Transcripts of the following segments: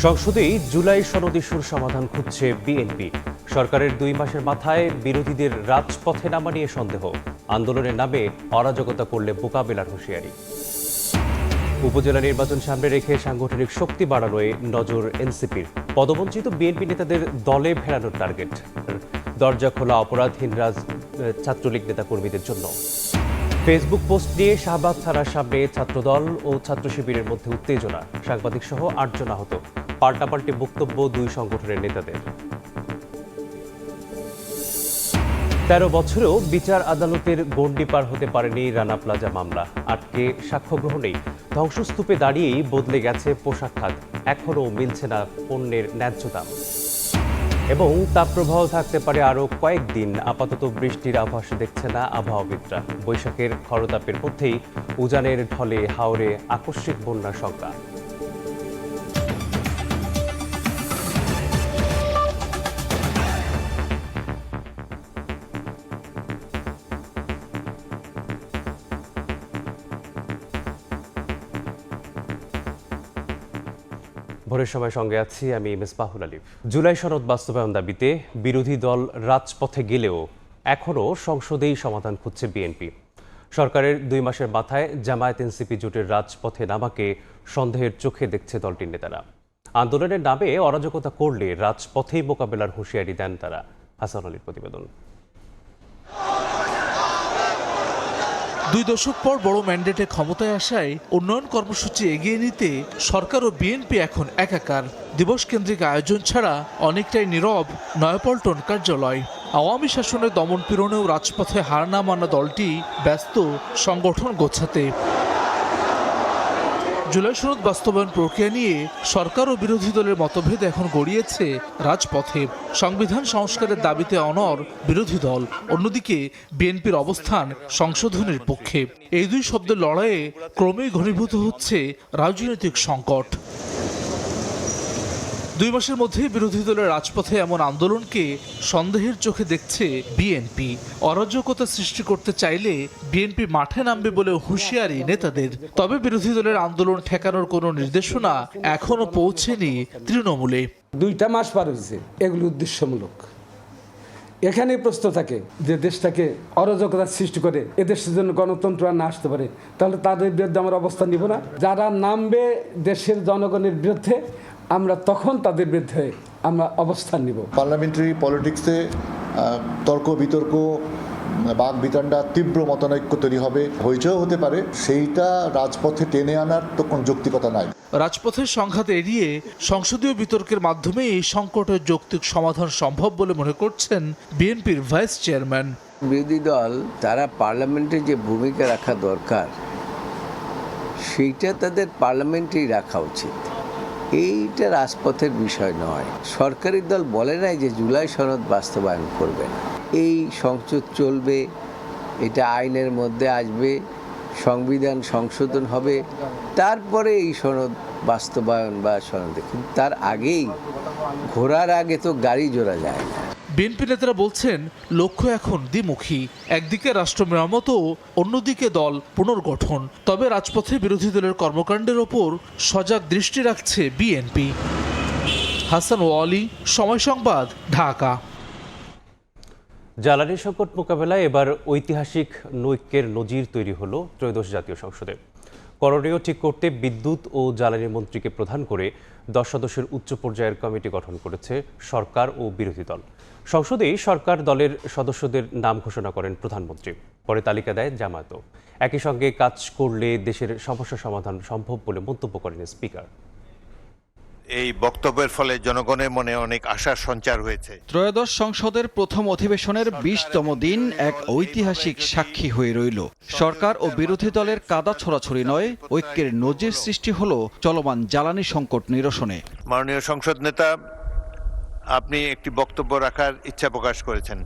সংসদেই জুলাই সনদ ইস্যুর সমাধান খুঁজছে বিএনপি। সরকারের 2 মাসের মাথায় বিরোধীদের রাজপথে নামা নিয়ে সন্দেহ, আন্দোলনের নামে অরাজকতা করলে মোকাবেলার হুঁশিয়ারি। উপজেলা নির্বাচন সামনে রেখে সাংগঠনিক শক্তি বাড়ানোয় নজর এনসিপির। পদবঞ্চিত বিএনপি নেতাদের দলে ফেরানোর টার্গেট। দরজা খোলা অপরাধহীন ছাত্রলীগ নেতাকর্মীদের জন্য। ফেসবুক পোস্ট নিয়ে শাহবাগ থানার সামনে ছাত্রদল ও ছাত্র শিবিরের মধ্যে উত্তেজনা, সাংবাদিক সহ 8 জন আহত। পাল্টাপাল্টি বক্তব্য 2 সংগঠনের নেতাদের। 13 বছরেও বিচার আদালতের গণ্ডি পার হতে পারেনি রানা প্লাজা মামলা। আটকে সাক্ষ্য গ্রহণেই ধ্বংসস্তূপে দাঁড়িয়েই বদলে গেছে পোশাক খাত, এখনও মিলছে না পণ্যের ন্যায্য দাম। এবং তাপপ্রবাহ থাকতে পারে আরও কয়েকদিন, আপাতত বৃষ্টির আভাস দেখছে না আবহাওয়াবিদরা। বৈশাখের খরতাপের মধ্যেই উজানের ঢলে হাওরে আকস্মিক বন্যার শঙ্কা। ভোরের সময় সঙ্গে আছি আমি মিসবাহুল আলিফ। জুলাই সনদ বাস্তবায়ন দাবিতে বিরোধী দল রাজপথে গেলেও এখনও সংসদেই সমাধান খুঁজছে বিএনপি। সরকারের 2 মাসের মাথায় জামায়াত এনসিপি জোটের রাজপথে নামাকে সন্দেহের চোখে দেখছে দলটির নেতারা। আন্দোলনের নামে অরাজকতা করলে রাজপথেই মোকাবেলার হুঁশিয়ারি দেন তারা। হাসান আলীর প্রতিবেদন। 2 দশক পর বড় ম্যান্ডেটে ক্ষমতায় আসায় উন্নয়ন কর্মসূচি এগিয়ে নিতে সরকার ও বিএনপি এখন একাকার। দিবস কেন্দ্রিক আয়োজন ছাড়া অনেকটাই নীরব নয়াপল্টন কার্যালয়। আওয়ামী শাসনের দমন পীড়নেও রাজপথে হার না মানা দলটি ব্যস্ত সংগঠন গোছাতে। জুলাই সনদ বাস্তবায়ন প্রক্রিয়া নিয়ে সরকার ও বিরোধী দলের মতভেদ এখন গড়িয়েছে রাজপথে। সংবিধান সংস্কারের দাবিতে অনড় বিরোধী দল, অন্যদিকে বিএনপির অবস্থান সংশোধনের পক্ষে। এই 2 শব্দের লড়াইয়ে ক্রমেই ঘনীভূত হচ্ছে রাজনৈতিক সংকট। 2 মাসের মধ্যে বিরোধী দলের রাজপথে এমন আন্দোলনকে সন্দেহের চোখে দেখছে বিএনপি। অরাজকতা সৃষ্টি করতে চাইলে বিএনপি মাঠে নামবে বলে হুঁশিয়ারি নেতাদের। তবে বিরোধী দলের আন্দোলন ঠেকানোর কোনো নির্দেশনা এখনো পৌঁছেনি তৃণমূলে। 2টা মাস পার হয়েছে, এগুলো উদ্দেশ্যমূলক। এখানেই প্রশ্ন থাকে যে দেশটাকে অরাজকতার সৃষ্টি করে এদেশের জন্য গণতন্ত্র আর না আসতে পারে, তাহলে তাদের বিরুদ্ধে আমরা অবস্থান নিব না। যারা নামবে দেশের জনগণের বিরুদ্ধে, আমরা তখন তাদের বিরুদ্ধে আমরা অবস্থান নিব। পার্লামেন্টারি পলিটিক্সে তর্ক বিতর্ক বাক বিতণ্ডা তীব্র মতানৈক্য তৈরি হবে, হইচও হতে পারে। সেইটা রাজপথে টেনে আনার তো কোনো যৌক্তিকতা নাই। রাজপথের সংঘাত এড়িয়ে সংসদীয় বিতর্কের মাধ্যমে এই সংকটের যৌক্তিক সমাধান সম্ভব বলে মনে করছেন বিএনপির ভাইস চেয়ারম্যান। বিরোধী দল তারা পার্লামেন্টে যে ভূমিকা রাখা দরকার সেইটা তাদের পার্লামেন্টেই রাখা উচিত। এইটা রাজপথের বিষয় নয়। সরকারি দল বলে নাই যে জুলাই সনদ বাস্তবায়ন করবে না। এই সংসদ চলবে, এটা আইনের মধ্যে আসবে, সংবিধান সংশোধন হবে, তারপরে এই সনদ বাস্তবায়ন বা সনদ। কিন্তু তার আগেই, ঘোড়ার আগে তো গাড়ি জোড়া যায় না। বিএনপি নেতারা বলছেন লক্ষ্য এখন দ্বিমুখী। একদিকে রাষ্ট্র মেরামত, অন্যদিকে দল পুনর্গঠন। তবে রাজপথে বিরোধী দলের কর্মকাণ্ডের ওপর সজাগ দৃষ্টি রাখছে বিএনপি। হাসান ওয়ালি, সময় সংবাদ, ঢাকা। জ্বালানি সংকট মোকাবেলায় এবার ঐতিহাসিক নৈক্যের নজির তৈরি হলো ত্রয়োদশ জাতীয় সংসদে। করণীয় ঠিক করতে বিদ্যুৎ ও জ্বালানি মন্ত্রীকে প্রধান করে 10 সদস্যের উচ্চ পর্যায়ের কমিটি গঠন করেছে সরকার ও বিরোধী দল। সংসদেই সরকার দলের সদস্যদের নাম ঘোষণা করেন প্রধানমন্ত্রী, পরে তালিকা দেয় জামায়াতও। একই সঙ্গে কাজ করলে দেশের সমস্যা সমাধান সম্ভব বলে মন্তব্য করেন স্পিকার। এই বক্তব্যের ফলে জনগণের মনে অনেক আশার সঞ্চার হয়েছে। ত্রয়োদশ সংসদের প্রথম অধিবেশনের 20তম দিন এক ঐতিহাসিক সাক্ষী হয়ে রইল। সরকার ও বিরোধী দলের কাদা ছোড়াছড়ি নয়, ঐক্যের নজির সৃষ্টি হলো চলমান জ্বালানি সংকট নিরসনে। মাননীয় সংসদ নেতা, আপনি একটি বক্তব্য রাখার ইচ্ছা প্রকাশ করেছেন।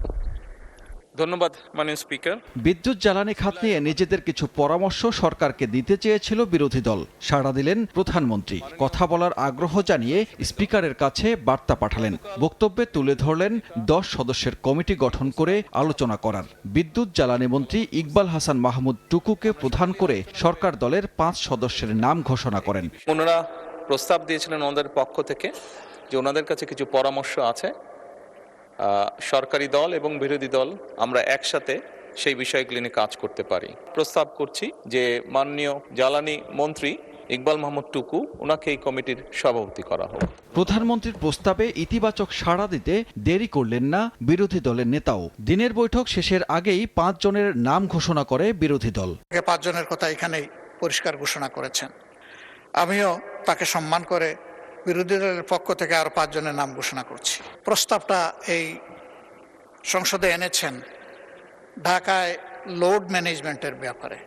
ধন্যবাদ মাননীয় স্পিকার। বিদ্যুৎ জ্বালানি খাত নিয়ে নিজেদের কিছু পরামর্শ সরকারকে দিতে চেয়েছিল বিরোধী দল। সাড়া দিলেন প্রধানমন্ত্রী। কথা বলার আগ্রহ জানিয়ে স্পিকারের কাছে বার্তা পাঠালেন। বক্তব্যে তুলে ধরলেন 10 সদস্যের কমিটি গঠন করে আলোচনা করার। বিদ্যুৎ জ্বালানি মন্ত্রী ইকবাল হাসান মাহমুদ টুকুকে প্রধান করে সরকার দলের 5 সদস্যের নাম ঘোষণা করেন। ওনারা প্রস্তাব দিয়েছিলেন ওনাদের পক্ষ থেকে যে ওনাদের কাছে কিছু পরামর্শ আছে। সরকারি দল এবং বিরোধী দল আমরা একসাথে সেই বিষয়গুলি নিয়ে কাজ করতে পারি। প্রস্তাব করছি যে মাননীয় জ্বালানি মন্ত্রী ইকবাল মাহমুদ টুকু ওনাকে এই কমিটির সভাপতি করা হোক। প্রধানমন্ত্রীর প্রস্তাবে ইতিবাচক সাড়া দিতে দেরি করলেন না বিরোধী দলের নেতাও। দিনের বৈঠক শেষের আগেই 5 জনের নাম ঘোষণা করে বিরোধী দল। 5 জনের কথা এখানেই পরিষ্কার ঘোষণা করেছেন। আমিও তাকে সম্মান করে বিরোধী দলের পক্ষ থেকে আরো 5 জনের নাম ঘোষণা করছি। প্রস্তাবটা এই সংসদে এনেছেন ঢাকায় লোড ম্যানেজমেন্টের ব্যাপারে।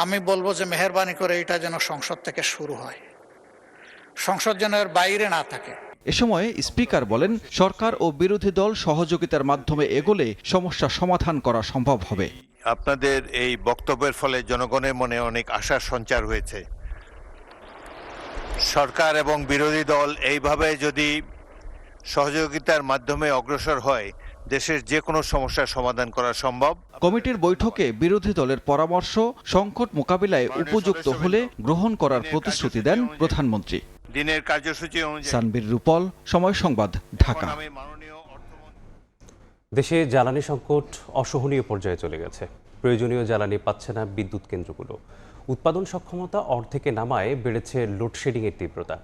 আমি বলবো যে মেহেরবানি করে এটা যেন সংসদ থেকে শুরু হয়, সংসদ যেন এর বাইরে না থাকে। এ সময় স্পিকার বলেন, সরকার ও বিরোধী দল সহযোগিতার মাধ্যমে এগোলে সমস্যা সমাধান করা সম্ভব হবে। আপনাদের এই বক্তব্যের ফলে জনগণের মনে অনেক আশার সঞ্চার হয়েছে। সরকার এবং বিরোধী দল এইভাবে যদি সহযোগিতার মাধ্যমে অগ্রসর হয়, দেশের যে কোনো সমস্যার সমাধান করা সম্ভব। কমিটির বৈঠকে বিরোধী দলের পরামর্শ সংকট মোকাবিলায় উপযুক্ত হলে গ্রহণ করার প্রতিশ্রুতি দেন প্রধানমন্ত্রী। দিনের কার্যসূচি অনুযায়ী সানবীর রূপল, সময় সংবাদ, ঢাকা। দেশে জ্বালানি সংকট অসহনীয় পর্যায়ে চলে গেছে। প্রয়োজনীয় জ্বালানি পাচ্ছে না বিদ্যুৎ কেন্দ্রগুলো। উৎপাদন সক্ষমতা অর্ধেকে নামায় বেড়েছে লোডশেডিংয়ের তীব্রতা।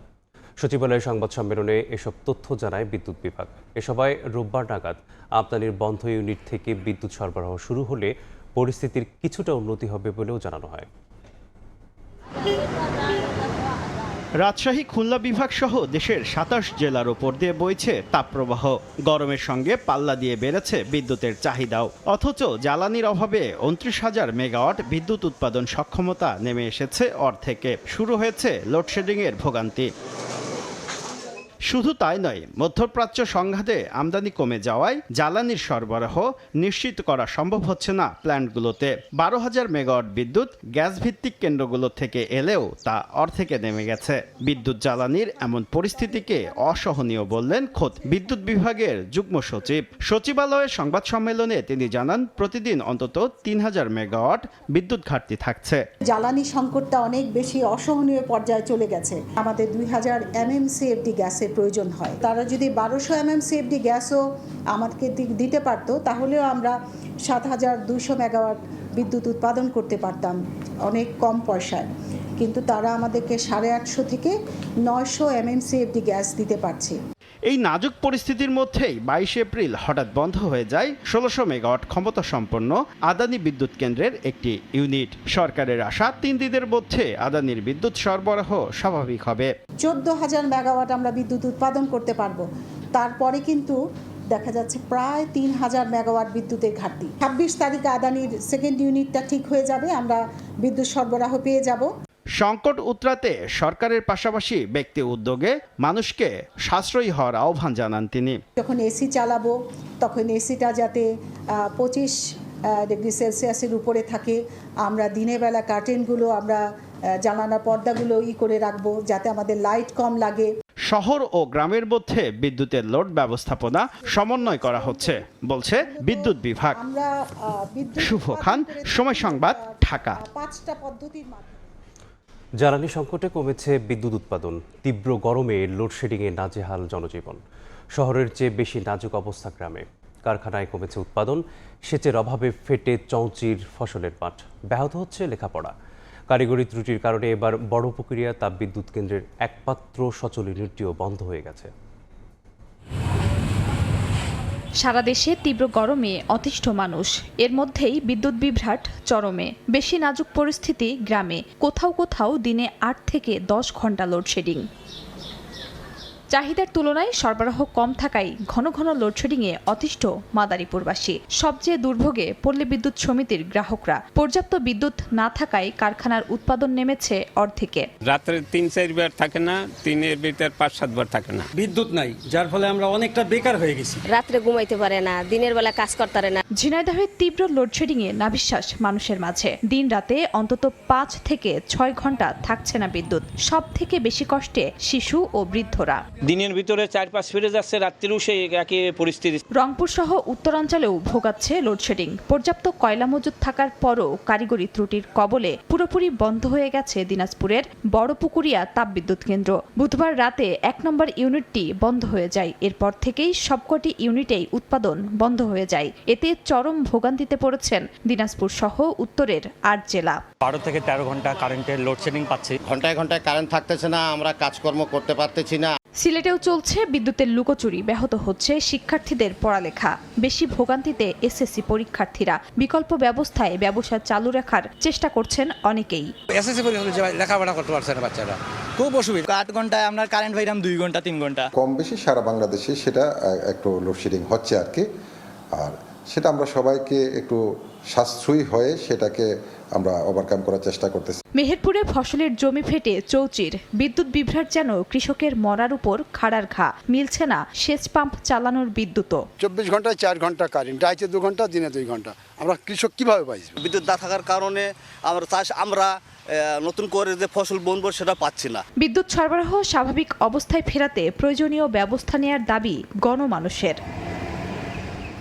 সচিবালয়ের সংবাদ সম্মেলনে এসব তথ্য জানায় বিদ্যুৎ বিভাগ। এ সভায় রোববার নাগাদ আমদানির বন্ধ ইউনিট থেকে বিদ্যুৎ সরবরাহ শুরু হলে পরিস্থিতির কিছুটা উন্নতি হবে বলেও জানানো হয়। রাজশাহী, খুলনা বিভাগ সহ দেশের 27 জেলার ওপর দিয়ে বইছে তাপপ্রবাহ। গরমের সঙ্গে পাল্লা দিয়ে বেড়েছে বিদ্যুতের চাহিদাও। অথচ জ্বালানির অভাবে 29,000 মেগাওয়াট বিদ্যুৎ উৎপাদন সক্ষমতা নেমে এসেছে অর্ধেকে। শুরু হয়েছে লোডশেডিংয়ের ভোগান্তি। শুধু তাই নয়, মধ্যপ্রাচ্য সংঘাতে আমদানি কমে যাওয়ায় জ্বালানির সরবরাহ নিশ্চিত করা সম্ভব হচ্ছে না প্ল্যান্টগুলোতে। 12,000 মেগাওয়াট বিদ্যুৎ গ্যাস ভিত্তিক কেন্দ্রগুলো থেকে এলেও তা অর্ধেকে নেমে গেছে। বিদ্যুৎ জ্বালানির এমন পরিস্থিতিকে অসহনীয় বললেন খোদ বিদ্যুৎ বিভাগের যুগ্ম সচিব। সচিবালয়ের সংবাদ সম্মেলনে তিনি জানান, প্রতিদিন অন্তত 3,000 মেগাওয়াট বিদ্যুৎ ঘাটতি থাকছে। জ্বালানি সংকটটা অনেক বেশি অসহনীয় পর্যায়ে চলে গেছে। আমাদের 2,000 MMCFD গ্যাসের প্রয়োজন হয়। তারা যদি 1200 MMCFD গ্যাসও আমাদেরকে দিতে পারতো, তাহলেও আমরা 7,200 মেগাওয়াট বিদ্যুৎ উৎপাদন করতে পারতাম অনেক কম পয়সায়। কিন্তু তারা আমাদেরকে 850 থেকে 900 MMCFD গ্যাস দিতে পারছে। এই নাজুক পরিস্থিতির মধ্যেই 22 এপ্রিল হঠাৎ বন্ধ হয়ে যায় 1600 মেগাওয়াট ক্ষমতা সম্পন্ন আদানি বিদ্যুৎ কেন্দ্রের একটি ইউনিট। সরকারের আশা 3 দিনের মধ্যে আদানির বিদ্যুৎ সরবরাহ স্বাভাবিক হবে। 14,000 মেগাওয়াট আমরা বিদ্যুৎ উৎপাদন করতে পারবো। তারপরে কিন্তু দেখা যাচ্ছে প্রায় 3,000 মেগাওয়াট বিদ্যুতের ঘাটতি। 26 তারিখে আদানির সেকেন্ড ইউনিটটা ঠিক হয়ে যাবে, আমরা বিদ্যুৎ সরবরাহ পেয়ে যাব। সংকট উতরাতে সরকারের পাশাপাশি ব্যক্তি উদ্যোগে মানুষকে সাশ্রয়ী হওয়ার আহ্বান জানান তিনি। যখন এসি চালাবো তখন এসিটা যাতে 25 ডিগ্রি সেলসিয়াসের উপরে থাকে। আমরা দিনের বেলা কার্টেনগুলো, আমরা জানালার পর্দাগুলো করে রাখবো যাতে আমাদের লাইট কম লাগে। শহর ও গ্রামের মধ্যে বিদ্যুতের লোড ব্যবস্থাপনা সমন্বয় করা হচ্ছে বলছে বিদ্যুৎ বিভাগ। শুভ খান, সময় সংবাদ, ঢাকা। 5টা পদ্ধতির মাধ্যমে জ্বালানি সংকটে কমেছে বিদ্যুৎ উৎপাদন। তীব্র গরমে লোডশেডিংয়ে নাজেহাল জনজীবন। শহরের চেয়ে বেশি নাজুক অবস্থা গ্রামে। কারখানায় কমেছে উৎপাদন। সেচের অভাবে ফেটে চৌচির ফসলের মাঠ। ব্যাহত হচ্ছে লেখাপড়া। কারিগরি ত্রুটির কারণে এবার বড় পুকুরিয়া তাপবিদ্যুৎ কেন্দ্রের একমাত্র সচল ইউনিটটিও বন্ধ হয়ে গেছে। সারা দেশে তীব্র গরমে অতিষ্ঠ মানুষ। এর মধ্যেই বিদ্যুৎ বিভ্রাট চরমে। বেশি নাজুক পরিস্থিতি গ্রামে। কোথাও কোথাও দিনে 8 থেকে 10 ঘন্টা লোডশেডিং। চাহিদার তুলনায় সরবরাহ কম থাকায় ঘন ঘন লোডশেডিংয়ে অতিষ্ঠ মাদারীপুরবাসী। সবচেয়ে দুর্ভোগে পল্লী বিদ্যুৎ সমিতির গ্রাহকরা। পর্যাপ্ত বিদ্যুৎ না থাকায় কারখানার উৎপাদন নেমেছে অর্ধেকে। রাত্রে 3-4 বার থাকে না, দিনের ভিতর 5-7 বার থাকে না। বিদ্যুৎ নাই, যার ফলে আমরা অনেকটা বেকার হয়ে গেছি। রাত্রে ঘুমাইতে পারে না, দিনের বেলা কাজ করতে পারে না। ঝিনাইদহে তীব্র লোডশেডিংয়ে নাভিশ্বাস মানুষের মাঝে। দিন রাতে অন্তত 5 থেকে 6 ঘন্টা থাকছে না বিদ্যুৎ। সব থেকে বেশি কষ্টে শিশু ও বৃদ্ধরা। দিনের ভিতরে 4-5 ফিরে যাচ্ছে, রাত্রিও সেই একই পরিস্থিতি। রংপুর সহ উত্তরাঞ্চলেও ভোগাচ্ছে লোডশেডিং। পর্যাপ্ত কয়লা মজুদ থাকার পরও কারিগরি ত্রুটির কবলে পুরোপুরি বন্ধ হয়ে গেছে দিনাজপুরের বড়পুকুরিয়া তাপবিদ্যুৎ কেন্দ্র। বুধবার রাতে 1 নম্বর ইউনিটটি বন্ধ হয়ে যায়। এরপর থেকেই সবকটি ইউনিটেই উৎপাদন বন্ধ হয়ে যায়। এতে চরম ভোগান্তিতে পড়েছেন দিনাজপুর সহ উত্তরের 8 জেলা। 12 থেকে 13 ঘন্টা কারেন্টের লোডশেডিং পাচ্ছি। ঘন্টায় ঘন্টায় কারেন্ট থাকতেছে না, আমরা কাজকর্ম করতে পারতেছি না। সিলেটেও চলছে বিদ্যুতের লুকোচুরি, ব্যাহত হচ্ছে শিক্ষার্থীদের পড়ালেখা। বেশি ভোগান্তিতে এসএসসি পরীক্ষার্থীরা। বিকল্প ব্যবস্থায় ব্যবসা চালু রাখার চেষ্টা করছেন অনেকেই। এসএসসি পরীক্ষা লেখাপড়া করতে পারছে না বাচ্চারা, খুব অসুবিধা। 8 ঘন্টায় আমরা কারেন্ট পাইলাম 2 ঘন্টা 3 ঘন্টা। কম বেশি সারা বাংলাদেশে সেটা একটু লোডশেডিং হচ্ছে আর কি। আর সেটা আমরা সবাইকে একটু সাশ্রয়ী হয়ে সেটাকে আমরা ওভারকাম করার চেষ্টা করতেছি। মেহেরপুরে ফসলের জমি ফেটে চৌচির। বিদ্যুৎ বিভ্রাট যেন কৃষকের মরার উপর খাড়ার ঘা। মিলছে না সেচ পাম্প চালানোর বিদ্যুৎও। 24 ঘন্টায় 4 ঘন্টা কারেন্ট, রাতে 2 ঘন্টা, দিনে 2 ঘন্টা। আমরা কৃষক কিভাবে পাই? বিদ্যুৎ না থাকার কারণে আমরা নতুন করে যে ফসল বুনবো সেটা পাচ্ছি না। বিদ্যুৎ সরবরাহ স্বাভাবিক অবস্থায় ফেরাতে প্রয়োজনীয় ব্যবস্থা নেয়ার দাবি গণমানুষের।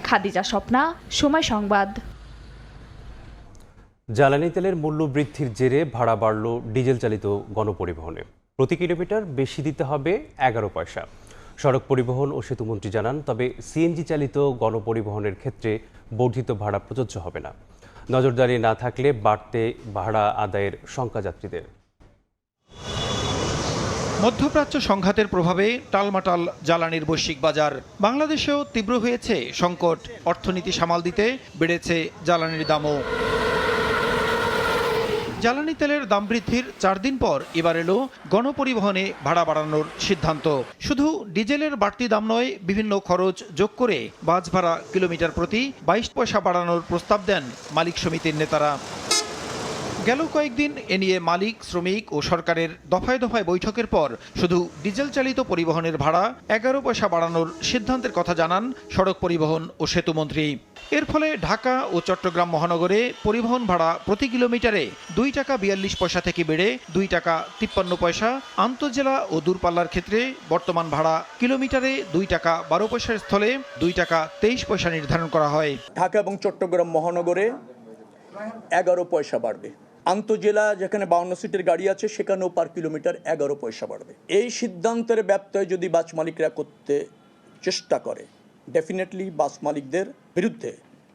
খাদিজা স্বপ্না, সময় সংবাদ। জ্বালানি তেলের মূল্য বৃদ্ধির জেরে ভাড়া বাড়ল ডিজেল চালিত গণপরিবহনে। প্রতি কিলোমিটার বেশি দিতে হবে 11 পয়সা। সড়ক পরিবহন ও সেতুমন্ত্রী জানান, তবে সিএনজি চালিত গণপরিবহনের ক্ষেত্রে বর্ধিত ভাড়া প্রযোজ্য হবে না। নজরদারি না থাকলে বাড়তে ভাড়া আদায়ের শঙ্কা যাত্রীদের। মধ্যপ্রাচ্য সংঘাতের প্রভাবে টালমাটাল জ্বালানির বৈশ্বিক বাজার। বাংলাদেশেও তীব্র হয়েছে সংকট। অর্থনীতি সামাল দিতে বেড়েছে জ্বালানির দামও। জ্বালানি তেলের দাম বৃদ্ধির 4 দিন পর এবার এলো গণপরিবহনে ভাড়া বাড়ানোর সিদ্ধান্ত। শুধু ডিজেলের বাড়তি দাম নয়, বিভিন্ন খরচ যোগ করে বাস ভাড়া কিলোমিটার প্রতি 22 পয়সা বাড়ানোর প্রস্তাব দেন মালিক সমিতির নেতারা। গেল কয়েকদিন এ নিয়ে মালিক, শ্রমিক ও সরকারের দফায় দফায় বৈঠকের পর শুধু ডিজেল চালিত পরিবহনের ভাড়া 11 পয়সা বাড়ানোর সিদ্ধান্তের কথা জানান সড়ক পরিবহন ও সেতুমন্ত্রী। এর ফলে ঢাকা ও চট্টগ্রাম মহানগরে পরিবহন ভাড়া প্রতি কিলোমিটারে 2 টাকা 42 পয়সা থেকে বেড়ে 2 টাকা 53 পয়সা। আন্তঃজেলা ও দূরপাল্লার ক্ষেত্রে বর্তমান ভাড়া কিলোমিটারে 2 টাকা 12 পয়সার স্থলে 2 টাকা 23 পয়সা নির্ধারণ করা হয়। ঢাকা এবং চট্টগ্রাম মহানগরে 11 পয়সা বাড়বে। আন্তঃজেলা যেখানে 52 সিটের গাড়ি আছে সেখানেও পার কিলোমিটার 11 পয়সা বাড়বে। এই সিদ্ধান্তের ব্যত্যয় যদি বাস মালিকরা করতে চেষ্টা করে, ডেফিনেটলি বাস মালিকদের বিরুদ্ধে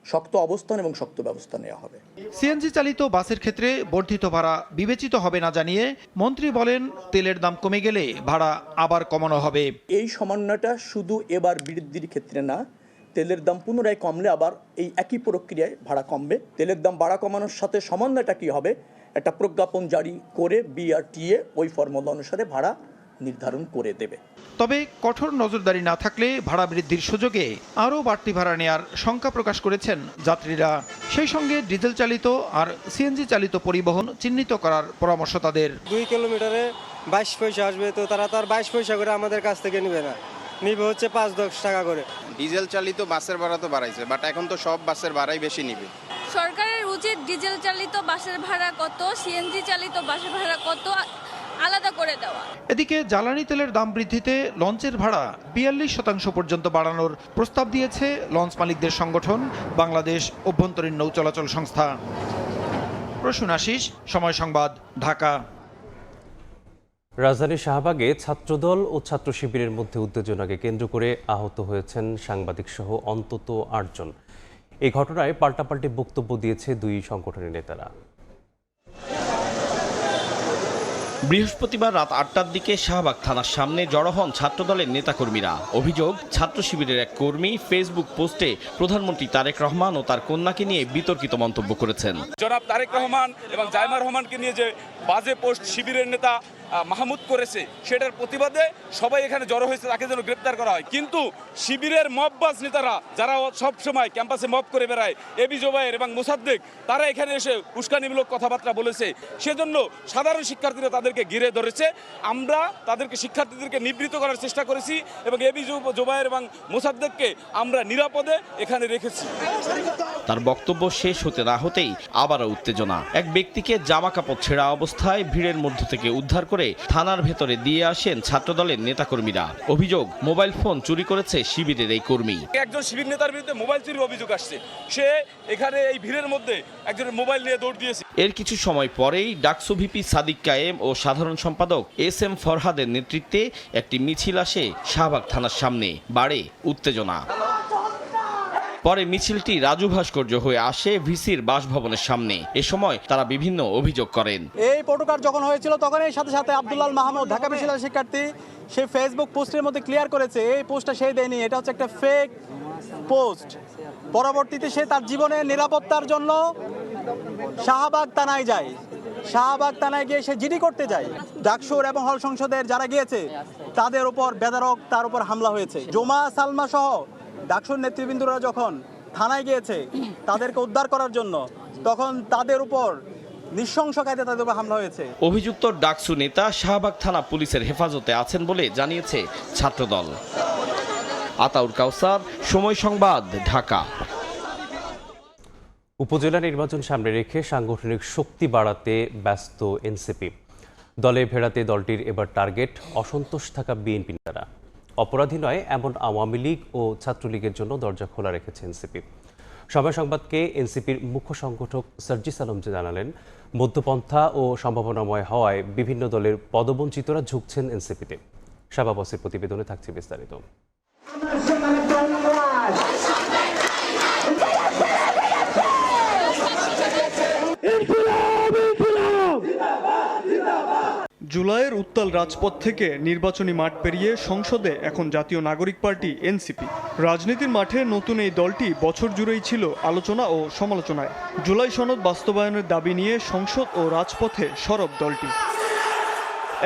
শক্ত অবস্থান এবং শক্ত ব্যবস্থা নেওয়া হবে। সিএনজি চালিত বাসের ক্ষেত্রে বর্ধিত ভাড়া বিবেচিত হবে না জানিয়ে মন্ত্রী বলেন, তেলের দাম কমে গেলে ভাড়া আবার কমানো হবে। এই সমন্বয়টা শুধু এবার বৃদ্ধির ক্ষেত্রে না, তেলের দাম পুনরায় কমলে আবার এই একই প্রক্রিয়ায় ভাড়া কমবে। তেলের দাম ভাড়া কমানোর সাথে সমন্বয়টা কী হবে, একটা প্রজ্ঞাপন জারি করে বিআরটিএ ওই ফর্মুলা অনুসারে ভাড়া নির্ধারণ করে দেবে। তবে কঠোর নজরদারি না থাকলে ভাড়া বৃদ্ধির সুযোগে আরও বাড়তি ভাড়া নেয়ার শঙ্কা প্রকাশ করেছেন যাত্রীরা। সেই সঙ্গে ডিজেল চালিত আর সিএনজি চালিত পরিবহন চিহ্নিত করার পরামর্শ তাদের। 2 কিলোমিটারে 22 পয়সা আসবে, তো তারা তার 22 পয়সা করে আমাদের কাছ থেকে নেবে না, নিবে হচ্ছে 5-10 টাকা করে। ডিজেল চালিত বাসের ভাড়া তো বাড়াইছে, বাট এখন তো সব বাসের ভাড়াই বেশি নিবে। সরকারের উচিত ডিজেল চালিত বাসের ভাড়া কত, সিএনজি চালিত বাসের ভাড়া কত আলাদা করে দেওয়া। এদিকে জ্বালানি তেলের দাম বৃদ্ধিতে লঞ্চের ভাড়া 42% পর্যন্ত বাড়ানোর প্রস্তাব দিয়েছে লঞ্চ মালিকদের সংগঠন বাংলাদেশ অভ্যন্তরীণ নৌ চলাচল সংস্থা। প্রসূন আশিস, সময় সংবাদ, ঢাকা। রাজধানীর শাহবাগে ছাত্রদল ও ছাত্র শিবিরের মধ্যে উত্তেজনাকে কেন্দ্র করে আহত হয়েছেন সাংবাদিক সহ অন্তত 8 জন। এই ঘটনায় পাল্টাপাল্টি বক্তব্য দিয়েছে 2 সংগঠনের নেতারা। বৃহস্পতিবার রাত 8টার দিকে শাহবাগ থানার সামনে জড়ো হন ছাত্রদলের নেতাকর্মীরা। অভিযোগ, ছাত্র শিবিরের এক কর্মী ফেসবুক পোস্টে প্রধানমন্ত্রী তারেক রহমান ও তার কন্যাকে নিয়ে বিতর্কিত মন্তব্য করেছেন। জনাব তারেক রহমান এবং জাইমা রহমানকে নিয়ে যে বাজে পোস্ট শিবিরের নেতা মাহমুদ করেছে, সেটার প্রতিবাদে সবাই এখানে জড়ো হয়েছে, তাকে যেন গ্রেপ্তার করা হয়। কিন্তু শিবিরের মববাজ নেতারা যারা সব সময় ক্যাম্পাসে মব করে বেড়ায়, এবি জোবায়ের এবং মোসাদ্দেক, তারা এখানে এসে উস্কানিমূলক কথাবার্তা বলেছে। সেজন্য সাধারণ শিক্ষার্থীরা তাদেরকে ঘিরে ধরেছে। আমরা তাদেরকে শিক্ষার্থীদেরকে নিবৃত্ত করার চেষ্টা করেছি এবং এবি জোবায়ের এবং মোসাদ্দেককে আমরা নিরাপদে এখানে রেখেছি। তার বক্তব্য শেষ হতে না হতেই আবারও উত্তেজনা। এক ব্যক্তিকে জামা কাপড় ছেঁড়া অবস্থায় ভিড়ের মধ্য থেকে উদ্ধার করে থানার ভেতরে দিয়ে আসেন ছাত্রদলের নেতাকর্মীরা। অভিযোগ, মোবাইল ফোন চুরি করেছে শিবিরের এই কর্মী। একজন শিবির নেতার বিরুদ্ধে মোবাইল চুরির অভিযোগ আসছে, সে এখানে এই ভিড়ের মধ্যে একজনের মোবাইল নিয়ে দৌড় দিয়েছে। এর কিছু সময় পরেই ডাকসু ভিপি সাদিক কায়েম ও সাধারণ সম্পাদক SM ফরহাদের নেতৃত্বে একটি মিছিল আসে শাহবাগ থানার সামনে। বাড়ে উত্তেজনা। পরে মিছিলটি রাজু ভাস্কর্য হয়ে আসে ভিসির বাসভবনের সামনে। এ সময় তারা বিভিন্ন অভিযোগ করেন। এই পটুকার যখন হয়েছিল তখন এই সাথে সাথে আব্দুল্লাহ মাহমুদ, ঢাকা বিশ্ববিদ্যালয়ের শিক্ষার্থী, সে ফেসবুক পোস্টের মধ্যে ক্লিয়ার করেছে এই পোস্টটা সে দেয়নি, এটা হচ্ছে একটা ফেক পোস্ট। পরবর্তীতে সে তার জীবনের নিরাপত্তার জন্য শাহবাগ থানায় যায়। শাহবাগ থানায় গিয়ে সে জিডি করতে যায়। ডাকসুর এবং হল সংসদের যারা গিয়েছে তাদের উপর বেধড়ক তার উপর হামলা হয়েছে। জোমা সালমা সহ ডাকসুর নেতৃবৃন্দরা যখন থানায় গিয়েছে তাদেরকে উদ্ধার করার জন্য, তখন তাদের উপর নৃশংস কায়দায় তাদের উপর হামলা হয়েছে। অভিযুক্ত ডাকসু নেতা শাহবাগ থানা পুলিশের হেফাজতে আছেন বলে জানিয়েছে ছাত্রদল। আতাউর কাউসার, সময় সংবাদ, ঢাকা। উপজেলা নির্বাচন সামনে রেখে সাংগঠনিক শক্তি বাড়াতে ব্যস্ত এনসিপি। দলে ফেরাতে দলটির এবার টার্গেট অসন্তোষ থাকা বিএনপি নেতারা। অপরাধী নয় এমন আওয়ামী লীগ ও ছাত্রলীগের জন্য দরজা খোলা রেখেছে এনসিপি। সময় সংবাদকে এনসিপির মুখ্য সংগঠক সার্জিস আলম জানালেন, মধ্যপন্থা ও সম্ভাবনাময় হওয়ায় বিভিন্ন দলের পদবঞ্চিতরা ঝুঁকছেন এনসিপিতে। শাবাবসের প্রতিবেদনে থাকছে বিস্তারিত। জুলাইয়ের উত্তাল রাজপথ থেকে নির্বাচনী মাঠ পেরিয়ে সংসদে এখন জাতীয় নাগরিক পার্টি এনসিপি। রাজনীতির মাঠে নতুন এই দলটি বছর জুড়েই ছিল আলোচনা ও সমালোচনায়। জুলাই সনদ বাস্তবায়নের দাবি নিয়ে সংসদ ও রাজপথে সরব দলটি।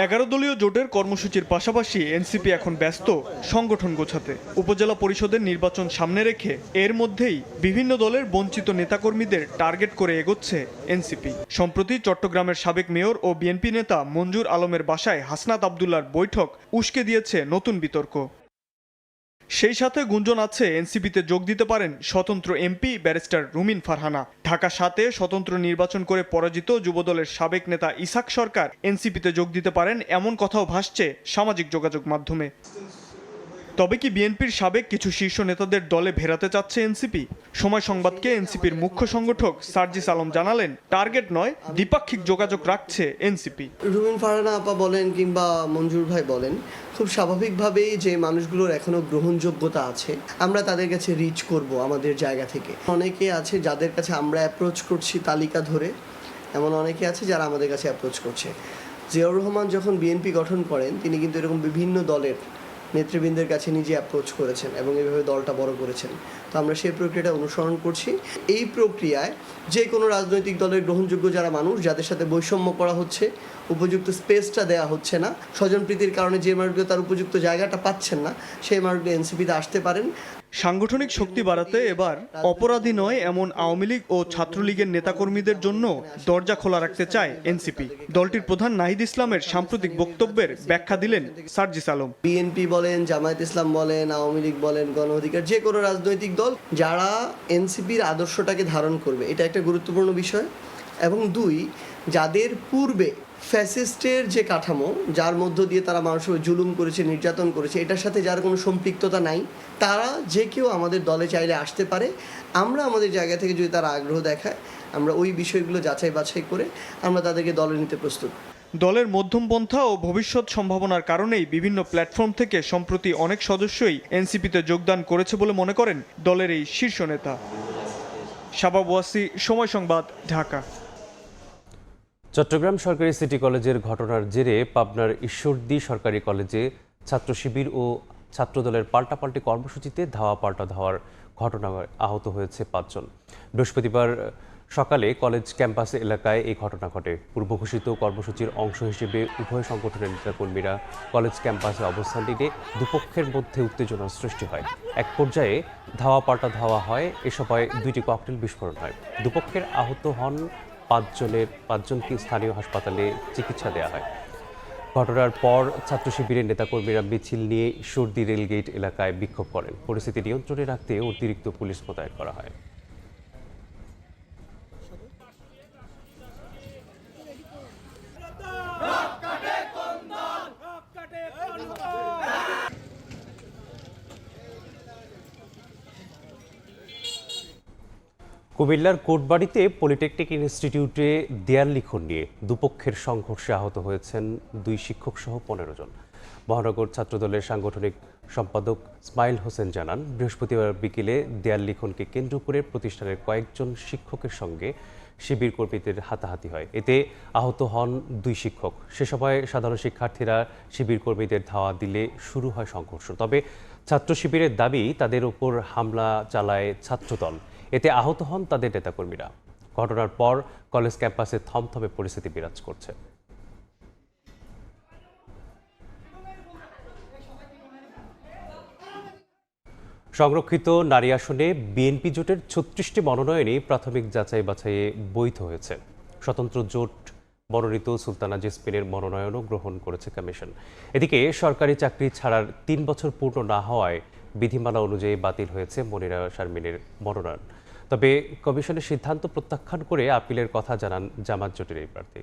11 দলীয় জোটের কর্মসূচির পাশাপাশি এনসিপি এখন ব্যস্ত সংগঠন গোছাতে। উপজেলা পরিষদের নির্বাচন সামনে রেখে এর মধ্যেই বিভিন্ন দলের বঞ্চিত নেতাকর্মীদের টার্গেট করে এগোচ্ছে এনসিপি। সম্প্রতি চট্টগ্রামের সাবেক মেয়র ও বিএনপি নেতা মঞ্জুর আলমের বাসায় হাসনাত আবদুল্লার বৈঠক উস্কে দিয়েছে নতুন বিতর্ক। সেই সাথে গুঞ্জন আছে এনসিপিতে যোগ দিতে পারেন স্বতন্ত্র এমপি ব্যারিস্টার রুমিন ফারহানা। ঢাকা 7-এ স্বতন্ত্র নির্বাচন করে পরাজিত যুবদলের সাবেক নেতা ইসাক সরকার এনসিপিতে যোগ দিতে পারেন এমন কথাও ভাসছে সামাজিক যোগাযোগ মাধ্যমে। তবে কি বিএনপির সাবেক কিছু শীর্ষ নেতাদের দলে ভেরাতে চাচ্ছে এনসিপি? সময় সংবাদকে এনসিপির মুখ্য সংগঠক সার্জিস আলম জানালেন, টার্গেট নয় দ্বিপাক্ষিক যোগাযোগ রাখছে এনসিপি। রুমিন ফারহানা আপা বলেন কিংবা মঞ্জুর ভাই বলেন, খুব স্বাভাবিকভাবেই যে মানুষগুলোর এখনো গ্রহণযোগ্যতা আছে আমরা তাদের কাছে রিচ করব আমাদের জায়গা থেকে। অনেকে আছে যাদের কাছে আমরা অ্যাপ্রোচ করছি তালিকা ধরে, এমন অনেকে আছে যারা আমাদের কাছে অ্যাপ্রোচ করছে। জিয়াউর রহমান যখন বিএনপি গঠন করেন তিনি কিন্তু এরকম বিভিন্ন দলের নেতৃবৃন্দের কাছে নিজে অ্যাপ্রোচ করেছেন এবং এইভাবে দলটা বড় করেছেন। তো আমরা সেই প্রক্রিয়াটা অনুসরণ করছি। এই প্রক্রিয়ায় যে কোনো রাজনৈতিক দলের গ্রহণযোগ্য যারা মানুষ, যাদের সাথে বৈষম্য করা হচ্ছে, উপযুক্ত স্পেসটা দেওয়া হচ্ছে না, স্বজনপ্রীতির কারণে যে মানুষগুলো তার উপযুক্ত জায়গাটা পাচ্ছেন না, সেই মানুষগুলো এনসিপিতে আসতে পারেন। সাংগঠনিক শক্তি বাড়াতে এবার অপরাধী নয় এমন আওয়ামী লীগ ও ছাত্রলীগের নেতাকর্মীদের জন্য দরজা খোলা রাখতে চায় এনসিপি। দলটির প্রধান নাহিদ ইসলামের সাম্প্রতিক বক্তব্যের ব্যাখ্যা দিলেন সার্জিস আলম। বিএনপি বলেন, জামায়াত ইসলাম বলেন, আওয়ামী লীগ বলেন, গণ অধিকার, যে কোনো রাজনৈতিক দল যারা এনসিপির আদর্শটাকে ধারণ করবে, এটা একটা গুরুত্বপূর্ণ বিষয়। এবং 2, যাদের পূর্বে ফ্যাসিস্টের যে কাঠামো যার মধ্য দিয়ে তারা মানুষের জুলুম করেছে, নির্যাতন করেছে, এটার সাথে যার কোনো সম্পৃক্ততা নাই, তারা যে কেউ আমাদের দলে চাইলে আসতে পারে। আমরা আমাদের জায়গা থেকে যদি তারা আগ্রহ দেখায়, আমরা ওই বিষয়গুলো যাচাই বাছাই করে আমরা তাদেরকে দলে নিতে প্রস্তুত। দলের মধ্যমপন্থা ও ভবিষ্যৎ সম্ভাবনার কারণেই বিভিন্ন প্ল্যাটফর্ম থেকে সম্প্রতি অনেক সদস্যই এনসিপিতে যোগদান করেছে বলে মনে করেন দলের এই শীর্ষ নেতা। শাবাব ওয়াসি, সময় সংবাদ, ঢাকা। চট্টগ্রাম সরকারি সিটি কলেজের ঘটনার জেরে পাবনার ঈশ্বরদী সরকারি কলেজে ছাত্র শিবির ও ছাত্রদলের পাল্টাপাল্টি কর্মসূচিতে ধাওয়া পাল্টা ধাওয়ার ঘটনায় আহত হয়েছে 5 জন। বৃহস্পতিবার সকালে কলেজ ক্যাম্পাস এলাকায় এই ঘটনা ঘটে। পূর্ব ঘোষিত কর্মসূচির অংশ হিসেবে উভয় সংগঠনের নেতাকর্মীরা কলেজ ক্যাম্পাসে অবস্থান নিলে দুপক্ষের মধ্যে উত্তেজনার সৃষ্টি হয়। এক পর্যায়ে ধাওয়া পাল্টা ধাওয়া হয়। এ সময় 2টি ককটেল বিস্ফোরণ হয়। দুপক্ষের আহত হন 5 জনকে স্থানীয় হাসপাতালে চিকিৎসা দেওয়া হয়। ঘটনার পর ছাত্র শিবিরের নেতাকর্মীরা মিছিল নিয়ে ঈশ্বরদী রেলগেট এলাকায় বিক্ষোভ করেন। পরিস্থিতি নিয়ন্ত্রণে রাখতে অতিরিক্ত পুলিশ মোতায়েন করা হয়। কুমিল্লার কোটবাড়িতে পলিটেকনিক ইনস্টিটিউটে দেয়াল লিখন নিয়ে দুপক্ষের সংঘর্ষে আহত হয়েছেন 2 শিক্ষক সহ 15 জন। মহানগর ছাত্রদলের সাংগঠনিক সম্পাদক ইসমাইল হোসেন জানান, বৃহস্পতিবার বিকেলে দেয়াল লিখনকে কেন্দ্র করে প্রতিষ্ঠানের কয়েকজন শিক্ষকের সঙ্গে শিবির কর্মীদের হাতাহাতি হয়। এতে আহত হন 2 শিক্ষক। সে সময় সাধারণ শিক্ষার্থীরা শিবির কর্মীদের ধাওয়া দিলে শুরু হয় সংঘর্ষ। তবে ছাত্র শিবিরের দাবি, তাদের উপর হামলা চালায় ছাত্রদল। এতে আহত হন তাদের নেতাকর্মীরা। ঘটনার পর কলেজ ক্যাম্পাসে থমথমে পরিস্থিতি বিরাজ করছে। সংরক্ষিত নারী আসনে বিএনপি জোটের 36টি মনোনয়নই প্রাথমিক যাচাই বাছাইয়ে বৈধ হয়েছে। স্বতন্ত্র জোট মনোনীত সুলতানা জেসমিনের মনোনয়নও গ্রহণ করেছে কমিশন। এদিকে সরকারি চাকরি ছাড়ার 3 বছর পূর্ণ না হওয়ায় বিধিমালা অনুযায়ী বাতিল হয়েছে মনিরা শারমিনের মনোনয়ন। তবে কমিশনের সিদ্ধান্ত প্রত্যাখ্যান করে আপিলের কথা জানান জামাত জোটের এই প্রার্থী।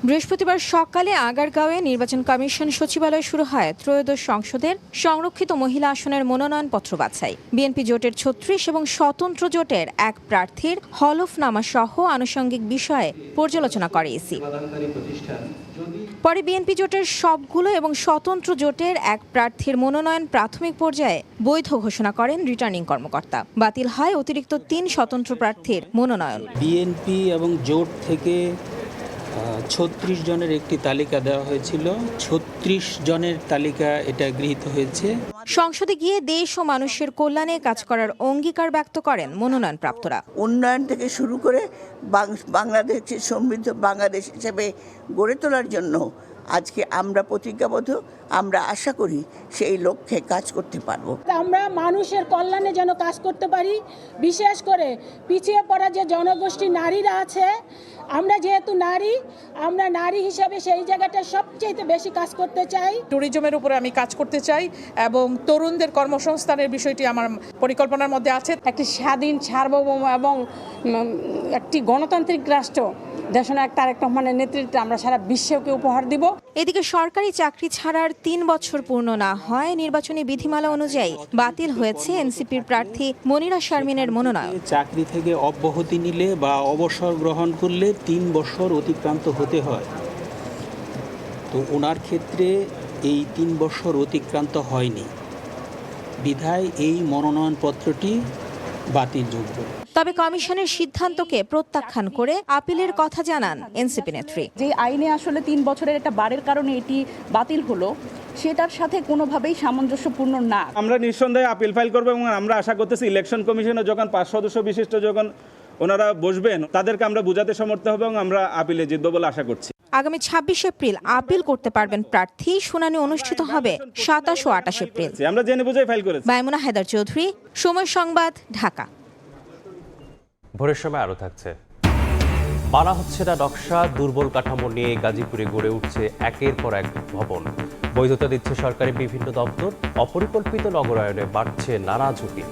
বৃহস্পতিবার সকালে আগারগাঁওয়ে নির্বাচন কমিশন সচিবালয়ে শুরু হয় ত্রয়োদশ সংসদের সংরক্ষিত মহিলা আসনের মনোনয়নপত্র বাছাই। বিএনপি জোটের 36 এবং স্বতন্ত্র জোটের 1 প্রার্থীর হলফনামা সহ আনুষঙ্গিক বিষয়ে পর্যালোচনা করে ইসি। পরে বিএনপি জোটের সবগুলো এবং স্বতন্ত্র জোটের 1 প্রার্থীর মনোনয়ন প্রাথমিক পর্যায়ে বৈধ ঘোষণা করেন রিটার্নিং কর্মকর্তা। বাতিল হয় অতিরিক্ত 3 স্বতন্ত্র প্রার্থীর মনোনয়ন। বিএনপি এবং জোট থেকে 36 জনের একটি তালিকা দেওয়া হয়েছিল। 36 জনের তালিকা এটা গৃহীত হয়েছে। সংসদে গিয়ে দেশ ও মানুষের কল্যাণে কাজ করার অঙ্গীকার ব্যক্ত করেন মনোনয়ন প্রাপ্তরা। উন্নয়ন থেকে শুরু করে বাংলাদেশের সমৃদ্ধ বাংলাদেশ হিসেবে গড়ে তোলার জন্য আজকে আমরা প্রতিজ্ঞাবদ্ধ। আমরা আশা করি সেই লক্ষ্যে কাজ করতে পারব। আমরা মানুষের কল্যাণে যেন কাজ করতে পারি, বিশেষ করে পিছিয়ে পড়া যে জনগোষ্ঠী নারীরা আছে। আমরা যেহেতু নারী, আমরা নারী হিসাবে সেই জায়গাটা সবচেয়ে বেশি কাজ করতে চাই। ট্যুরিজমের উপরে আমি কাজ করতে চাই এবং তরুণদের কর্মসংস্থানের বিষয়টি আমার পরিকল্পনার মধ্যে আছে। একটি স্বাধীন, সার্বভৌম এবং একটি গণতান্ত্রিক রাষ্ট্র দেশনায়ক তারেক রহমানের নেতৃত্বে আমরা সারা বিশ্বকে উপহার দিব। এদিকে সরকারি চাকরি ছাড়ার 3 বছর পূর্ণ না হয় নির্বাচনী বিধিমালা অনুযায়ী বাতিল হয়েছে এনসিপির প্রার্থী মনিরা শারমিনের মনোনয়ন। চাকরি থেকে অব্যাহতি নিলে বা অবসর গ্রহণ করলে 3 বছর অতিক্রান্ত হতে হয়। তো ওনার ক্ষেত্রে এই 3 বছর অতিক্রান্ত হয়নি, বিধায় এই মনোনয়নপত্রটি বাতিলযোগ্য। তবে কমিশনের সিদ্ধান্তকে প্রত্যাখ্যান করে আপিলের কথা জানান এনসিপি নেত্রী। যে আইনে আসলে 3 বছরের একটা বাড়ের কারণে এটি বাতিল হলো, সেটার সাথে কোনোভাবেই সামঞ্জস্যপূর্ণ না। আমরা নিঃসন্দেহে আপিল ফাইল করব এবং আমরা আশা করতেছি ইলেকশন কমিশনে যখন 5 সদস্য বিশিষ্ট যখন ওনারা বসবেন, তাদেরকে আমরা বোঝাতে সমর্থ হব এবং আমরা আপিলে জিতব বলে আশা করছি। আগামী 26 এপ্রিল আপিল করতে পারবেন প্রার্থী। শুনানি অনুষ্ঠিত হবে 27 ও 28 এপ্রিল। আমরা জেনে বুঝে ফাইল করেছি। মাইমুনা হায়দার চৌধুরী, সময় সংবাদ, ঢাকা। ভোরের সময় আরও থাকছে। মানা হচ্ছে না নকশা, দুর্বল কাঠামো নিয়ে গাজীপুরে গড়ে উঠছে একের পর এক ভবন। বৈধতা দিচ্ছে সরকারি বিভিন্ন দপ্তর। অপরিকল্পিত নগরায়নে বাড়ছে নানা ঝুঁকি।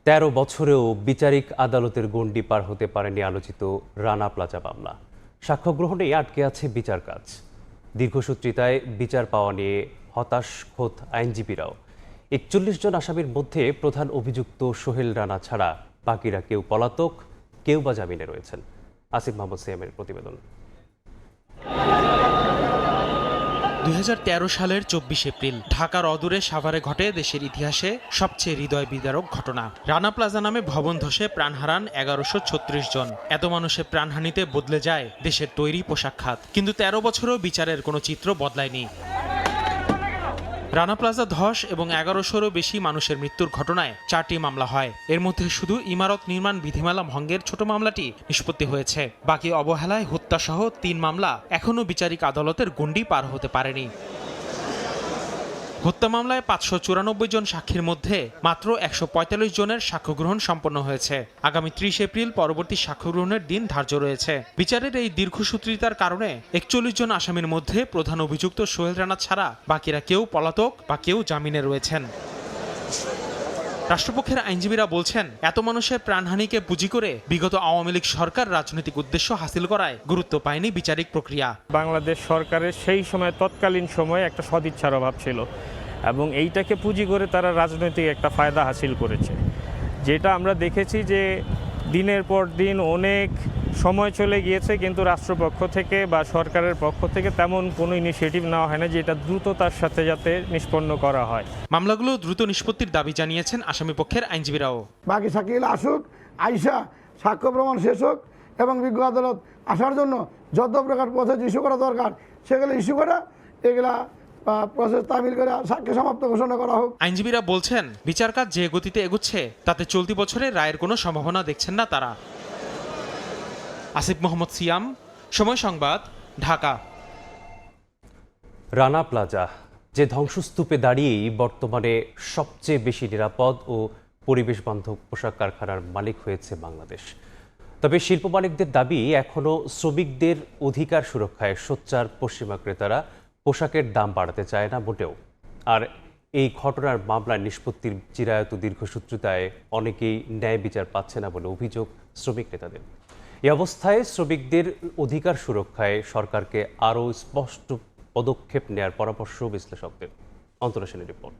13 বছরেও বিচারিক আদালতের গণ্ডি পার হতে পারেনি আলোচিত রানা প্লাজা মামলা। সাক্ষ্য গ্রহণেই আটকে আছে বিচার কাজ। দীর্ঘসূত্রিতায় বিচার পাওয়া নিয়ে হতাশ খোদ আইনজীবীরাও। 41 জন আসামির মধ্যে প্রধান অভিযুক্ত সোহেল রানা ছাড়া বাকিরা কেউ পলাতক, কেউ বা জামিনে রয়েছেন। আসিফ মাহমুদ সিয়ামের প্রতিবেদন। 2013 সালের 24 এপ্রিল ঢাকার অদূরে সাভারে ঘটে দেশের ইতিহাসে সবচেয়ে হৃদয় বিদারক ঘটনা। রানা প্লাজা নামে ভবন ধসে প্রাণ হারান 1136 জন। এত মানুষের প্রাণহানিতে বদলে যায় দেশের তৈরি পোশাক খাত। কিন্তু 13 বছরও বিচারের কোনো চিত্র বদলায়নি। রানা প্লাজা ধস এবং 1100-এরও বেশি মানুষের মৃত্যুর ঘটনায় 4টি মামলা হয়। এর মধ্যে শুধু ইমারত নির্মাণ বিধিমালা ভঙ্গের ছোট মামলাটি নিষ্পত্তি হয়েছে। বাকি অবহেলায় হত্যাসহ 3 মামলা এখনও বিচারিক আদালতের গণ্ডি পার হতে পারেনি। হত্যা মামলায় 594 জন সাক্ষীর মধ্যে মাত্র 145 জনের সাক্ষ্য গ্রহণ সম্পন্ন হয়েছে। আগামী 30 এপ্রিল পরবর্তী সাক্ষ্য গ্রহণের দিন ধার্য রয়েছে। বিচারের এই দীর্ঘসূত্রিতার কারণে 41 জন আসামির মধ্যে প্রধান অভিযুক্ত সোহেল রানা ছাড়া বাকিরা কেউ পলাতক বা কেউ জামিনে রয়েছেন। রাষ্ট্রপক্ষের আইনজীবীরা বলছেন, এত মানুষের প্রাণহানিকে পুঁজি করে বিগত আওয়ামী লীগ সরকার রাজনৈতিক উদ্দেশ্য হাসিল করায় গুরুত্ব পায়নি বিচারিক প্রক্রিয়া। বাংলাদেশ সরকারের সেই সময় তৎকালীন সময়ে একটা সদিচ্ছার অভাব ছিল। এবং এইটাকে পুঁজি করে তারা রাজনৈতিক একটা ফায়দা হাসিল করেছে, যেটা আমরা দেখেছি যে দিনের পর দিন অনেক সময় চলে গিয়েছে, কিন্তু রাষ্ট্রপক্ষ থেকে বা সরকারের পক্ষ থেকে তেমন কোনো ইনিশিয়েটিভ নেওয়া হয় না যেটা দ্রুততার সাথে যাতে নিষ্পন্ন করা হয়। মামলাগুলো দ্রুত নিষ্পত্তির দাবি জানিয়েছেন আসামি পক্ষের আইনজীবীরাও। বাকি সাকিল আসুক, আইসা সাক্ষ্য প্রমাণ শেষ হোক এবং বিজ্ঞ আদালত আসার জন্য যত প্রকার প্রসেস ইস্যু করা দরকার সেগুলো ইস্যু করা, এগুলা প্রসেস তামিল করে সাক্ষ্য সমাপ্ত ঘোষণা করা হোক। আইনজীবীরা বলছেন বিচার কাজ যে গতিতে এগুচ্ছে তাতে চলতি বছরে রায়ের কোনো সম্ভাবনা দেখছেন না তারা। আসিফ মোহাম্মদ সিয়াম, সময় সংবাদ, ঢাকা। রানা প্লাজা যে ধ্বংসস্তূপে দাঁড়িয়েই বর্তমানে সবচেয়ে বেশি নিরাপদ ও পরিবেশ বান্ধব পোশাক কারখানার মালিক হয়েছে বাংলাদেশ। তবে শিল্প মালিকদের দাবি, এখনও শ্রমিকদের অধিকার সুরক্ষায় সোচ্চার পশ্চিমা ক্রেতারা পোশাকের দাম বাড়াতে চায় না মোটেও। আর এই ঘটনার মামলার নিষ্পত্তির চিরায়ত দীর্ঘসূত্রিতায় অনেকেই ন্যায় বিচার পাচ্ছে না বলে অভিযোগ শ্রমিক নেতাদের। এই অবস্থায় শ্রমিকদের অধিকার সুরক্ষায় সরকারকে আরও স্পষ্ট পদক্ষেপ নেওয়ার পরামর্শ বিশ্লেষকদের। অন্তরা সেনের রিপোর্ট।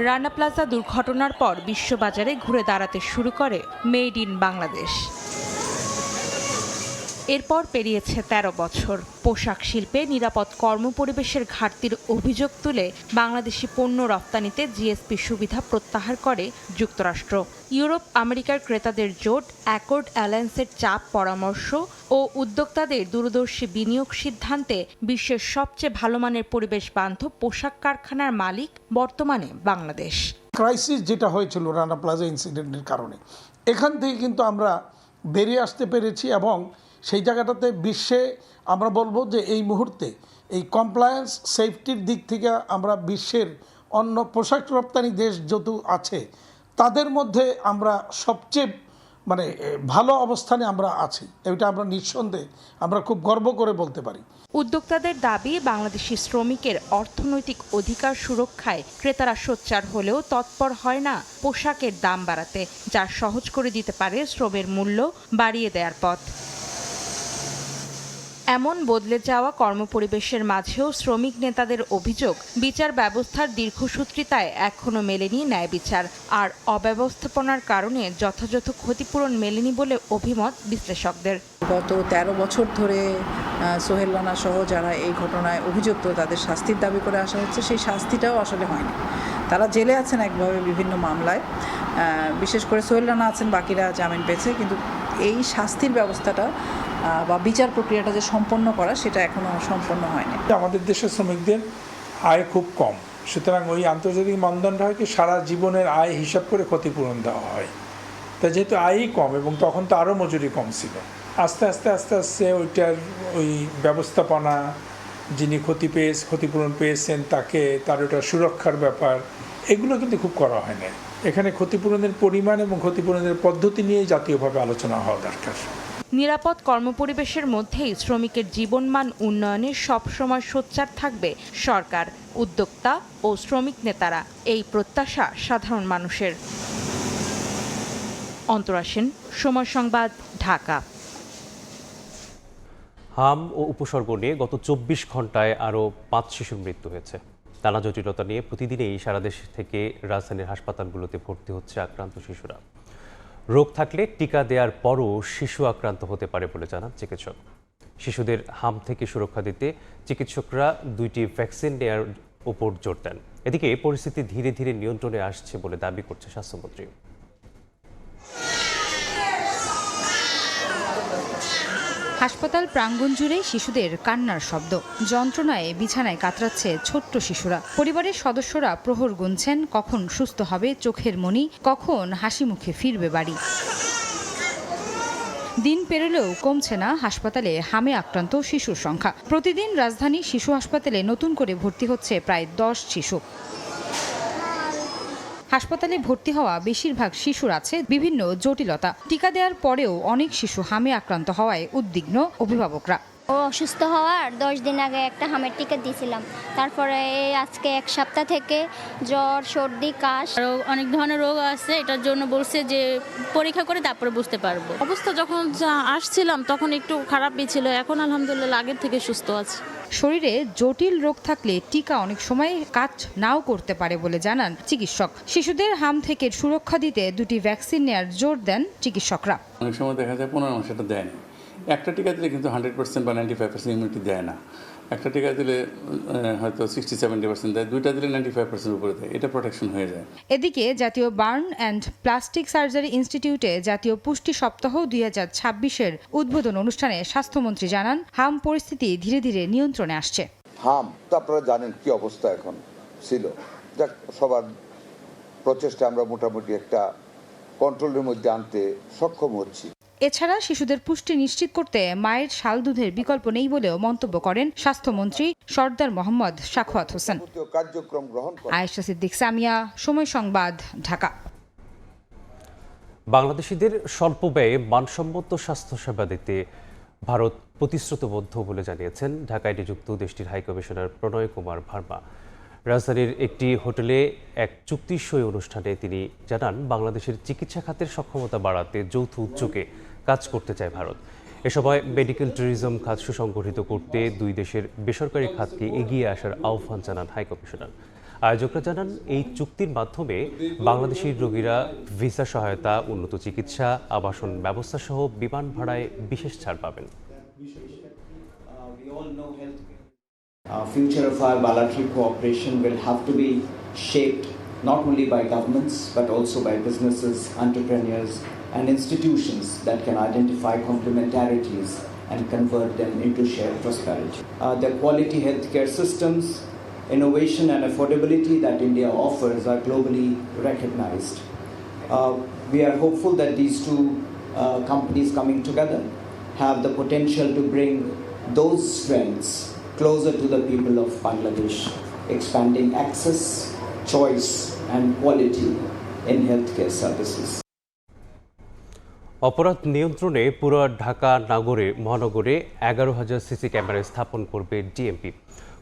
রানা প্লাজা দুর্ঘটনার পর বিশ্ববাজারে ঘুরে দাঁড়াতে শুরু করে মেড ইন বাংলাদেশ। এরপর পেরিয়েছে ১৩ বছর। পোশাক শিল্পে নিরাপদ কর্মপরিবেশের ঘাটতির অভিযোগ তুলে বাংলাদেশি পণ্য রপ্তানিতে জিএসপি সুবিধা প্রত্যাহার করে যুক্তরাষ্ট্র। ইউরোপ আমেরিকার ক্রেতাদের জোট, অ্যাকর্ড অ্যালায়েন্সের চাপ, পরামর্শ ও উদ্যোক্তাদের দূরদর্শী বিনিয়োগ সিদ্ধান্তে বিশ্বের সবচেয়ে ভালো মানের পরিবেশ বান্ধব পোশাক কারখানার মালিক বর্তমানে বাংলাদেশ। ক্রাইসিস যেটা হয়েছিল রানা প্লাজা ইনসিডেন্টের কারণে, এখান থেকে কিন্তু আমরা বেরিয়ে আসতে পেরেছি এবং সেই জায়গাটাতে বিশ্বে আমরা বলবো যে এই মুহূর্তে এই কমপ্লায়েন্স সেফটির দিক থেকে আমরা বিশ্বের অন্য পোশাক রপ্তানি দেশ যত আছে তাদের মধ্যে আমরা সবচেয়ে ভালো অবস্থানে আমরা আছি। এটা আমরা নিঃসন্দেহে আমরা খুব গর্ব করে বলতে পারি। উদ্যোক্তাদের দাবি, বাংলাদেশি শ্রমিকের অর্থনৈতিক অধিকার সুরক্ষায় ক্রেতারা সোচ্চার হলেও তৎপর হয় না পোশাকের দাম বাড়াতে, যা সহজ করে দিতে পারে শ্রমের মূল্য বাড়িয়ে দেওয়ার পথ। এমন বদলে যাওয়া কর্মপরিবেশের মাঝেও শ্রমিক নেতাদের অভিযোগ, বিচার ব্যবস্থার দীর্ঘসূত্রিতায় এখনও মেলেনি ন্যায় বিচার, আর অব্যবস্থাপনার কারণে যথাযথ ক্ষতিপূরণ মেলেনি বলে অভিমত বিশ্লেষকদের। গত ১৩ বছর ধরে সোহেল রানা সহ যারা এই ঘটনায় অভিযুক্ত তাদের শাস্তির দাবি করে আসা হচ্ছে, সেই শাস্তিটাও আসলে হয়নি। তারা জেলে আছেন একভাবে বিভিন্ন মামলায়, বিশেষ করে সোহেল রানা আছেন, বাকিরা জামিন পেয়েছে, কিন্তু এই শাস্তির ব্যবস্থাটা বা বিচার প্রক্রিয়াটা যে সম্পন্ন করা সেটা এখনো সম্পন্ন হয়নি। আমাদের দেশের শ্রমিকদের আয় খুব কম, সুতরাং ওই আন্তর্জাতিক মানদণ্ড হয় কি সারা জীবনের আয় হিসাব করে ক্ষতিপূরণ দেওয়া হয়। তা যেহেতু আয়ই কম এবং তখন তো আরও মজুরি কম ছিল, আস্তে আস্তে ওইটার ওই ব্যবস্থাপনা, যিনি ক্ষতিপূরণ পেয়েছেন তাকে তার ওটা সুরক্ষার ব্যাপার, এগুলো কিন্তু খুব করা হয় না। এখানে ক্ষতিপূরণের পরিমাণ এবং ক্ষতিপূরণের পদ্ধতি নিয়ে জাতীয়ভাবে আলোচনা হওয়া দরকার। নিরাপদ কর্মপরিবেশের মধ্যেই শ্রমিকের জীবনমান উন্নয়নে সবসময় সোচ্চার থাকবে সরকার, উদ্যোক্তা ও শ্রমিক নেতারা, এই প্রত্যাশা সাধারণ মানুষের। অন্তরা সেন, সময় সংবাদ, ঢাকা। হাম ও উপসর্গ নিয়ে গত ২৪ ঘন্টায় আরও ৫ শিশুর মৃত্যু হয়েছে। নানা জটিলতা নিয়ে প্রতিদিনই সারা দেশ থেকে রাজধানীর হাসপাতালগুলোতে ভর্তি হচ্ছে আক্রান্ত শিশুরা। রোগ থাকলে টিকা দেওয়ার পরও শিশু আক্রান্ত হতে পারে বলে জানান চিকিৎসক। শিশুদের হাম থেকে সুরক্ষা দিতে চিকিৎসকরা ২টি ভ্যাকসিন নেওয়ার উপর জোর দেন। এদিকে পরিস্থিতি ধীরে ধীরে নিয়ন্ত্রণে আসছে বলে দাবি করছে স্বাস্থ্যমন্ত্রী। হাসপাতাল প্রাঙ্গণ জুড়ে শিশুদের কান্নার শব্দ, যন্ত্রণায় বিছানায় কাতরাচ্ছে ছোট্ট শিশুরা। পরিবারের সদস্যরা প্রহর গুনছেন, কখন সুস্থ হবে চোখের মণি, কখন হাসি মুখে ফিরবে বাড়ি। দিন পেরোলেও কমছে না হাসপাতালে হামে আক্রান্ত শিশুর সংখ্যা। প্রতিদিন রাজধানী শিশু হাসপাতালে নতুন করে ভর্তি হচ্ছে প্রায় ১০ শিশু। হাসপাতালে ভর্তি হওয়া বেশিরভাগ শিশুর আছে বিভিন্ন জটিলতা। টিকা দেওয়ার পরেও অনেক শিশু হামে আক্রান্ত হওয়ায় উদ্বিগ্ন অভিভাবকরা। ও অসুস্থ হওয়ার 10 দিন আগে একটা হামের টিকা দিয়েছিলাম, তারপরে আজকে 1 সপ্তাহ থেকে জ্বর, সর্দি, কাশ, আরও অনেক ধরনের রোগ আছে। এটার জন্য বলছে যে পরীক্ষা করে তারপরে বুঝতে পারবো। অবস্থা যখন আসছিলাম তখন একটু খারাপই ছিল, এখন আলহামদুলিল্লাহ আগের থেকে সুস্থ আছে। শরীরে জটিল রোগ থাকলে টিকা অনেক সময় কাজ নাও করতে পারে বলে জানান চিকিৎসক। শিশুদের হাম থেকে সুরক্ষা দিতে 2টি ভ্যাকসিন নেওয়ার জোর দেন চিকিৎসকরা। অনেক সময় দেখা যায় 15 মাস এটা দেয় না। একটা টিকা দিলে কিন্তু 100% বা 95% ইমিউনিটি দেয় না। একটা টিকা দিলে হয়তো 60-70% দেয়, 2টা দিলে 95% উপরে দেয়, এটা প্রোটেকশন হয়ে যায়। এদিকে জাতীয় বার্ন অ্যান্ড প্লাস্টিক সার্জারি ইনস্টিটিউটে জাতীয় পুষ্টি সপ্তাহ 2026-এর উদ্বোধন অনুষ্ঠানে স্বাস্থ্যমন্ত্রী জানান, হাম পরিস্থিতি ধীরে ধীরে নিয়ন্ত্রণে আসছে। হাম তো আপনারা জানেন কি অবস্থা এখন ছিল, যাক সবার প্রচেষ্টা আমরা মোটামুটি একটা কন্ট্রোলের মধ্যে আনতে সক্ষম হচ্ছি। এছাড়া শিশুদের পুষ্টি নিশ্চিত করতে মায়ের শাল দুধের বিকল্প নেই বলেও মন্তব্য করেন স্বাস্থ্যমন্ত্রী সরদার মোহাম্মদ সাখাওয়াত হোসেন। কার্যক্রম গ্রহণ আয়েশা সিদ্দিক সামিয়া, সময় সংবাদ, ঢাকা। বাংলাদেশিদের স্বল্প ব্যয়ে মানসম্মত স্বাস্থ্যসেবা দিতে ভারত প্রতিশ্রুতিবদ্ধ বলে জানিয়েছেন ঢাকায় নিযুক্ত দেশটির হাইকমিশনার প্রণয় কুমার ভার্মা। রাজধানীর একটি হোটেলে এক চুক্তি সই অনুষ্ঠানে তিনি জানান, বাংলাদেশের চিকিৎসা খাতের সক্ষমতা বাড়াতে যৌথ উদ্যোগে কাজ করতে চায় ভারত। এ সময় মেডিকেল ট্যুরিজম খাত সুসংগঠিত করতে দুই দেশের বেসরকারি খাতকে এগিয়ে আসার আহ্বান জানান হাইকমিশনার। আয়োজকরা জানান, এই চুক্তির মাধ্যমে বাংলাদেশি রোগীরা ভিসা সহায়তা, উন্নত চিকিৎসা, আবাসন ব্যবস্থা সহ বিমান ভাড়ায় বিশেষ ছাড় পাবেন। Future of our bilateral cooperation will have to be shaped not only by governments but also by businesses, entrepreneurs and institutions that can identify complementarities and convert them into shared prosperity. The quality healthcare systems, innovation and affordability that India offers are globally recognized. We are hopeful that these two companies coming together have the potential to bring those strengths closer to the people of Bangladesh, expanding access, choice and quality in healthcare services. অপরাধ নিয়ন্ত্রণে পুরো Dhaka মহানগরে 11,000 CC camera স্থাপন করবে DMP.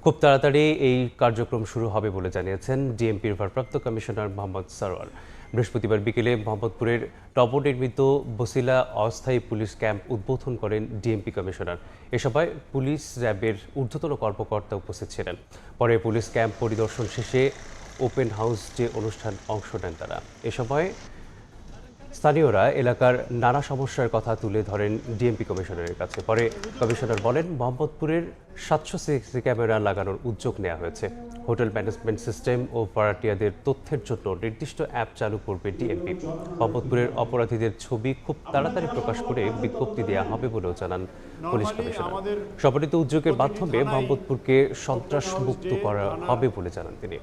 খুব তাড়াতাড়ি এই কার্যক্রম শুরু হবে বলে জানিয়েছেন ডিএমপির ভারপ্রাপ্ত কমিশনার মোহাম্মদ সরওয়ার। বৃহস্পতিবার বিকেলে মোহাম্মদপুরের নবনির্মিত বসিলা অস্থায়ী পুলিশ ক্যাম্প উদ্বোধন করেন ডিএমপি কমিশনার। এ সভায় পুলিশ র্যাবের ঊর্ধ্বতন কর্মকর্তা উপস্থিত ছিলেন। পরে পুলিশ ক্যাম্প পরিদর্শন শেষে ওপেন হাউস যে অনুষ্ঠান অংশ নেন তারা। এ সময় স্থানীয়রা এলাকার নানা সমস্যার কথা তুলে ধরেন ডিএমপি কমিশনারের কাছে। পরে কমিশনার বলেন, মোহাম্মদপুরের 700 সিসি ক্যামেরা লাগানোর উদ্যোগ নেওয়া হয়েছে। হোটেল ম্যানেজমেন্ট সিস্টেম ও ভাড়াটিয়াদের তথ্যের জন্য নির্দিষ্ট অ্যাপ চালু করবে ডিএমপি। মোহাম্মদপুরের অপরাধীদের ছবি খুব তাড়াতাড়ি প্রকাশ করে বিজ্ঞপ্তি দেওয়া হবে বলেও জানান পুলিশ কমিশনার। সমন্বিত উদ্যোগের মাধ্যমে মোহাম্মদপুরকে সন্ত্রাসমুক্ত করা হবে বলে জানান তিনি।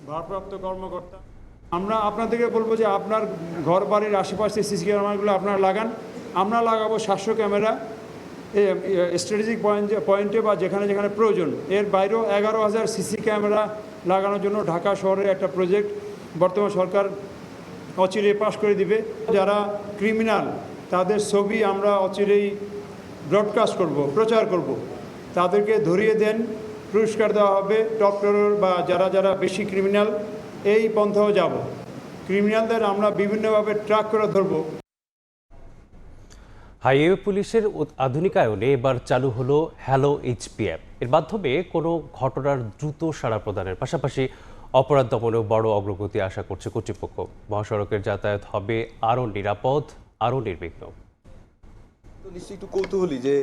ভারপ্রাপ্ত কর্মকর্তা, আমরা আপনাদেরকে বলবো যে আপনার ঘর বাড়ির আশেপাশে সিসি ক্যামেরাগুলো আপনারা লাগান। আমরা লাগাবো 700 ক্যামেরা স্ট্র্যাটেজিক পয়েন্টে বা যেখানে যেখানে প্রয়োজন। এর বাইরেও 11,000 সিসি ক্যামেরা লাগানোর জন্য ঢাকা শহরের একটা প্রজেক্ট বর্তমান সরকার অচিরেই পাশ করে দিবে। যারা ক্রিমিনাল তাদের ছবি আমরা অচিরেই ব্রডকাস্ট করব, প্রচার করব। তাদেরকে ধরিয়ে দেন, পুরস্কার দেওয়া হবে। টপ টেরর বা যারা যারা বেশি ক্রিমিনাল, এই পন্থাও যাব। ক্রিমিনালদের আমরা বিভিন্নভাবে ট্র্যাক করে ধরব। হাইওয়ে পুলিশের আধুনিকায়নে এবার চালু হলো হ্যালো এইচপি অ্যাপ। এর মাধ্যমে কোনো ঘটনার দ্রুত সাড়া প্রদানের পাশাপাশি অপরাধ দমনেও বড় অগ্রগতি আশা করছে কর্তৃপক্ষ। মহাসড়কের যাতায়াত হবে আরও নিরাপদ, আরও নির্বিঘ্ন। নিশ্চয়ই একটু কৌতূহলী যে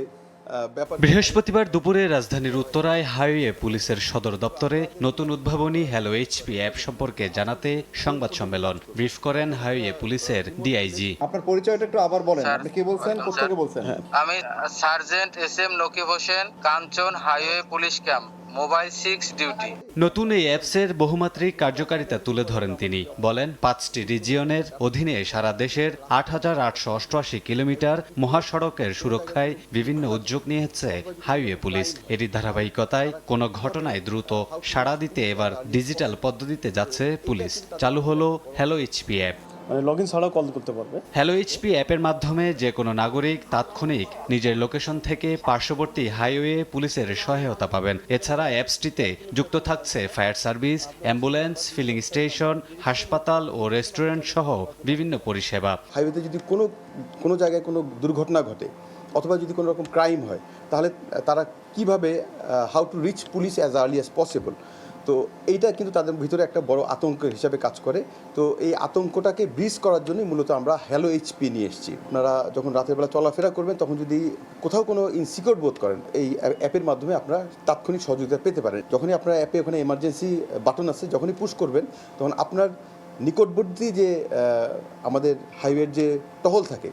বৃহস্পতিবার দুপুরে রাজধানীর উত্তরায় হাইওয়ে পুলিশের সদর দপ্তরে নতুন উদ্ভাবনী হ্যালো এইচপি অ্যাপ সম্পর্কে জানাতে সংবাদ সম্মেলন ব্রিফ করেন হাইওয়ে পুলিশের ডিআইজি। আপনার পরিচয়টা একটু আবার বলেন, আপনি কি বলছেন, কোথা থেকে বলছেন? আমি sergeant SM Nakib Hossain, Kanchan highway police camp, mobile 6 duty. নতুন এই অ্যাপসের বহুমাত্রিক কার্যকারিতা তুলে ধরেন তিনি। বলেন, 5টি রিজিয়নের অধীনে সারা দেশের 8,888 কিলোমিটার মহাসড়কের সুরক্ষায় বিভিন্ন উদ্যোগ নিয়েছে হাইওয়ে পুলিশ। এরই ধারাবাহিকতায় কোনো ঘটনায় দ্রুত সাড়া দিতে এবার ডিজিটাল পদ্ধতিতে যাচ্ছে পুলিশ। চালু হলো হ্যালো এইচপি অ্যাপ। মানে লগ ইন ছাড়াও কল করতে পারবে। হ্যালো এইচপি অ্যাপের মাধ্যমে যে কোনো নাগরিক তাৎক্ষণিক নিজের লোকেশন থেকে পার্শ্ববর্তী হাইওয়ে পুলিশের সহায়তা পাবেন। এছাড়া অ্যাপসটিতে যুক্ত থাকছে fire service, ambulance, filling station, হাসপাতাল ও রেস্টুরেন্ট সহ বিভিন্ন পরিষেবা। হাইওয়েতে যদি কোনো জায়গায় কোনো দুর্ঘটনা ঘটে অথবা যদি কোনো রকম ক্রাইম হয়, তাহলে তারা কিভাবে how to reach police as early as possible. তো এইটা কিন্তু তাদের ভিতরে একটা বড় আতঙ্ক হিসাবে কাজ করে। তো এই আতঙ্কটাকে ব্রিজ করার জন্য মূলত আমরা হ্যালো এইচপি নিয়ে এসেছি। আপনারা যখন রাতের বেলা চলাফেরা করবেন, তখন যদি কোথাও কোনো ইনসিকিউর বোধ করেন, এই অ্যাপের মাধ্যমে আপনারা তাৎক্ষণিক সহযোগিতা পেতে পারেন। যখনই আপনার অ্যাপে ওখানে এমার্জেন্সি বাটন আছে, যখনই পুশ করবেন, তখন আপনার নিকটবর্তী যে আমাদের হাইওয়ের যে টহল থাকে,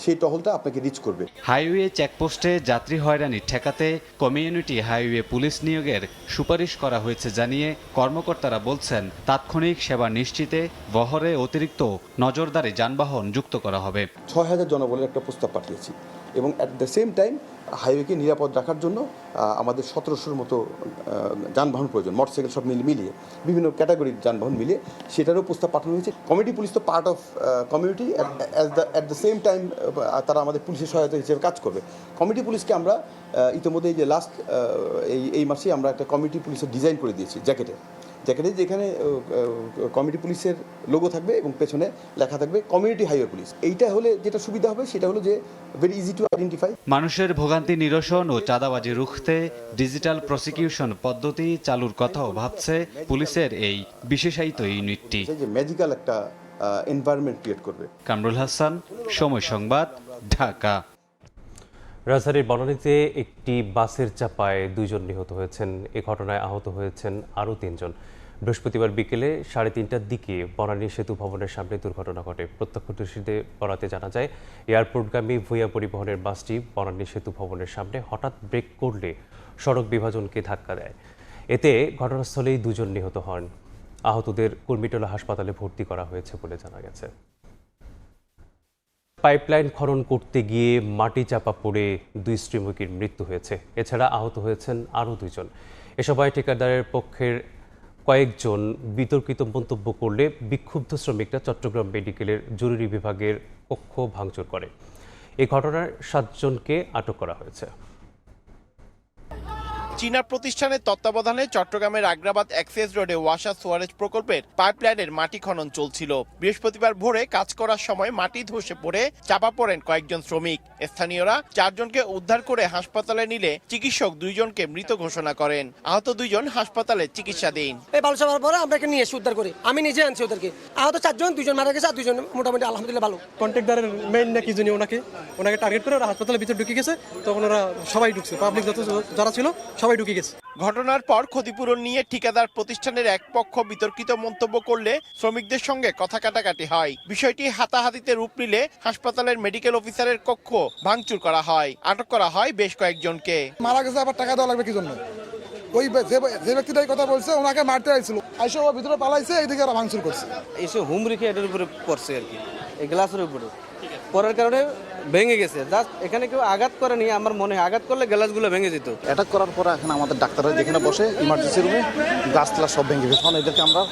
সেই টহলটা আপনাকে রিচ করবে। হাইওয়ে চেকপোস্টে যাত্রী হয়রানি ঠেকাতে কমিউনিটি হাইওয়ে পুলিশ নিয়োগের সুপারিশ করা হয়েছে জানিয়ে কর্মকর্তারা বলছেন, তাৎক্ষণিক সেবা নিশ্চিতে বহরে অতিরিক্ত নজরদারি যানবাহন যুক্ত করা হবে। ৬,০০০ জনবলের একটা প্রস্তাব পাঠিয়েছি এবং অ্যাট দ্য সেম টাইম হাইওয়েকে নিরাপদ রাখার জন্য আমাদের ১৭০০ মতো যানবাহন প্রয়োজন, মোটরসাইকেল সব মিলিয়ে বিভিন্ন ক্যাটাগরির যানবাহন মিলিয়ে সেটারও প্রস্তাব পাঠানো হয়েছে। কমিউনিটি পুলিশ তো part of community, at the same time তারা আমাদের পুলিশের সহায়তা হিসেবে কাজ করবে। কমিউনিটি পুলিশকে আমরা ইতিমধ্যে এই যে লাস্ট এই মাসে আমরা একটা কমিউনিটি পুলিশের ডিজাইন করে দিয়েছি জ্যাকেটে যেখানে কমিউনিটি পুলিশের লোগো থাকবে এবং পেছনে লেখা থাকবে কমিউনিটি হাইওয়ে পুলিশ। এইটা হলে যেটা সুবিধা হবে সেটা হলো যে ভেরি ইজি টু আইডেন্টিফাই। মানুষের ভোগান্তি নিরসন ও চাঁদাবাজি রুখতে ডিজিটাল প্রসিকিউশন পদ্ধতি চালুর কথাও ভাবছে পুলিশের এই বিশেষায়িত ইউনিটটি। যে ম্যাজিক্যাল একটা এনভায়রনমেন্ট ক্রিয়েট করবে। কামরুল হাসান, সময় সংবাদ, ঢাকা। রাজধানীর বনানীতে একটি বাসের চাপায় 2 জন নিহত হয়েছেন। এ ঘটনায় আহত হয়েছেন আরও 3 জন। বৃহস্পতিবার বিকেলে 3:30টার দিকে বনানী সেতু ভবনের সামনে দুর্ঘটনা ঘটে। প্রত্যক্ষদর্শীদের বরাতে জানা যায়, এয়ারপোর্টগামী ভূঁইয়া পরিবহনের বাসটি বনানী সেতু ভবনের সামনে হঠাৎ ব্রেক করলে সড়ক বিভাজনকে ধাক্কা দেয়। এতে ঘটনাস্থলেই 2 জন নিহত হন। আহতদের কুর্মিটোলা হাসপাতালে ভর্তি করা হয়েছে বলে জানা গেছে। পাইপলাইন খনন করতে গিয়ে মাটি চাপা পড়ে 2 শ্রমিকের মৃত্যু হয়েছে। এছাড়া আহত হয়েছেন আরও 2 জন। এ সময় ঠিকাদারের পক্ষের কয়েকজন বিতর্কিত মন্তব্য করলে বিক্ষুব্ধ শ্রমিকরা চট্টগ্রাম মেডিকেলের জরুরি বিভাগের কক্ষ ভাঙচুর করে। এই ঘটনায় 7 জনকে আটক করা হয়েছে। চীনা প্রতিষ্ঠানের তত্ত্বাবধানে চট্টগ্রামের আগ্রাবাদ অ্যাক্সেস রোডে ওয়াসা সোয়ারেজ প্রকল্পের পাইপলাইনের মাটি খনন চলছিল। বৃহস্পতিবার ভোরে কাজ করার সময় মাটি ধসে পড়ে চাপা পড়েন কয়েকজন শ্রমিক। স্থানীয়রা 4 জনকে উদ্ধার করে হাসপাতালে নিলে চিকিৎসক 2 জনকে মৃত ঘোষণা করেন। আহত 2 জন হাসপাতালে চিকিৎসাধীন। এই বালু চাপার পরে আমরা নিয়ে এসে উদ্ধার করি। আমি নিজে আনছি ওদেরকে। আহত 4 জন, 2 জন মারা গেছে আর 2 জন মোটামুটি আলহামদুলিল্লাহ ভালো। কন্ট্রাক্টরের মেইন নাকি যিনি ওনাকে টার্গেট করে ওরা হাসপাতালের ভিতরে ঢুকে গেছে। তখন ওরা সবাই ঢুকছে, পাবলিক যারা ছিল সবাই ঢুকে গেছে। ঘটনার পর ক্ষতিপূরণ নিয়ে ঠিকাদার প্রতিষ্ঠানের এক পক্ষ বিতর্কিত মন্তব্য করলে শ্রমিকদের সঙ্গে কথা কাটাকাটি হয়। বিষয়টি হাতাহাতিতে রূপ নিলে হাসপাতালের মেডিকেল অফিসারের কক্ষ ভাঙচুর করা হয়। আটক করা হয় বেশ কয়েকজনকে। মারা গেছে, আবার টাকা দেওয়া লাগবে কি জন্য? ওই যে ব্যক্তিটাই কথা বলছে ওনাকে মারতে আইছিল, আইসে ও ভিতরে পালাইছে, এইদিকে ওরা ভাঙচুর করছে। এসে হুম রেখে এটার উপরে পড়ছে আর কি, এই গ্লাসের উপরে পড়ার কারণে ভেঙে গেছে। জাস্ট এখানে কেউ আঘাত করেনি, আমার মনে হয় আঘাত করলে গ্লাসগুলো ভেঙে যেত। অ্যাটাক করার পর এখন আমাদের ডাক্তাররা যেখানে বসে ইমার্জেন্সি রুমে গাছতলা সব ভেঙে গেছে। তখন এদেরকে আমরা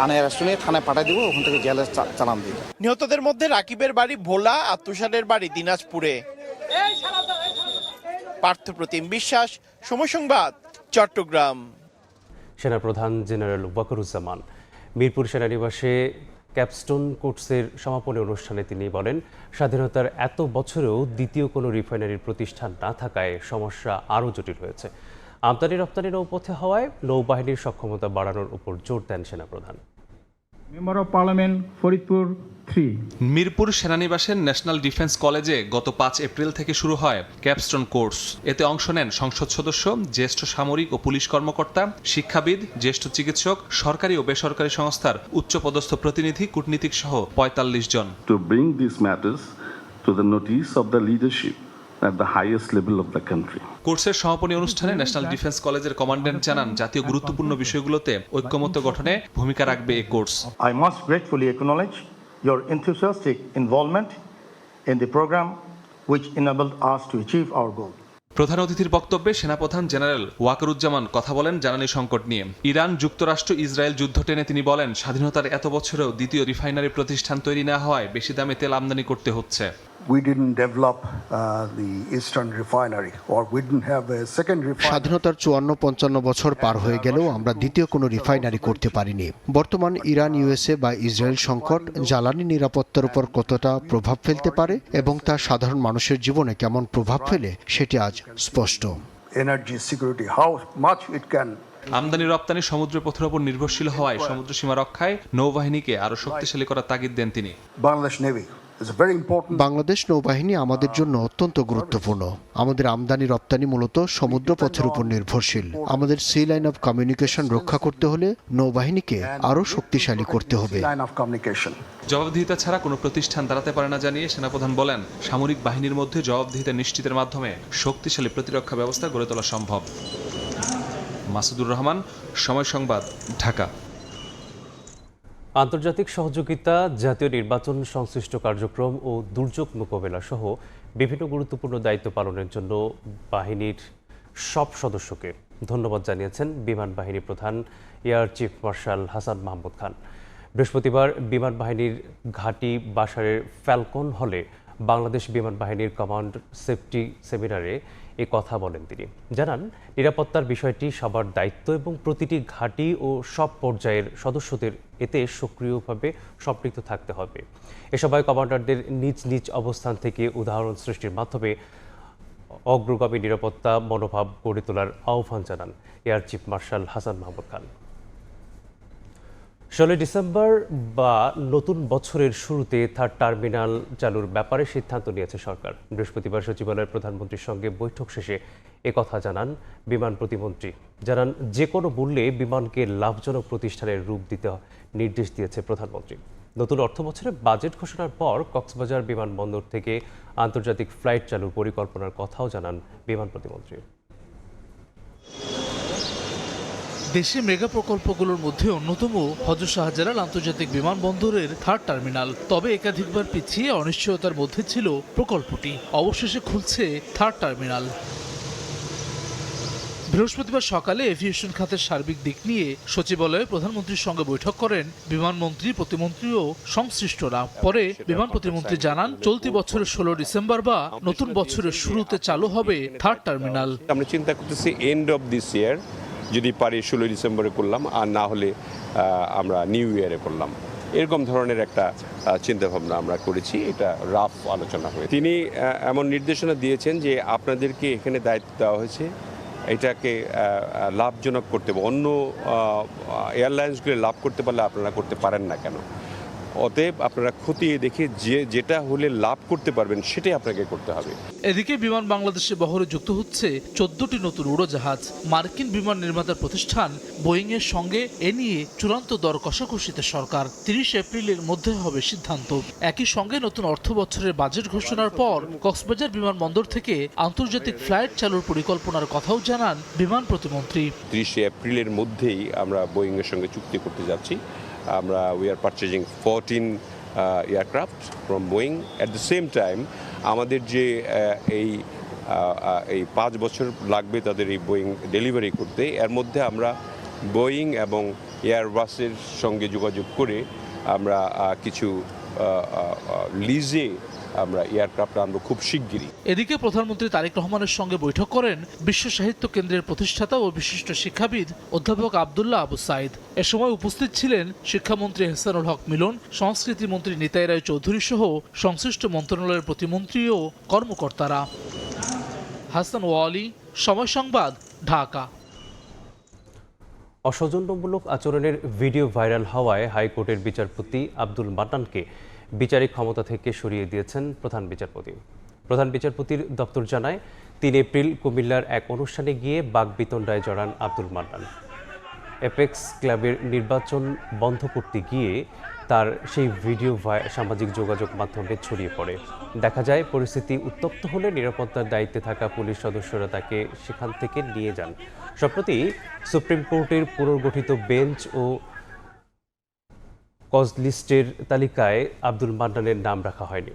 নিয়ে থানায় পাঠিয়ে দিব, ওখান থেকে জেলে চালান দিব। নিহতদের মধ্যে রাকিবের বাড়ি ভোলা আর তুষারের বাড়ি দিনাজপুরে। পার্থপ্রতিম বিশ্বাস, সময় সংবাদ, চট্টগ্রাম। সেনাপ্রধান জেনারেল ওয়াকারুজ্জামান মিরপুর সেনানিবাসে ক্যাপস্টোন কোর্সের সমাপনী অনুষ্ঠানে তিনি বলেন, স্বাধীনতার এত বছরেও দ্বিতীয় কোনো রিফাইনারির প্রতিষ্ঠান না থাকায় সমস্যা আরও জটিল হয়েছে। আমদানি রপ্তানি নৌপথে হওয়ায় নৌবাহিনীর সক্ষমতা বাড়ানোর উপর জোর দেন সেনাপ্রধান। Member of parliament Faridpur 3। Mirpur সেনানিবাসের ন্যাশনাল ডিফেন্স কলেজে গত 5 এপ্রিল থেকে শুরু হয় ক্যাপস্টোন কোর্স। এতে অংশ নেন সংসদ সদস্য, জ্যেষ্ঠ সামরিক ও পুলিশ কর্মকর্তা, শিক্ষাবিদ, জ্যেষ্ঠ চিকিৎসক, সরকারি ও বেসরকারি সংস্থার উচ্চপদস্থ প্রতিনিধি, কূটনীতিক সহ 45 জন। To bring these matters to the notice of the leadership at the highest level of the country. কোর্সের সমাপনী অনুষ্ঠানে ন্যাশনাল ডিফেন্স কলেজের কমান্ড্যান্ট জানান, জাতীয় গুরুত্বপূর্ণ বিষয়গুলোতে ঐক্যমত্য গঠনে ভূমিকা রাখবে এই course. I must gratefully acknowledge your enthusiastic involvement in the program which enabled us to achieve our goal. প্রধান অতিথির বক্তব্যে সেনাপ্রধান জেনারেল ওয়াকারুজ্জামান কথা বলেন জ্বালানি সংকট নিয়ে। ইরান, যুক্তরাষ্ট্র, ইসরায়েল যুদ্ধ টেনে তিনি বলেন, স্বাধীনতার এত বছরেও দ্বিতীয় রিফাইনারি প্রতিষ্ঠান তৈরি না হওয়ায় বেশি দামে তেল আমদানি করতে হচ্ছে। We didn't develop the Eastern Refinery, or we didn't have a second refinery. স্বাধীনতার 54-55 বছর পার হয়ে গেলেও আমরা দ্বিতীয় কোনো রিফাইনারি করতে পারিনি। বর্তমান ইরান, ইউএসএ বা ইসরায়েল সংকট জ্বালানি নিরাপত্তার উপর কতটা প্রভাব ফেলতে পারে এবং তা সাধারণ মানুষের জীবনে কেমন প্রভাব ফেলে সেটি আজ স্পষ্ট। Energy security, how much it can. আমদানি রপ্তানি সমুদ্র পথের উপর নির্ভরশীল হওয়ায় সমুদ্র সীমা রক্ষায় নৌবাহিনীকে আরও শক্তিশালী করার তাগিদ দেন তিনি। Bangladesh Navy. বাংলাদেশ নৌবাহিনী আমাদের জন্য অত্যন্ত গুরুত্বপূর্ণ। আমাদের আমদানি রপ্তানি মূলত সমুদ্র পথের উপর নির্ভরশীল। আমাদের সি লাইন অফ কমিউনিকেশন রক্ষা করতে হলে নৌবাহিনীকে আরও শক্তিশালী করতে হবে। জবাবদিহিতা ছাড়া কোনো প্রতিষ্ঠান দাঁড়াতে পারে না জানিয়ে সেনাপ্রধান বলেন, সামরিক বাহিনীর মধ্যে জবাবদিহিতা নিশ্চিতের মাধ্যমে শক্তিশালী প্রতিরক্ষা ব্যবস্থা গড়ে তোলা সম্ভব। মাসুদুর রহমান, সময় সংবাদ, ঢাকা। আন্তর্জাতিক সহযোগিতা, জাতীয় নির্বাচন সংশ্লিষ্ট কার্যক্রম ও দুর্যোগ মোকাবেলা সহ বিভিন্ন গুরুত্বপূর্ণ দায়িত্ব পালনের জন্য বাহিনীর সব সদস্যকে ধন্যবাদ জানিয়েছেন বিমান বাহিনী প্রধান air chief marshal Hasan Mahmud Khan. বৃহস্পতিবার বিমান বাহিনীর ঘাঁটি বাসারের ফ্যালকন হলে বাংলাদেশ বিমান বাহিনীর কমান্ড সেফটি সেমিনারে এ কথা বলেন তিনি। জানান, নিরাপত্তার বিষয়টি সবার দায়িত্ব এবং প্রতিটি ঘাঁটি ও সব পর্যায়ের সদস্যদের এতে সক্রিয়ভাবে সম্পৃক্ত থাকতে হবে। এ সভায় কমান্ডারদের নিজ নিজ অবস্থান থেকে উদাহরণ সৃষ্টির মাধ্যমে অগ্রগামী নিরাপত্তা মনোভাব গড়ে তোলার আহ্বান জানান air chief marshal Hasan Mahmud Khan. 16 December বা নতুন বছরের শুরুতে থার্ড টার্মিনাল চালুর ব্যাপারে সিদ্ধান্ত নিয়েছে সরকার। বৃহস্পতিবার সচিবালয়ের প্রধানমন্ত্রীর সঙ্গে বৈঠক শেষে একথা জানান বিমান প্রতিমন্ত্রী। জানান, যে কোনো মূল্যে বিমানকে লাভজনক প্রতিষ্ঠানের রূপ দিতে নির্দেশ দিয়েছে প্রধানমন্ত্রী। নতুন অর্থবছরে বাজেট ঘোষণার পর কক্সবাজার বিমানবন্দর থেকে আন্তর্জাতিক ফ্লাইট চালুর পরিকল্পনার কথাও জানান বিমান প্রতিমন্ত্রী। দেশে মেগা প্রকল্পগুলোর মধ্যে অন্যতম হযরত শাহজালাল আন্তর্জাতিক বিমানবন্দরের থার্ড টার্মিনাল। তবে একাধিকবার পিছিয়ে অনিশ্চয়তার মধ্যে ছিল প্রকল্পটি। অবশেষে খুলছে থার্ড টার্মিনাল। বৃহস্পতিবার সকালে এভিয়েশন খাতের সার্বিক দিক নিয়ে সচিবালয়ে প্রধানমন্ত্রীর সঙ্গে বৈঠক করেন বিমানমন্ত্রী, প্রতিমন্ত্রী ও সংশ্লিষ্টরা। পরে বিমান প্রতিমন্ত্রী জানান, চলতি বছরের 16 ডিসেম্বর বা নতুন বছরের শুরুতে চালু হবে থার্ড টার্মিনাল। আমরা চিন্তা করতেছি এন্ড অফ দিস ইয়ার, যদি পারি 16 ডিসেম্বরে করলাম, আর না হলে আমরা নিউ ইয়ারে করলাম। এরকম ধরনের একটা চিন্তাভাবনা আমরা করেছি। এটা রাফ আলোচনা হয়ে তিনি এমন নির্দেশনা দিয়েছেন যে আপনাদেরকে এখানে দায়িত্ব দেওয়া হয়েছে, এটাকে লাভজনক করতে হবে। অন্য এয়ারলাইন্সগুলো লাভ করতে পারলে আপনারা করতে পারেন না কেন? অতএব আপনারা খতিয়ে দেখে যেটা হলে লাভ করতে পারবেন সেটাই আপনাকে করতে হবে। এদিকে বিমান বাংলাদেশে বহরে যুক্ত হচ্ছে 14টি নতুন উড়োজাহাজ। মার্কিন বিমান নির্মাতা প্রতিষ্ঠান বোয়িং এর সঙ্গে এ নিয়ে চূড়ান্ত দর কষাকষিতে সরকার। 30 এপ্রিলের মধ্যে হবে সিদ্ধান্ত। একই সঙ্গে নতুন অর্থ বছরের বাজেট ঘোষণার পর কক্সবাজার বিমানবন্দর থেকে আন্তর্জাতিক ফ্লাইট চালুর পরিকল্পনার কথাও জানান বিমান প্রতিমন্ত্রী। 30 এপ্রিলের মধ্যেই আমরা বোয়িং এর সঙ্গে চুক্তি করতে যাচ্ছি। we are purchasing 14 aircraft from Boeing. At the same time, আমাদের যে এই 5 বছর লাগবে তাদের এই বোয়িং ডেলিভারি করতে, এর মধ্যে আমরা বোয়িং এবং এয়ারবাসের সঙ্গে যোগাযোগ করে আমরা কিছু লিজে আমরা এয়ারক্রাফট আনবো খুব শিগগিরই। এদিকে প্রধানমন্ত্রী তারেক রহমানের সঙ্গে বৈঠক করেন বিশ্ব সাহিত্য কেন্দ্রের প্রতিষ্ঠাতা ও বিশিষ্ট শিক্ষাবিদ অধ্যাপক আব্দুল্লাহ আবু সাইদ। এ সময় উপস্থিত ছিলেন শিক্ষামন্ত্রী এহসানুল হক মিলন, সংস্কৃতি মন্ত্রী নিতাই রায় চৌধুরী সহ সংশ্লিষ্ট মন্ত্রণালয়ের প্রতিমন্ত্রী ও কর্মকর্তারা। হাসান ওয়ালি, সময় সংবাদ, ঢাকা। অসৌজন্যমূলক আচরণের ভিডিও ভাইরাল হওয়ায় হাইকোর্টের বিচারপতি আব্দুল মান্নানকে বিচারিক ক্ষমতা থেকে সরিয়ে দিয়েছেন প্রধান বিচারপতি। প্রধান বিচারপতির দপ্তর জানায়, 3 এপ্রিল কুমিল্লার এক অনুষ্ঠানে গিয়ে বাকবিতণ্ডায় জড়ান আব্দুল মান্নান। এপেক্স ক্লাবের নির্বাচন বন্ধ করতে গিয়ে তার সেই ভিডিও সামাজিক যোগাযোগ মাধ্যমে ছড়িয়ে পড়ে। দেখা যায়, পরিস্থিতি উত্তপ্ত হলে নিরাপত্তার দায়িত্বে থাকা পুলিশ সদস্যরা তাকে সেখান থেকে নিয়ে যান। সম্প্রতি সুপ্রিম কোর্টের পুনর্গঠিত বেঞ্চ ও কজ লিস্টের তালিকায় আব্দুল মান্নানের নাম রাখা হয়নি।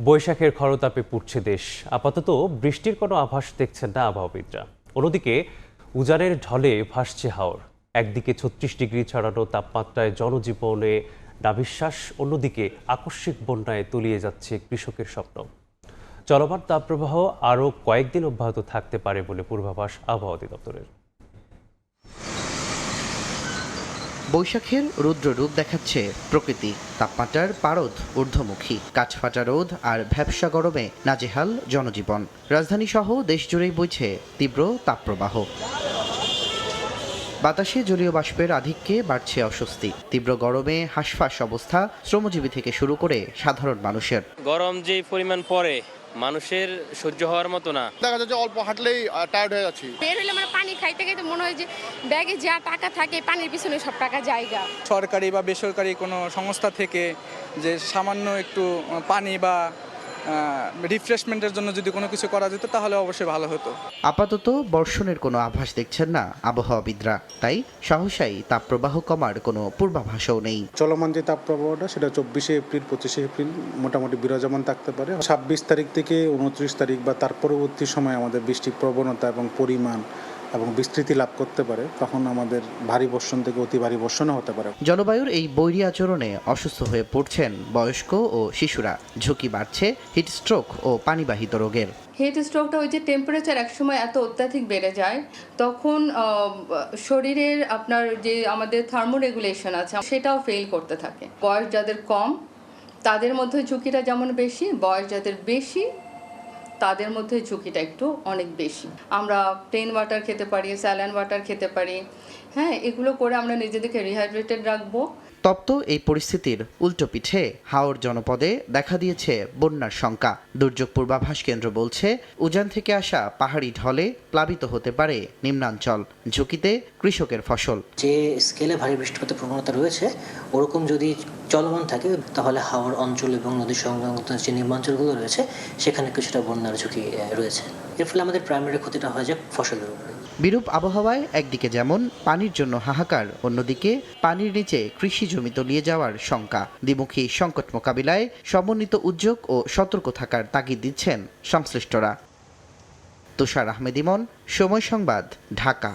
বৈশাখের খরতাপে পুড়ছে দেশ। আপাতত বৃষ্টির কোনো আভাস দেখছেন না আবহাওয়াবিদরা। অন্যদিকে উজানের ঢলে ভাসছে হাওর। একদিকে ৩৬ ডিগ্রি ছড়ানো তাপমাত্রায় জনজীবনে নাভিশ্বাস, অন্যদিকে আকস্মিক বন্যায় তলিয়ে যাচ্ছে কৃষকের স্বপ্ন। চলমান তাপপ্রবাহ আরও কয়েকদিন অব্যাহত থাকতে পারে বলে পূর্বাভাস আবহাওয়া অধিদপ্তরের। বৈশাখের রুদ্র রূপ দেখাচ্ছে প্রকৃতি। তাপমাত্রার পারদ ঊর্ধ্বমুখী, কাঠফাটা রোদ আর ভ্যাপসা গরমে নাজেহাল জনজীবন। রাজধানী সহ দেশজুড়েই বইছে তীব্র তাপপ্রবাহ। বাতাসে জলীয় বাষ্পের আধিক্যে বাড়ছে অস্বস্তি। তীব্র গরমে হাঁসফাঁস অবস্থা শ্রমজীবী থেকে শুরু করে সাধারণ মানুষের। গরম যে পরিমাণ পড়ে মানুষের সহ্য হওয়ার মতো না। দেখা যাচ্ছে অল্প হাঁটলেই টায়ার্ড হয়ে যাচ্ছি। বের হলে মানে পানি খাইতে খাইতে মনে হয় যে ব্যাগে যা টাকা থাকে পানির পিছনে সব টাকা জায়গা। সরকারি বা বেসরকারি কোনো সংস্থা থেকে যে সামান্য একটু পানি বা রিফ্রেশমেন্টের জন্য যদি কোনো কিছু করা যেত তাহলে অবশ্যই ভালো হতো। আপাতত বর্ষণের কোনো আভাস দেখছেন না আবহাওয়াবিদরা, তাই সহসাই তাপপ্রবাহ কমার কোনো পূর্বাভাসও নেই। চলমান যে তাপপ্রবাহটা সেটা 24শে এপ্রিল 25শে এপ্রিল মোটামুটি বিরাজমান থাকতে পারে। 26 তারিখ থেকে 29 তারিখ বা তার পরবর্তী সময় আমাদের বৃষ্টির প্রবণতা এবং পরিমাণ এবং বিস্তৃতি লাভ করতে পারে। তখন আমাদের ভারী বর্ষণ থেকে অতি ভারী বর্ষণও হতে পারে। জলবায়ুর এই বৈরী আচরণে অসুস্থ হয়ে পড়ছেন বয়স্ক ও শিশুরা। ঝুঁকি বাড়ছে হিট স্ট্রোক ও পানিবাহিত রোগের। হিট স্ট্রোকটা ওই যে টেম্পারেচার একসময় এত অত্যাধিক বেড়ে যায়, তখন শরীরের আপনার যে আমাদের থার্মোরেগুলেশন আছে সেটাও ফেল করতে থাকে। বয়স যাদের কম তাদের মধ্যে ঝুঁকিটা যেমন বেশি, বয়স যাদের বেশি তাদের মধ্যে ঝুঁকিটা একটু অনেক বেশি। আমরা প্লেন ওয়াটার খেতে পারি, স্যালাইন ওয়াটার খেতে পারি, হ্যাঁ, এগুলো করে আমরা নিজেদেরকে রিহাইড্রেটেড রাখবো। তপ্ত এই পরিস্থিতির উল্টো পিঠে হাওর জনপদে দেখা দিয়েছে বন্যার শঙ্কা। দুর্যোগ পূর্বাভাস কেন্দ্র বলছে উজান থেকে আসা পাহাড়ি ঢলে প্লাবিত হতে পারে নিম্নাঞ্চল। ঝুঁকিতে কৃষকের ফসল। যে স্কেলে ভারী বৃষ্টিপাতের প্রবণতা রয়েছে ওরকম যদি চলমান থাকে তাহলে হাওর অঞ্চল এবং নদী সংলগ্ন যে নিম্নাঞ্চলগুলো রয়েছে সেখানে কিছুটা বন্যার ঝুঁকি রয়েছে। এর ফলে আমাদের প্রাইমারি ক্ষতিটা হয়ে যায় ফসলের উপরে। বিরূপ আবহাওয়ায় একদিকে যেমন পানির জন্য হাহাকার, অন্যদিকে পানির নিচে কৃষি জমি তলিয়ে যাওয়ার শঙ্কা। দ্বিমুখী সংকট মোকাবিলায় সমন্বিত উদ্যোগ ও সতর্ক থাকার তাগিদ দিচ্ছেন সংশ্লিষ্টরা। তুষার আহমেদ ইমন, সময় সংবাদ, ঢাকা।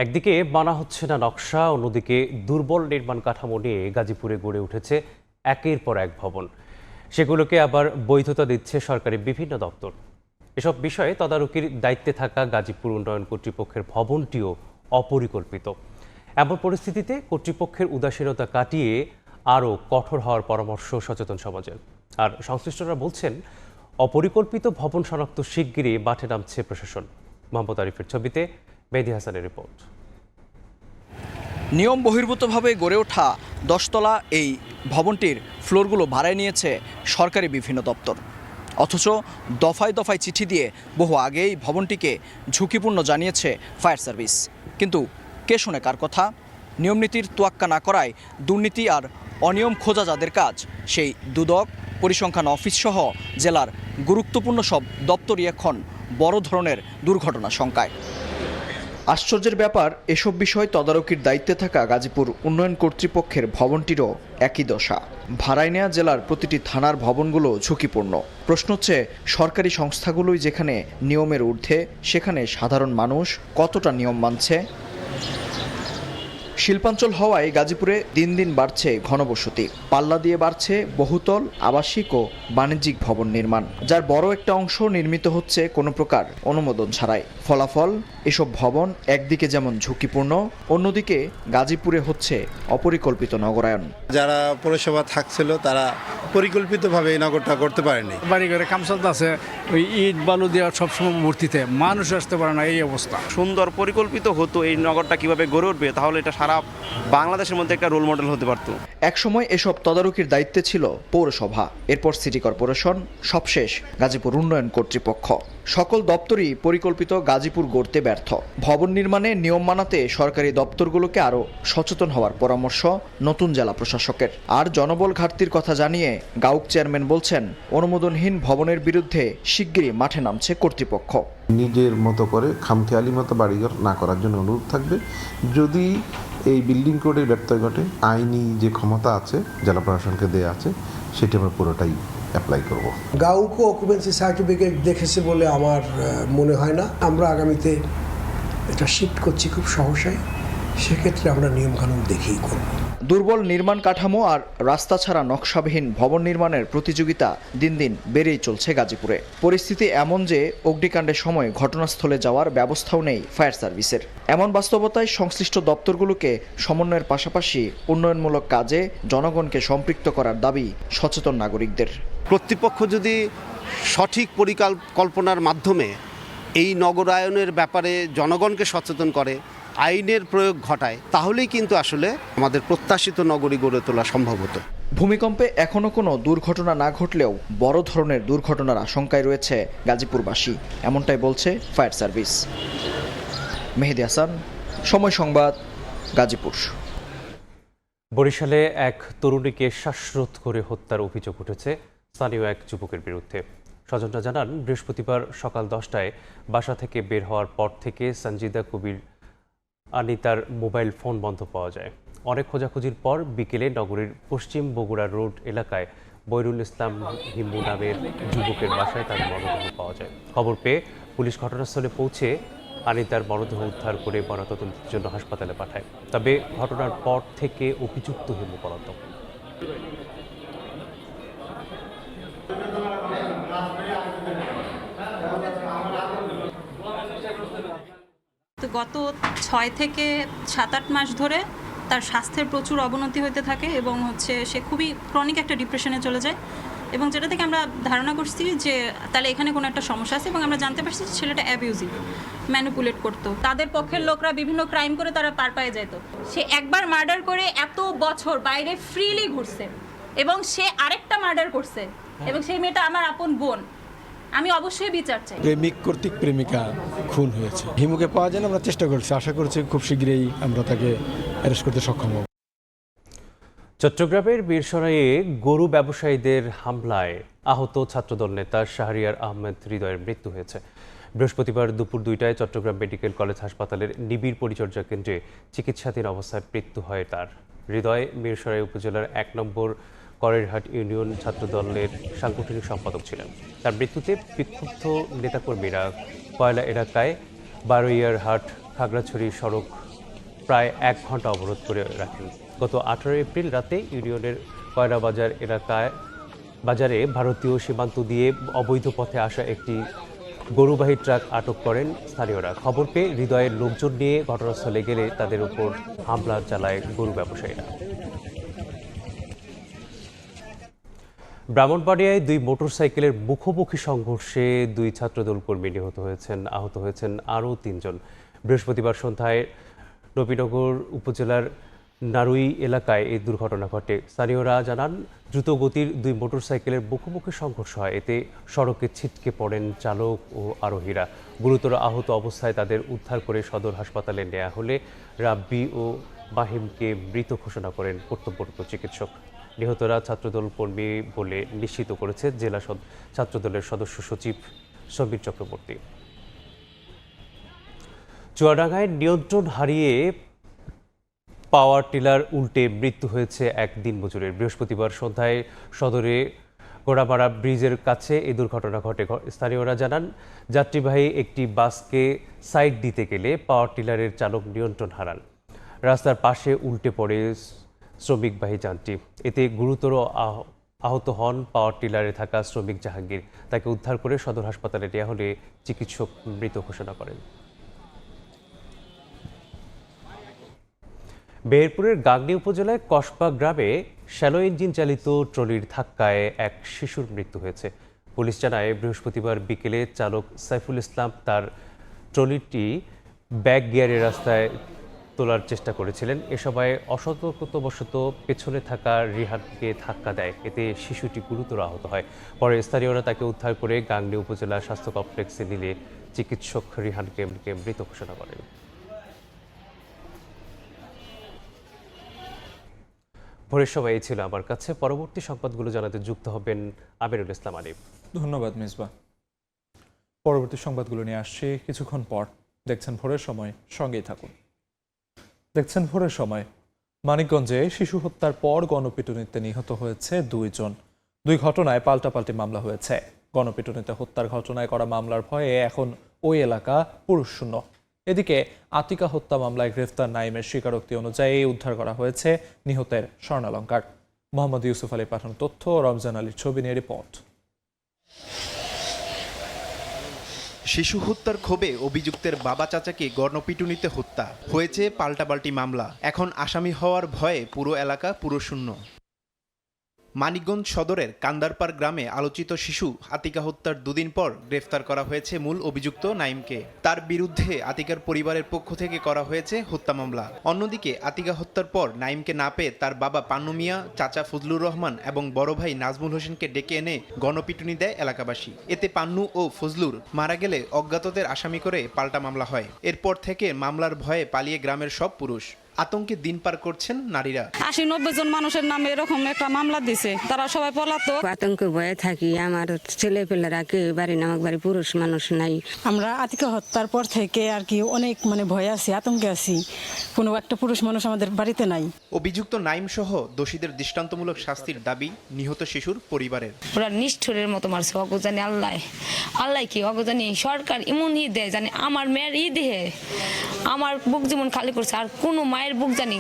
একদিকে মানা হচ্ছে না নকশা, অন্যদিকে দুর্বল নির্মাণ কাঠামো নিয়ে গাজীপুরে গড়ে উঠেছে একের পর এক ভবন। সেগুলোকে আবার বৈধতা দিচ্ছে সরকারি বিভিন্ন দপ্তর। এসব বিষয়ে তদারকির দায়িত্বে থাকা গাজীপুর উন্নয়ন কর্তৃপক্ষের ভবনটিও অপরিকল্পিত। এমন পরিস্থিতিতে কর্তৃপক্ষের উদাসীনতা কাটিয়ে আরও কঠোর হওয়ার পরামর্শ সচেতন সমাজের। আর সংশ্লিষ্টরা বলছেন অপরিকল্পিত ভবন শনাক্ত শিগগিরই মাঠে নামছে প্রশাসন। মোহাম্মদ আরিফের ছবিতে মেহেদী হাসানের রিপোর্ট। নিয়ম বহির্ভূতভাবে গড়ে ওঠা 10 তলা এই ভবনটির ফ্লোরগুলো ভাড়ায় নিয়েছে সরকারি বিভিন্ন দপ্তর। অথচ দফায় দফায় চিঠি দিয়ে বহু আগেই ভবনটিকে ঝুঁকিপূর্ণ জানিয়েছে ফায়ার সার্ভিস। কিন্তু কে শোনে কার কথা? নিয়মনীতির তোয়াক্কা না করায় দুর্নীতি আর অনিয়ম খোঁজা যাদের কাজ, সেই দুদক, পরিসংখ্যান অফিস সহ জেলার গুরুত্বপূর্ণ সব দপ্তরই এখন বড় ধরনের দুর্ঘটনা শঙ্কায়। আশ্চর্যের ব্যাপার, এসব বিষয় তদারকির দায়িত্বে থাকা গাজীপুর উন্নয়ন কর্তৃপক্ষের ভবনটিরও একই দশা। ভাড়ায় নেওয়া জেলার প্রতিটি থানার ভবনগুলো ঝুঁকিপূর্ণ। প্রশ্ন হচ্ছে, সরকারি সংস্থাগুলোই যেখানে নিয়মের ঊর্ধ্বে, সেখানে সাধারণ মানুষ কতটা নিয়ম মানছে? শিল্পাঞ্চল হওয়ায় গাজীপুরে দিন দিন বাড়ছে ঘনবসতি। পাল্লা দিয়ে বাড়ছে বহুতল আবাসিক ও বাণিজ্যিক ভবন নির্মাণ, যার বড় একটা অংশ নির্মিত হচ্ছে কোনো প্রকার অনুমোদন ছাড়াই। ফলাফল, এসব ভবন একদিকে যেমন ঝুঁকিপূর্ণ, অন্যদিকে গাজীপুরে হচ্ছে অপরিকল্পিত নগরায়ন। যারা পৌরসভা থাকছিল তারা পরিকল্পিতভাবে এই নগরটা করতে পারেনি। বাড়ি ঘরে কাম চলতে আছে, ওই ইট বালু দেওয়া সবসময় মূর্তিতে মানুষ আসতে পারে না, এই অবস্থা। সুন্দর পরিকল্পিত হতো এই নগরটা কিভাবে গড়ে উঠবে, তাহলে এটা সারা বাংলাদেশের মধ্যে একটা রোল মডেল হতে পারত। একসময় এসব তদারকির দায়িত্বে ছিল পৌরসভা, এরপর সিটি কর্পোরেশন, সবশেষ গাজীপুর উন্নয়ন কর্তৃপক্ষ। সকল দপ্তরই পরিকল্পিত গাজীপুর গড়তে ব্যর্থ। ভবন নির্মাণে নিয়ম মানাতে সরকারি দপ্তরগুলোকে আরও সচেতন হওয়ার পরামর্শ নতুন জেলা প্রশাসকের। আর জনবল ঘাটতির কথা জানিয়ে গাউক চেয়ারম্যান বলছেন, অনুমোদনহীন ভবনের বিরুদ্ধে শিগগিরই মাঠে নামছে কর্তৃপক্ষ। নিজের মতো করে খামখেয়ালি মতো বাড়িঘর না করার জন্য অনুরোধ থাকবে। যদি এই বিল্ডিং কোডের ব্যত্যয় ঘটে, আইনি যে ক্ষমতা আছে জেলা প্রশাসনকে দেওয়া আছে, সেটি আমরা পুরোটাই অ্যাপ্লাই করব। গাউকো অকুপেন্সি সার্টিফিকেট দেখেছে বলে আমার মনে হয় না। আমরা আগামীতে এটা শিফট করছি খুব সহসাই, সেক্ষেত্রে আমরা নিয়মকানুন দেখেই করব। দুর্বল নির্মাণ কাঠামো আর রাস্তা ছাড়া নকশাবিহীন ভবন নির্মাণের প্রতিযোগিতা দিন দিন বেড়েই চলছে গাজীপুরে। পরিস্থিতি এমন যে অগ্নিকাণ্ডের সময় ঘটনাস্থলে যাওয়ার ব্যবস্থাও নেই ফায়ার সার্ভিসের। এমন বাস্তবতায় সংশ্লিষ্ট দপ্তরগুলোকে সমন্বয়ের পাশাপাশি উন্নয়নমূলক কাজে জনগণকে সম্পৃক্ত করার দাবি সচেতন নাগরিকদের। কর্তৃপক্ষ যদি সঠিক পরিকল্পনার মাধ্যমে এই নগরায়নের ব্যাপারে জনগণকে সচেতন করে, আইনের প্রয়োগ ঘটায়, তাহলেই কিন্তু আসলে আমাদের প্রত্যাশিত নগরী গড়ে তোলা সম্ভব হতো। ভূমিকম্পে এখনো কোনো দুর্ঘটনা না ঘটলেও বড় ধরনের দুর্ঘটনার আশঙ্কায় রয়েছে গাজীপুরবাসী, এমনটাই বলছে ফায়ার সার্ভিস। মেহেদী হাসান, সময় সংবাদ, গাজীপুর। বরিশালে এক তরুণীকে শ্বাসরোধ করে হত্যার অভিযোগ উঠেছে স্থানীয় এক যুবকের বিরুদ্ধে। স্বজনরা জানান, বৃহস্পতিবার সকাল 10টায় বাসা থেকে বের হওয়ার পর থেকে সঞ্জিদা কবির আনিতার মোবাইল ফোন বন্ধ পাওয়া যায়। অনেক খোঁজাখুঁজির পর বিকেলে নগরীর পশ্চিম বগুড়া রোড এলাকায় বৈরুল ইসলাম হিমু নামের যুবকের বাসায় তার মরদেহ পাওয়া যায়। খবর পেয়ে পুলিশ ঘটনাস্থলে পৌঁছে আনিতার মরদেহ উদ্ধার করে ময়নাতদন্তের জন্য হাসপাতালে পাঠায়। তবে ঘটনার পর থেকে অভিযুক্ত হিমু পলাতক। গত 6 থেকে 7-8 মাস ধরে তার স্বাস্থ্যের প্রচুর অবনতি হতে থাকে এবং সে খুবই ক্রনিক একটা ডিপ্রেশনে চলে যায়, এবং যেটা থেকে আমরা ধারণা করছি যে তাহলে এখানে কোনো একটা সমস্যা আছে, এবং আমরা জানতে পারছি যে ছেলেটা অ্যাবিউজিভ, ম্যানিপুলেট করতো। তাদের পক্ষের লোকরা বিভিন্ন ক্রাইম করে তারা পার পায়ে যেত। সে একবার মার্ডার করে এত বছর বাইরে ফ্রিলি ঘুরছে, এবং সে আরেকটা মার্ডার করছে, এবং সেই মেয়েটা আমার আপন বোন। আমি অবশ্যই বিচার চাই। প্রেমিক কর্তৃক প্রেমিকা খুন হয়েছে। হিমুকে পাওয়া যায়, আমরা চেষ্টা করছি, আশা করছি খুব শীঘ্রই আমরা তাকে অ্যারেস্ট করতে সক্ষম হব। চট্টগ্রামের বীরসরাইয়ে গরু ব্যবসায়ীদের হামলায় আহত ছাত্রদল নেতা শাহরিয়ার আহমেদ হৃদয়ের মৃত্যু হয়েছে। বৃহস্পতিবার দুপুর 2টায় চট্টগ্রাম মেডিকেল কলেজ হাসপাতালের নিবিড় পরিচর্যা কেন্দ্রে চিকিৎসাধীন অবস্থায় মৃত্যু হয় তার। হৃদয় বীরসরাই উপজেলার 1 নম্বর করেরহাট ইউনিয়ন ছাত্রদলের সাংগঠনিক সম্পাদক ছিলেন। তার মৃত্যুতে বিক্ষুব্ধ নেতাকর্মীরা কয়লা এলাকায় বারোইয়ারহাট খাগড়াছড়ি সড়ক প্রায় 1 ঘন্টা অবরোধ করে রাখেন। গত 18 এপ্রিল রাতে ইউনিয়নের কয়লা বাজারে ভারতীয় সীমান্ত দিয়ে অবৈধ পথে আসা একটি গরুবাহী ট্রাক আটক করেন স্থানীয়রা। খবর পেয়ে হৃদয়ের লোকজন নিয়ে ঘটনাস্থলে গেলে তাদের উপর হামলা চালায় গরু ব্যবসায়ীরা। ব্রাহ্মণবাড়িয়ায় 2 মোটরসাইকেলের মুখোমুখি সংঘর্ষে 2 ছাত্রদল কর্মী নিহত হয়েছেন, আহত হয়েছেন আরও 3 জন। বৃহস্পতিবার সন্ধ্যায় নবীনগর উপজেলার নারুই এলাকায় এই দুর্ঘটনা ঘটে। স্থানীয়রা জানান, দ্রুতগতির 2 মোটরসাইকেলের মুখোমুখি সংঘর্ষ হয়। এতে সড়কে ছিটকে পড়েন চালক ও আরোহীরা। গুরুতর আহত অবস্থায় তাদের উদ্ধার করে সদর হাসপাতালে নেওয়া হলে রাব্বি ও মাহিমকে মৃত ঘোষণা করেন কর্তব্যরত চিকিৎসক। নিহতরা ছাত্রদল কর্মী বলে নিশ্চিত করেছে জেলা ছাত্রদলের সদস্য সচিব সমীর চক্রবর্তী। চুয়াডাঙ্গায় নিয়ন্ত্রণ হারিয়ে পাওয়ার টিলার উল্টে মৃত্যু হয়েছে এক দিনমজুরের। বৃহস্পতিবার সন্ধ্যায় সদরে গোড়াপাড়া ব্রিজের কাছে এই দুর্ঘটনা ঘটে। স্থানীয়রা জানান, যাত্রীবাহী একটি বাসকে সাইড দিতে গেলে পাওয়ার টিলারের চালক নিয়ন্ত্রণ হারান। রাস্তার পাশে উল্টে পড়ে শ্রমিকবাহী যানটি। এতে গুরুতর আহত হন পাওয়ার টিলারে থাকা শ্রমিক জাহাঙ্গীর। তাকে উদ্ধার করে সদর হাসপাতালে নেওয়া হলে চিকিৎসক মৃত ঘোষণা করেন। মেহেরপুরের গাংনী উপজেলায় কসবা গ্রামে শ্যালো ইঞ্জিন চালিত ট্রলির ধাক্কায় এক শিশুর মৃত্যু হয়েছে। পুলিশ জানায়, বৃহস্পতিবার বিকেলে চালক সাইফুল ইসলাম তার ট্রলিটি ব্যাক গিয়ারের রাস্তায় তোলার চেষ্টা করেছিলেন। এ সময় অসতর্কতাবশত পেছনে থাকা রিহানকে ধাক্কা দেয়। এতে শিশুটি গুরুতর আহত হয়। পরে স্থানীয়রা তাকে উদ্ধার করে গাংনী উপজেলা স্বাস্থ্য কমপ্লেক্সে নিলে চিকিৎসক রিহানকে মৃত ঘোষণা করেন। ভোরের সময় এই ছিল আমার কাছে। পরবর্তী সংবাদগুলো জানাতে যুক্ত হবেন আমিরুল ইসলাম আলিফ। ধন্যবাদ মিসবা। পরবর্তী সংবাদগুলো নিয়ে আসছি কিছুক্ষণ পর। দেখছেন ভোরের সময়, সঙ্গেই থাকুন। দেখছেন ভোরের সময়। মানিকগঞ্জে শিশু হত্যার পর গণপিটুনিতে নিহত হয়েছে 2 জন। দুই ঘটনায় পাল্টাপাল্টি মামলা হয়েছে। গণপিটুনিতে হত্যার ঘটনায় করা মামলার ভয়ে এখন ওই এলাকা পুরুষশূন্য। এদিকে আতিকা হত্যা মামলায় গ্রেফতার নাইমের স্বীকারোক্তি অনুযায়ী উদ্ধার করা হয়েছে নিহতের স্বর্ণালংকার। মোহাম্মদ ইউসুফ আলী পাঠানো তথ্য, রমজান আলীর ছবি নিয়ে রিপোর্ট। শিশু হত্যার ক্ষোভে অভিযুক্তের বাবা চাচাকে গণপিটুনিতে হত্যা হয়েছে পাল্টাপাল্টি মামলা। এখন আসামি হওয়ার ভয়ে পুরো এলাকা পুরোশূন্য। মানিকগঞ্জ সদরের কান্দারপাড় গ্রামে আলোচিত শিশু আতিকা হত্যার দুদিন পর গ্রেফতার করা হয়েছে মূল অভিযুক্ত নাইমকে। তার বিরুদ্ধে আতিকার পরিবারের পক্ষ থেকে করা হয়েছে হত্যা মামলা। অন্যদিকে আতিকা হত্যার পর নাইমকে না পেয়ে তার বাবা পান্নু মিয়া, চাচা ফজলুর রহমান এবং বড় ভাই নাজমুল হোসেনকে ডেকে এনে গণপিটুনি দেয় এলাকাবাসী। এতে পান্নু ও ফজলুর মারা গেলে অজ্ঞাতদের আসামি করে পাল্টা মামলা হয়। এরপর থেকে মামলার ভয়ে পালিয়ে গ্রামের সব পুরুষ। আতঙ্কে দিন পার করছেন নারীরা। 80-90 জন মানুষের নামে এরকম একটা মামলা দিছে, তারা সবাই পলাতক। আতঙ্কে ভয়ে থাকি। আমার ছেলে পেলেরা কেউ বাড়ি নামক বাড়ি পুরুষ মানুষ নাই। আমরা আতিকা হত্যার পর থেকে আর কি অনেক ভয়ে আছি, আতঙ্কে আছি। কোনো একটা পুরুষ মানুষ আমাদের বাড়িতে নাই। অভিযুক্ত নাইম সহ দোষীদের দৃষ্টান্তমূলক শাস্তির দাবি নিহত শিশুর পরিবারের। ওরা নিষ্ঠুরের মতো মারছে, অগজানি আল্লাহ কি অগজানি সরকার এমন দেয় জানি আমার মেয়ের দেহে আমার বুক যেমন খালি করছে, আর কোনো মায়ের বুক জানি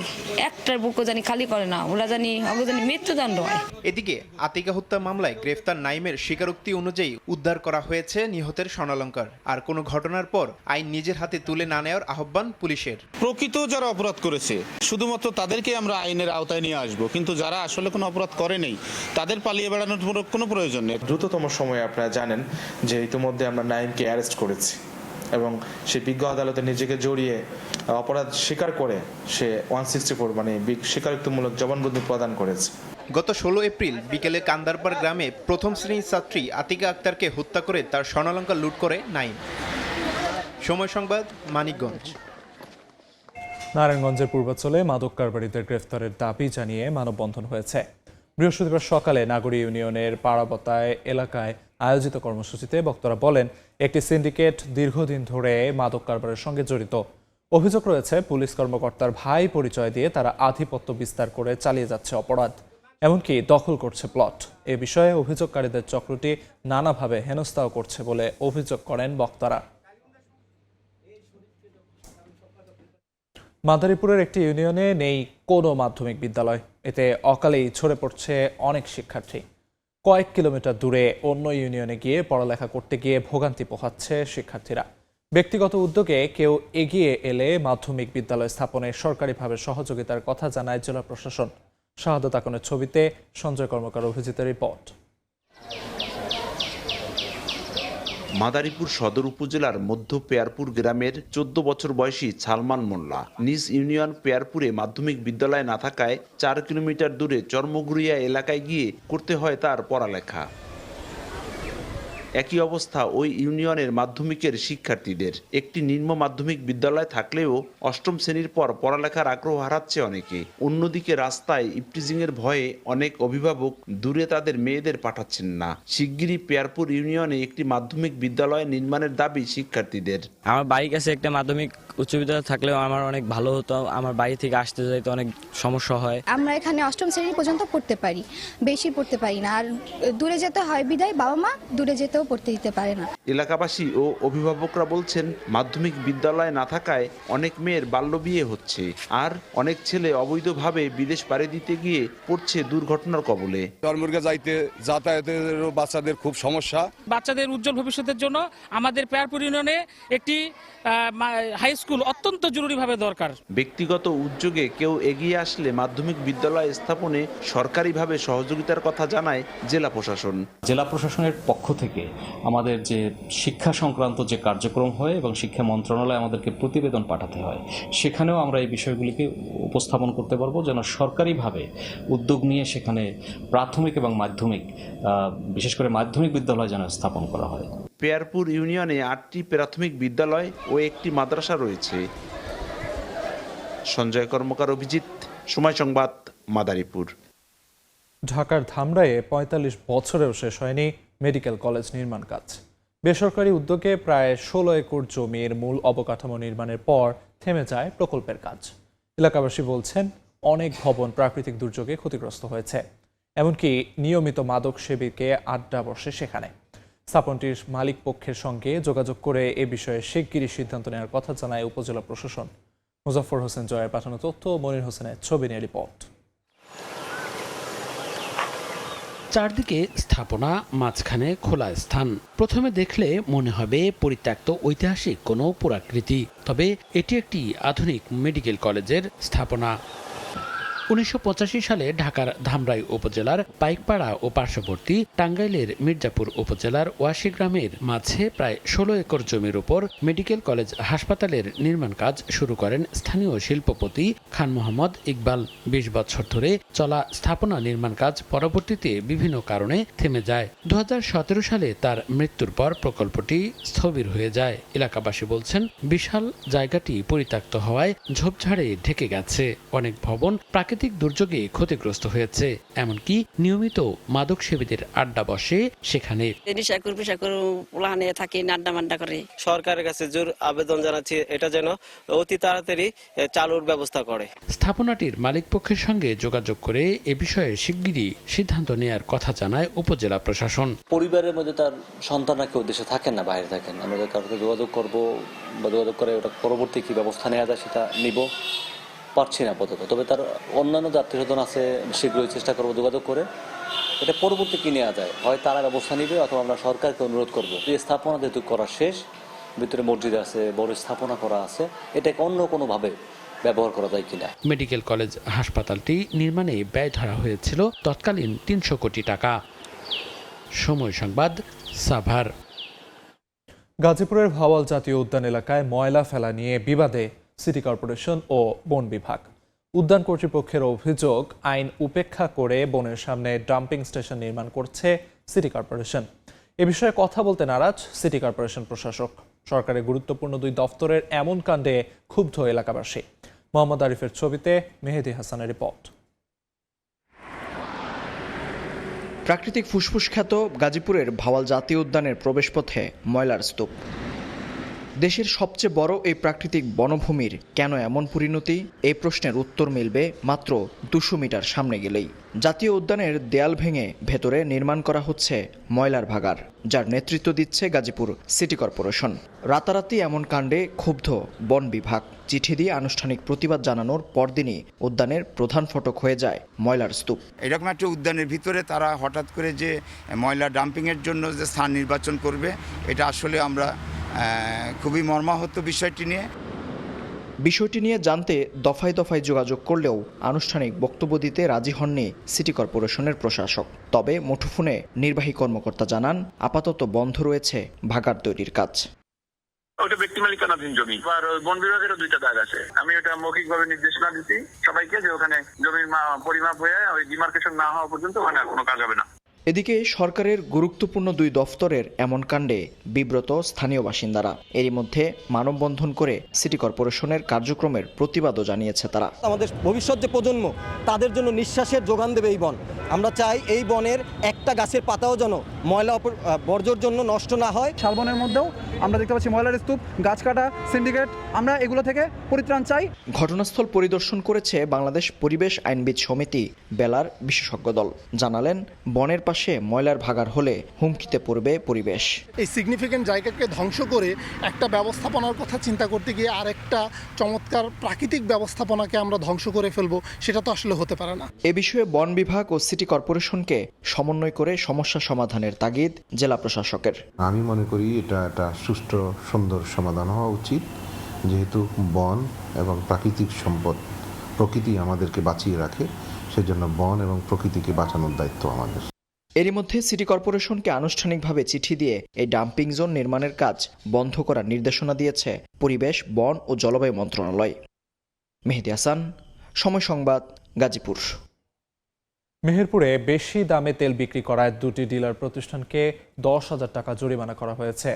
একটার বুকও জানি খালি করে না, ওরা জানি অগজানি মৃত্যুদণ্ড হয়। এদিকে আতিকা হত্যা মামলায় গ্রেফতার নাইমের স্বীকারোক্তি অনুযায়ী উদ্ধার করা হয়েছে নিহতের স্বর্ণালংকার। আর কোনো ঘটনার পর আইন নিজের হাতে তুলে না নেওয়ার আহ্বান পুলিশের। প্রকৃত যারা অপরাধ করেছে শুধুমাত্র তাদেরকে আমরা আইনের আওতায় নিয়ে আসবো, কিন্তু যারা আসলে কোনো অপরাধ করে নেই তাদের পালিয়ে বেড়ানোর কোনো প্রয়োজন নেই। দ্রুততম সময়ে আপনারা জানেন যে ইতিমধ্যে আমরা নাইমকে অ্যারেস্ট করেছি এবং সে বিজ্ঞ আদালতে নিজেকে জড়িয়ে অপরাধ স্বীকার করে সে 164 মানে স্বীকারোক্তিমূলক জবানবন্দি প্রদান করেছে। গত 16 এপ্রিল বিকেলে কান্দারপাড় গ্রামে প্রথম শ্রেণীর ছাত্রী আতিকা আক্তারকে হত্যা করে তার স্বর্ণালংকার লুট করে নাইম। সময় সংবাদ, মানিকগঞ্জ। নারায়ণগঞ্জের পূর্বাঞ্চলে মাদক কারবারিদের গ্রেফতারের দাবি জানিয়ে মানববন্ধন হয়েছে। বৃহস্পতিবার সকালে নাগরী ইউনিয়নের পাড়াবতায় এলাকায় আয়োজিত কর্মসূচিতে বক্তারা বলেন, একটি সিন্ডিকেট দীর্ঘদিন ধরে মাদক কারবারের সঙ্গে জড়িত। অভিযোগ রয়েছে পুলিশ কর্মকর্তার ভাই পরিচয় দিয়ে তারা আধিপত্য বিস্তার করে চালিয়ে যাচ্ছে অপরাধ, এমনকি দখল করছে প্লট। এ বিষয়ে অভিযোগকারীদের চক্রটি নানাভাবে হেনস্থাও করছে বলে অভিযোগ করেন বক্তারা। মাদারীপুরের একটি ইউনিয়নে নেই কোনো মাধ্যমিক বিদ্যালয়। এতে অকালেই ছড়ে পড়ছে অনেক শিক্ষার্থী। কয়েক কিলোমিটার দূরে অন্য ইউনিয়নে গিয়ে পড়ালেখা করতে গিয়ে ভোগান্তি পোহাচ্ছে শিক্ষার্থীরা। ব্যক্তিগত উদ্যোগে কেউ এগিয়ে এলে মাধ্যমিক বিদ্যালয় স্থাপনে সরকারিভাবে সহযোগিতার কথা জানায় জেলা প্রশাসন। শাহাদাত আকনের ছবিতে সঞ্জয় কর্মকার অভিজিতের রিপোর্ট। মাদারীপুর সদর উপজেলার মধ্য পেয়ারপুর গ্রামের 14 বছর বয়সী সালমান মোল্লা নিজ ইউনিয়ন পেয়ারপুরে মাধ্যমিক বিদ্যালয় না থাকায় 4 কিলোমিটার দূরে চর্মগুড়িয়া এলাকায় গিয়ে করতে হয় তার পড়ালেখা। একই অবস্থা ওই ইউনিয়নের মাধ্যমিকের শিক্ষার্থীদের। একটি নিম্ন মাধ্যমিক বিদ্যালয় থাকলেও 8ম শ্রেণীর পর পড়ালেখার আগ্রহ হারাচ্ছে অনেকে। অন্যদিকে রাস্তায় ইপটিজিংয়ের ভয়ে অনেক অভিভাবক দূরে তাদের মেয়েদের পাঠাচ্ছেন না। শিগগিরই পেয়ারপুর ইউনিয়নে একটি মাধ্যমিক বিদ্যালয় নির্মাণের দাবি শিক্ষার্থীদের। আমার বাড়ির কাছে একটা মাধ্যমিক উচ্চ বিদ্যালয় থাকলেও আমার অনেক ভালো হতো। আমার বাড়ি থেকে আসতে যাইতে অনেক সমস্যা হয়। আমরা এখানে 8ম শ্রেণী পর্যন্ত পড়তে পারি, বেশি পড়তে পারি না। আর দূরে যেতে হয় বিদায় বাবা মা দূরে যেতেও পড়তে দিতে পারে না। এলাকাবাসী ও অভিভাবকরা বলছেন, মাধ্যমিক বিদ্যালয় না থাকায় অনেক মেয়ের বাল্যবিয়ে হচ্ছে, আর অনেক ছেলে অবৈধভাবে বিদেশ পাড়ি দিতে গিয়ে পড়ছে দুর্ঘটনার কবলে। চরমুরগা যাইতে যাতায়াতেরও বাচ্চাদের খুব সমস্যা। বাচ্চাদের উজ্জ্বল ভবিষ্যতের জন্য আমাদের পেয়ারপুর ইউনিয়নে একটি হাই স্কুল অত্যন্ত জরুরিভাবে দরকার। ব্যক্তিগত উদ্যোগে কেউ এগিয়ে আসলে মাধ্যমিক বিদ্যালয় স্থাপনে সরকারিভাবে সহযোগিতার কথা জানায় জেলা প্রশাসন। জেলা প্রশাসনের পক্ষ থেকে আমাদের যে শিক্ষা সংক্রান্ত যে কার্যক্রম হয় এবং শিক্ষা মন্ত্রণালয় আমাদেরকে প্রতিবেদন পাঠাতে হয়, সেখানেও আমরা এই বিষয়গুলিকে উপস্থাপন করতে পারবো যেন সরকারিভাবে উদ্যোগ নিয়ে সেখানে প্রাথমিক এবং মাধ্যমিক, বিশেষ করে মাধ্যমিক বিদ্যালয় যেন স্থাপন করা হয়। পেয়ারপুর ইউনিয়নে 8টি প্রাথমিক বিদ্যালয় ও একটি মাদ্রাসা রয়েছে। সঞ্জয় কর্মকার, অভিজিৎ, সময় সংবাদ, মাদারীপুর। ঢাকার ধামরাইয়ে 45 বছরেও শেষ হয়নি মেডিকেল কলেজ নির্মাণ কাজ। বেসরকারি উদ্যোগে প্রায় 16 একর জমির মূল অবকাঠামো নির্মাণের পর থেমে যায় প্রকল্পের কাজ। এলাকাবাসী বলছেন, অনেক ভবন প্রাকৃতিক দুর্যোগে ক্ষতিগ্রস্ত হয়েছে। এমনকি নিয়মিত মাদক সেবীকে আড্ডা বসে সেখানে। স্থাপনটির মালিক পক্ষের সঙ্গে যোগাযোগ করে এ বিষয়ে শিগগিরই সিদ্ধান্ত নেওয়ার কথা জানায় উপজেলা প্রশাসন। মুজাফফর হোসেন জয়ের পাঠানো তথ্য, মনির হোসেনের ছবি নিয়ে রিপোর্ট। চারদিকে স্থাপনা, মাঝখানে খোলা স্থান। প্রথমে দেখলে মনে হবে পরিত্যক্ত ঐতিহাসিক কোনো পুরাকৃতি, তবে এটি একটি আধুনিক মেডিকেল কলেজের স্থাপনা। 1985 সালে ঢাকার ধামরাই উপজেলার পাইকপাড়া ও পার্শ্ববর্তী টাঙ্গাইলের মির্জাপুর উপজেলার ওয়াশি গ্রামের মাঝে প্রায় 16 একর জমির উপর মেডিকেল কলেজ হাসপাতালের নির্মাণ কাজ শুরু করেন স্থানীয় শিল্পপতি খান মোহাম্মদ ইকবাল। 20 বছর ধরে চলা স্থাপনা নির্মাণ কাজ পরবর্তীতে বিভিন্ন কারণে থেমে যায়। 2017 সালে তার মৃত্যুর পর প্রকল্পটি স্থবির হয়ে যায়। এলাকাবাসী বলছেন, বিশাল জায়গাটি পরিত্যক্ত হওয়ায় ঝোপঝাড়ে ঢেকে গেছে। অনেক ভবন প্রাকৃতিক দুর্যোগে ক্ষতিগ্রস্ত হয়েছে। এমনকি নিয়মিত মাদক সেবীদের আড্ডা বসে সেখানে। সরকারের কাছে জোর আবেদন জানাচ্ছি, এটা যেন অতি তাড়াতাড়ি চালুর ব্যবস্থা করে। স্থাপনাটির মালিক পক্ষের সঙ্গে যোগাযোগ করে এ বিষয়ে শিগগিরই সিদ্ধান্ত নেয়ার কথা জানায় উপজেলা প্রশাসন। পরিবারের মধ্যে তার সন্তানরা কেউ দেশে থাকেন না, বাইরে থাকেন। আমরা কারোর সাথে যোগাযোগ করবো বা যোগাযোগ করে ওটা পরবর্তী কি ব্যবস্থা নেওয়া যায় সেটা নিব, পারছি না আপাতত। তবে তার অন্যান্য আত্মীয় স্বজন আছে, শীঘ্রই চেষ্টা করবো যোগাযোগ করে এটা পরবর্তী কি নেওয়া যায়, হয় তারা ব্যবস্থা নিবে অথবা আমরা সরকারকে অনুরোধ করবো এই স্থাপনা যেহেতু করা শেষ, ভিতরে মসজিদ আছে, বড় স্থাপনা করা আছে, এটাকে অন্য কোনোভাবে ব্যবহার করা যায় কিনা। মেডিকেল কলেজ হাসপাতালটি নির্মাণে ব্যয় ধরা হয়েছিল তৎকালীন 300 কোটি টাকা। সময় সংবাদ, সাভার। গাজীপুরের ভাওয়াল জাতীয় উদ্যান এলাকায় ময়লা ফেলা নিয়ে বিবাদে সিটি কর্পোরেশন ও বন বিভাগ। উদ্যান কর্তৃপক্ষের অভিযোগ, আইন উপেক্ষা করে বনের সামনে ডাম্পিং স্টেশন নির্মাণ করছে সিটি কর্পোরেশন। এ বিষয়ে কথা বলতে নারাজ সিটি কর্পোরেশন প্রশাসক। সরকারের গুরুত্বপূর্ণ 2 দফতরের এমন কাণ্ডে ক্ষুব্ধ এলাকাবাসী। মোহাম্মদ আরিফের ছবিতে মেহেদি হাসানের রিপোর্ট। প্রাকৃতিক ফুসফুস খ্যাত গাজীপুরের ভাওয়াল জাতীয় উদ্যানের প্রবেশপথে ময়লার স্তূপ। দেশের সবচেয়ে বড় এই প্রাকৃতিক বনভূমির কেন এমন পরিণতি, এই প্রশ্নের উত্তর মিলবে মাত্র 200 মিটার সামনে গেলেই। জাতীয় উদ্যানের দেয়াল ভেঙে ভেতরে নির্মাণ করা হচ্ছে ময়লার ভাগাড়, যার নেতৃত্ব দিচ্ছে গাজীপুর সিটি কর্পোরেশন। রাতারাতি এমন কাণ্ডে ক্ষুব্ধ বন বিভাগ। চিঠি দিয়ে আনুষ্ঠানিক প্রতিবাদ জানানোর পরদিনই উদ্যানের প্রধান ফটক হয়ে যায় ময়লার স্তূপ। এরকম একটা উদ্যানের ভিতরে তারা হঠাৎ করে যে ময়লা ডাম্পিংয়ের জন্য যে স্থান নির্বাচন করবে, এটা আসলে আমরা খুবই মর্মাহত বিষয়টি নিয়ে জানতে দফায় দফায় যোগাযোগ করলেও আনুষ্ঠানিক বক্তব্য দিতে রাজি হননি সিটি কর্পোরেশনের প্রশাসক। তবে মুঠোফোনে নির্বাহী কর্মকর্তা জানান, আপাতত বন্ধ রয়েছে ভাগাড় তৈরির কাজ। ওটা ব্যক্তি মালিকানাধীন জমি, আর বন বিভাগেরও 2টা দাগ আছে। আমি ওটা মৌখিকভাবে নির্দেশনা দিচ্ছি সবাইকে যে ওখানে জমির পরিমাপ হয়ে ওই ডিমার্কেশন না হওয়া পর্যন্ত ওখানে আর কোনো কাজ হবে না। এদিকে সরকারের গুরুত্বপূর্ণ 2 দফতরের এমন কাণ্ডে বিব্রত স্থানীয় বাসিন্দারা। এরই মধ্যে মানববন্ধন করে সিটি কর্পোরেশনের কার্যক্রমের প্রতিবাদও জানিয়েছে তারা। আমাদের ভবিষ্যৎ যে প্রজন্ম, তাদের জন্য নিঃশ্বাসের যোগান দেবে এই বন। আমরা চাই এই বনের একটা গাছের পাতাও যেন ময়লা বর্জ্যর জন্য নষ্ট না হয়। শালবনের মধ্যেও আমরা দেখতে পাচ্ছি ময়লার স্তূপ, গাছ কাটা, সিন্ডিকেট। আমরা এগুলো থেকে পরিত্রাণ চাই। ঘটনাস্থল পরিদর্শন করেছে বাংলাদেশ পরিবেশ আইনবিদ সমিতি বেলার বিশেষজ্ঞ দল। জানালেন, বনের পাশে ময়লার ভাগাড় হলে হুমকিতে পড়বে পরিবেশ। এই সিগনিফিকেন্ট জায়গাকে ধ্বংস করে একটা ব্যবস্থাপনার কথা চিন্তা করতে গিয়ে আর একটা চমৎকার প্রাকৃতিক ব্যবস্থাপনাকে আমরা ধ্বংস করে ফেলবো, সেটা তো আসলে হতে পারে না। এ বিষয়ে বন বিভাগ ও সিটি কর্পোরেশনকে সমন্বয় করে সমস্যা সমাধানের তাগিদ জেলা প্রশাসকের। আমি মনে করি এটা একটা সুষ্ঠু সুন্দর সমাধান হওয়া উচিত, যেহেতু বন এবং প্রাকৃতিক সম্পদ, প্রকৃতি আমাদেরকে বাঁচিয়ে রাখে, সেজন্য বন এবং প্রকৃতিকে বাঁচানোর দায়িত্ব আমাদের। এরই মধ্যে সিটি কর্পোরেশনকে আনুষ্ঠানিকভাবে চিঠি দিয়ে এই ডাম্পিং জোন নির্মাণের কাজ বন্ধ করার নির্দেশনা দিয়েছে পরিবেশ, বন ও জলবায়ু মন্ত্রণালয়। মেহেদি হাসান, সময় সংবাদ, গাজীপুর। মেহেরপুরে বেশি দামে তেল বিক্রি করায় 2টি ডিলার প্রতিষ্ঠানকে 10,000 টাকা জরিমানা করা হয়েছে।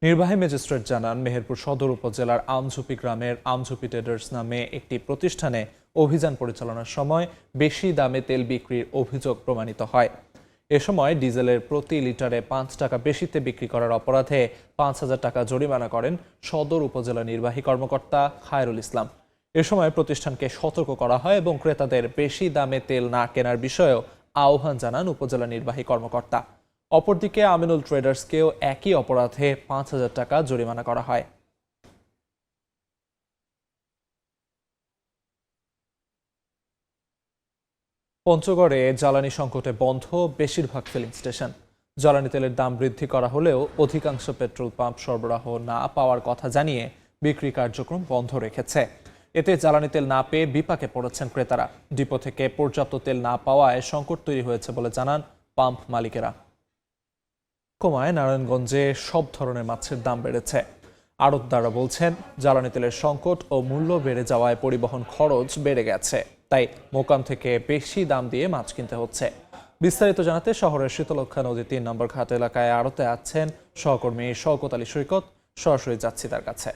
নির্বাহী ম্যাজিস্ট্রেট জানান, মেহেরপুর সদর উপজেলার আমঝুপি গ্রামের আমঝুপি ট্রেডার্স নামে একটি প্রতিষ্ঠানে অভিযান পরিচালনার সময় বেশি দামে তেল বিক্রির অভিযোগ প্রমাণিত হয়। এ সময় ডিজেলের প্রতি লিটারে 5 টাকা বেশিতে বিক্রি করার অপরাধে 5,000 টাকা জরিমানা করেন সদর উপজেলা নির্বাহী কর্মকর্তা খায়রুল ইসলাম। এ সময় প্রতিষ্ঠানকে সতর্ক করা হয় এবং ক্রেতাদের বেশি দামে তেল না কেনার বিষয়েও আহ্বান জানান উপজেলা নির্বাহী কর্মকর্তা। অপরদিকে আমিনুল ট্রেডার্সকেও একই অপরাধে 5,000 টাকা জরিমানা করা হয়। পঞ্চগড়ে জ্বালানি সংকটে বন্ধ বেশিরভাগ ফিলিং স্টেশন। জ্বালানি তেলের দাম বৃদ্ধি করা হলেও অধিকাংশ পেট্রোল পাম্প সরবরাহ না পাওয়ার কথা জানিয়ে বিক্রি কার্যক্রম বন্ধ রেখেছে। এতে জ্বালানি তেল না পেয়ে বিপাকে পড়েছেন ক্রেতারা। ডিপো থেকে পর্যাপ্ত তেল না পাওয়ায় সংকট তৈরি হয়েছে বলে জানান পাম্প মালিকেরা। কমায় নারায়ণগঞ্জে সব ধরনের মাছের দাম বেড়েছে। আড়তদাররা বলছেন জ্বালানি তেলের সংকট ও মূল্য বেড়ে যাওয়ায় পরিবহন খরচ বেড়ে গেছে, তাই মোকাম থেকে বেশি দাম দিয়ে মাছ কিনতে হচ্ছে। বিস্তারিত জানাতে শহরের শীতলক্ষা নদী 3 নম্বর ঘাট এলাকায় আড়তে আছেন সহকর্মী শওকত আলী সৈকত। সরাসরি যাচ্ছি তার কাছে।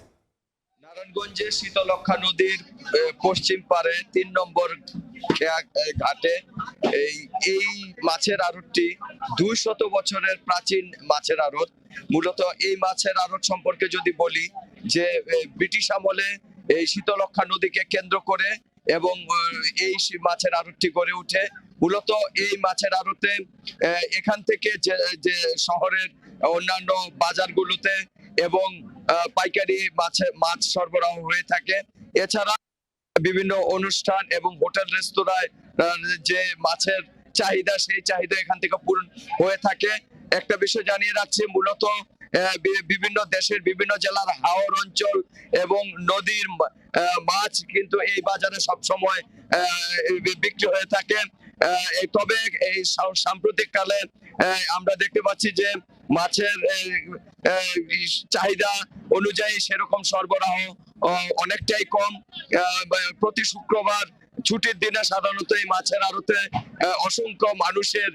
নারায়ণগঞ্জে শীতলক্ষা নদীর পশ্চিম পারে 3 নম্বর ঘাটে এই মাছের আড়তটি 200 বছরের প্রাচীন মাছের আড়ত। মূলত এই মাছের আড়ত সম্পর্কে যদি বলি যে ব্রিটিশ আমলে এই শীতলক্ষা নদীকে কেন্দ্র করে এবং এই মাছের আড়তটি গড়ে উঠে। মূলত এই মাছের আড়তে এখান থেকে যে শহরের অন্যান্য বাজারগুলোতে এবং পাইকারি মাছ সরবরাহ হয়ে থাকে। এছাড়া বিভিন্ন অনুষ্ঠান এবং হোটেল রেস্তোরাঁয় যে মাছের চাহিদা, সেই চাহিদা এখান থেকে পূরণ হয়ে থাকে। একটা বিষয় জানিয়ে রাখছি, মূলত বিভিন্ন দেশের বিভিন্ন জেলার হাওর অঞ্চল এবং নদীর মাছ কিন্তু এই বাজারে সবসময় বিক্রি হয়ে থাকে। তবে এই সাম্প্রতিক কালে আমরা দেখতে পাচ্ছি যে মাছের চাহিদা অনুযায়ী সেরকম সরবরাহ অনেকটাই কম। প্রতি শুক্রবার ছুটির দিনে সাধারণত এই মাছের আড়তে অসংখ্য মানুষের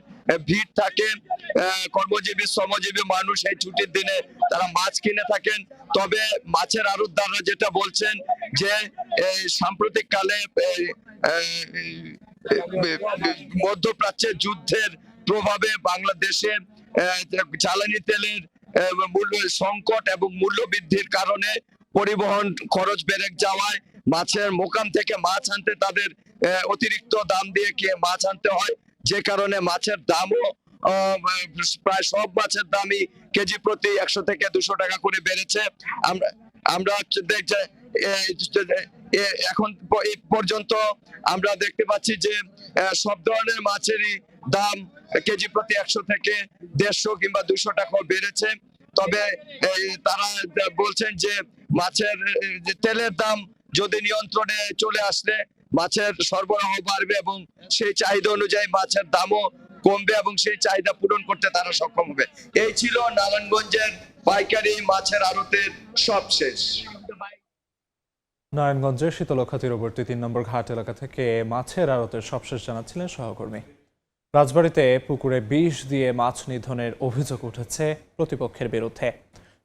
ভিড় থাকে। কর্মজীবী শ্রমজীবী মানুষ এই ছুটির দিনে তারা মাছ কিনে থাকেন। তবে মাছের আড়তদাররা যেটা বলছেন যে সাম্প্রতিক কালে মধ্যপ্রাচ্যের যুদ্ধের প্রভাবে বাংলাদেশে জ্বালানি তেলের মূল্য সংকট এবং মূল্য বৃদ্ধির কারণে পরিবহন খরচ বেড়ে যাওয়ায় মাছের মোকাম থেকে মাছ আনতে তাদের অতিরিক্ত দাম দিয়ে মাছ আনতে হয়, যে কারণে মাছের দামও প্রায় সব মাছের দামই কেজি প্রতি 100 থেকে 200 টাকা করে বেড়েছে। আমরা এখন এই পর্যন্ত আমরা দেখতে পাচ্ছি যে সব ধরনের মাছেরই দাম কেজি প্রতি 100 থেকে 150 কিংবা 200 টাকা বেড়েছে। তবে তারা বলছেন যে মাছের তেলের দাম যদি নিয়ন্ত্রণে চলে আসলে মাছের সরবরাহ বাড়বে এবং সেই চাহিদা অনুযায়ী মাছের দামও কমবে এবং সেই চাহিদা পূরণ করতে তারা সক্ষম হবে। এই ছিল নারায়ণগঞ্জের পাইকারি মাছের আড়তের সবশেষ। নারায়ণগঞ্জের শীতলক্ষা তীরবর্তী 3 নম্বর ঘাট এলাকা থেকে মাছের আড়তের সবশেষ জানাচ্ছিলেন সহকর্মী। রাজবাড়ীতে পুকুরে বিষ দিয়ে মাছ নিধনের অভিযোগ উঠেছে প্রতিপক্ষের বিরুদ্ধে।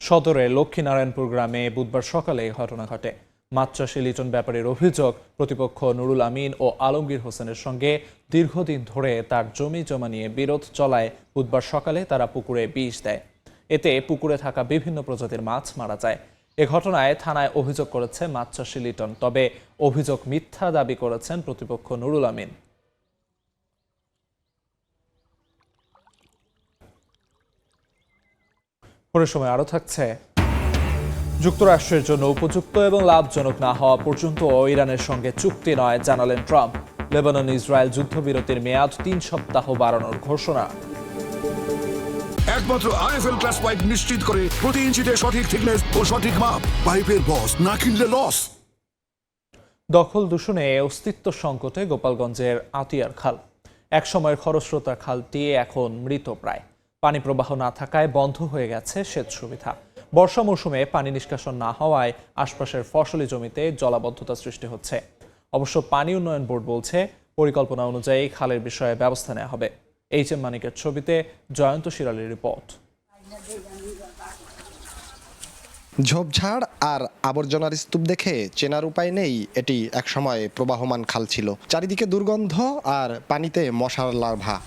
সদরের লক্ষ্মীনারায়ণপুর গ্রামে বুধবার সকালে ঘটনা ঘটে। মাছ চাষী লিটন ব্যাপারীর অভিযোগ, প্রতিপক্ষ নুরুল আমিন ও আলমগীর হোসেনের সঙ্গে দীর্ঘদিন ধরে তার জমি জমা নিয়ে বিরোধ চলায় বুধবার সকালে তারা পুকুরে বিষ দেয়। এতে পুকুরে থাকা বিভিন্ন প্রজাতির মাছ মারা যায়। এ ঘটনায় থানায় অভিযোগ করেছে মাছ চাষী লিটন, তবে অভিযোগ মিথ্যা দাবি করেছেন প্রতিপক্ষ নুরুল আমিন। পরের সময় আরও থাকছে, যুক্তরাষ্ট্রের জন্য উপযুক্ত এবং লাভজনক না হওয়া পর্যন্ত ইরানের সঙ্গে চুক্তি নয় জানালেন ট্রাম্প। লেবানন ইসরায়েল যুদ্ধবিরতির মেয়াদ 3 সপ্তাহ বাড়ানোর ঘোষণা। একমাত্র আইএফএল ক্লাস পাইপ নিশ্চিত করে প্রতি ইঞ্চিতে সঠিক থিকনেস ও সঠিক মাপ। পাইপের বস, না কিনলে লস। দখল দূষণে অস্তিত্ব সংকটে গোপালগঞ্জের আতিয়ার খাল। এক সময়ের খরস্রোতা খালটি এখন মৃত প্রায়। পানি প্রবাহ না থাকায় বন্ধ হয়ে গেছে সেচ সুবিধা। বর্ষা মৌসুমে পানি নিষ্কাশন না হওয়ায় আশপাশের ফসলি জমিতে জলাবদ্ধতা সৃষ্টি হচ্ছে। অবশ্য পানি উন্নয়ন বোর্ড বলছে পরিকল্পনা অনুযায়ী খালের বিষয়ে ব্যবস্থা নেওয়া হবে। এইচ.এম. মানিকের ছবিতে জয়ন্ত শিরালির রিপোর্ট। ঝোপঝাড় আর আবর্জনার স্তূপ দেখে চেনার উপায় নেই এটি একসময় প্রবাহমান খাল ছিল। চারিদিকে দুর্গন্ধ আর পানিতে মশার লার্ভা।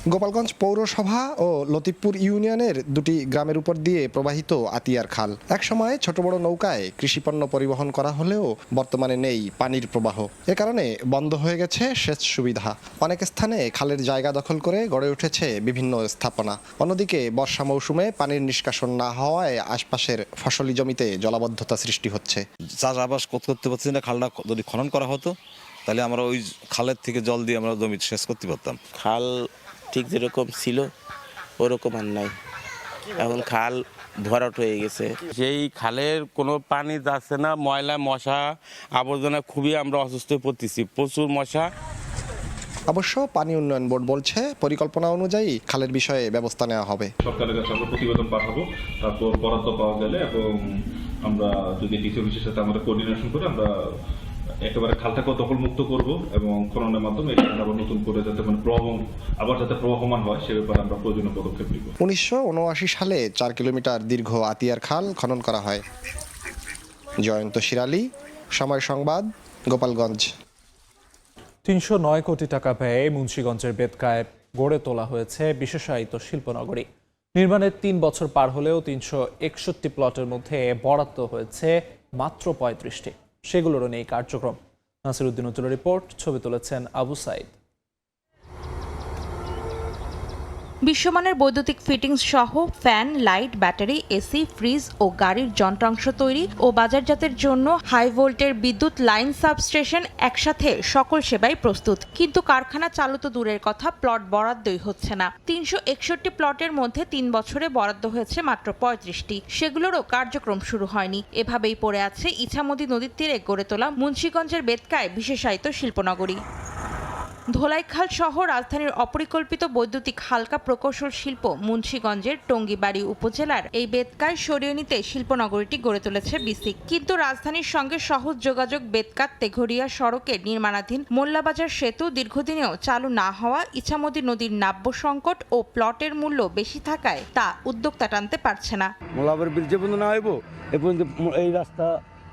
গোপালগঞ্জ পৌরসভা ও লতিফপুর ইউনিয়নের দুটি গ্রামের উপর দিয়ে প্রবাহিত আতিয়ার খাল। একসময় ছোট বড় নৌকায় কৃষিপণ্য পরিবহন করা হলেও বর্তমানে নেই পানির প্রবাহ। এ কারণে বন্ধ হয়ে গেছে সেচ সুবিধা। অনেক স্থানে খালের জায়গা দখল করে গড়ে উঠেছে বিভিন্ন স্থাপনা। অন্যদিকে বর্ষা মৌসুমে পানির নিষ্কাশন না হওয়ায় আশপাশের ফসলি জমিতে জলাবদ্ধতা সৃষ্টি হচ্ছে। চাষাবাস করতে পারছি না। খালটা যদি খনন করা হতো তাহলে আমরা ওই খালের থেকে জল দিয়ে আমরা জমি সেচ করতে পারতাম। খাল ঠিক যেরকম ছিল ওরকম আর নাই, এখন খাল ভরাট হয়ে গেছে। সেই খালের কোনো পানি যাচ্ছে না, ময়লা মশা আবর্জনা খুবই আমরা অসুস্থ পড়তেছি, প্রচুর মশা। অবশ্য পানি উন্নয়ন বোর্ড বলছে পরিকল্পনা অনুযায়ী খালের বিষয়ে ব্যবস্থা নেওয়া হবে। সরকারের কাছে আমরা প্রতিবেদন পাঠাবো, তারপর বরাদ্দ পাওয়া গেলে এবং আমরা যদি ডিসি অফিসের সাথে আমরা কোঅর্ডিনেশন করে আমরা একেবারে খালটাকে দখলমুক্ত করব এবং খননের মাধ্যমে এটা আবার নতুন করে যাতে যাতে প্রবহমান হয় সে ব্যাপারে আমরা প্রয়োজনীয় পদক্ষেপ নিব। 1979 সালে 4 কিলোমিটার দীর্ঘ আতিয়ার খাল খনন করা হয়। জয়ন্ত শিরালী, সময় সংবাদ, গোপালগঞ্জ। 309 কোটি টাকা ব্যয়ে মুন্সিগঞ্জের বেতকায় গড়ে তোলা হয়েছে বিশেষায়িত শিল্পনগরী। নির্মাণের 3 বছর পার হলেও 361 প্লটের মধ্যে বরাদ্দ হয়েছে মাত্র 35টি। সেগুলোরও নেই কার্যক্রম। নাসিরউদ্দিন উজ্জ্বলের রিপোর্ট, ছবি তুলেছেন আবু সাইদ। বিশ্বমানের বৈদ্যুতিক ফিটিংস সহ fan, light, battery, AC, fridge ও গাড়ির যন্ত্রাংশ তৈরি ও বাজারজাতের জন্য হাই ভোল্টের বিদ্যুৎ লাইন সাবস্টেশন একসাথে সকল সেবাই প্রস্তুত। কিন্তু কারখানা চালু তো দূরের কথা, প্লট বরাদ্দই হচ্ছে না। 361 প্লটের মধ্যে 3 বছরে বরাদ্দ হয়েছে মাত্র 35টি। সেগুলোরও কার্যক্রম শুরু হয়নি। এভাবেই পড়ে আছে ইছামতি নদীর তীরে গড়ে তোলা মুন্সিগঞ্জের বেতকায় বিশেষায়িত শিল্পনগরী। ধোলাইখাল সহ রাজধানীর অপরিকল্পিত বৈদ্যুতিক হালকা প্রকৌশল শিল্প মুন্সিগঞ্জের টঙ্গিবাড়ি উপজেলার এই বেতকায় সরিয়ে নিতে শিল্পনগরীটি গড়ে তুলেছে বিসিক। কিন্তু রাজধানীর সঙ্গে সহজ যোগাযোগ বেতকাত তেঘরিয়া সড়কে নির্মাণাধীন মোল্লাবাজার সেতু দীর্ঘদিনেও চালু না হওয়া, ইছামতি নদীর নাব্য সংকট ও প্লটের মূল্য বেশি থাকায় তা উদ্যোক্তা টানতে পারছে না। মোল্লাবাজার ব্রিজ যে পর্যন্ত না হইব এ পর্যন্ত এই রাস্তা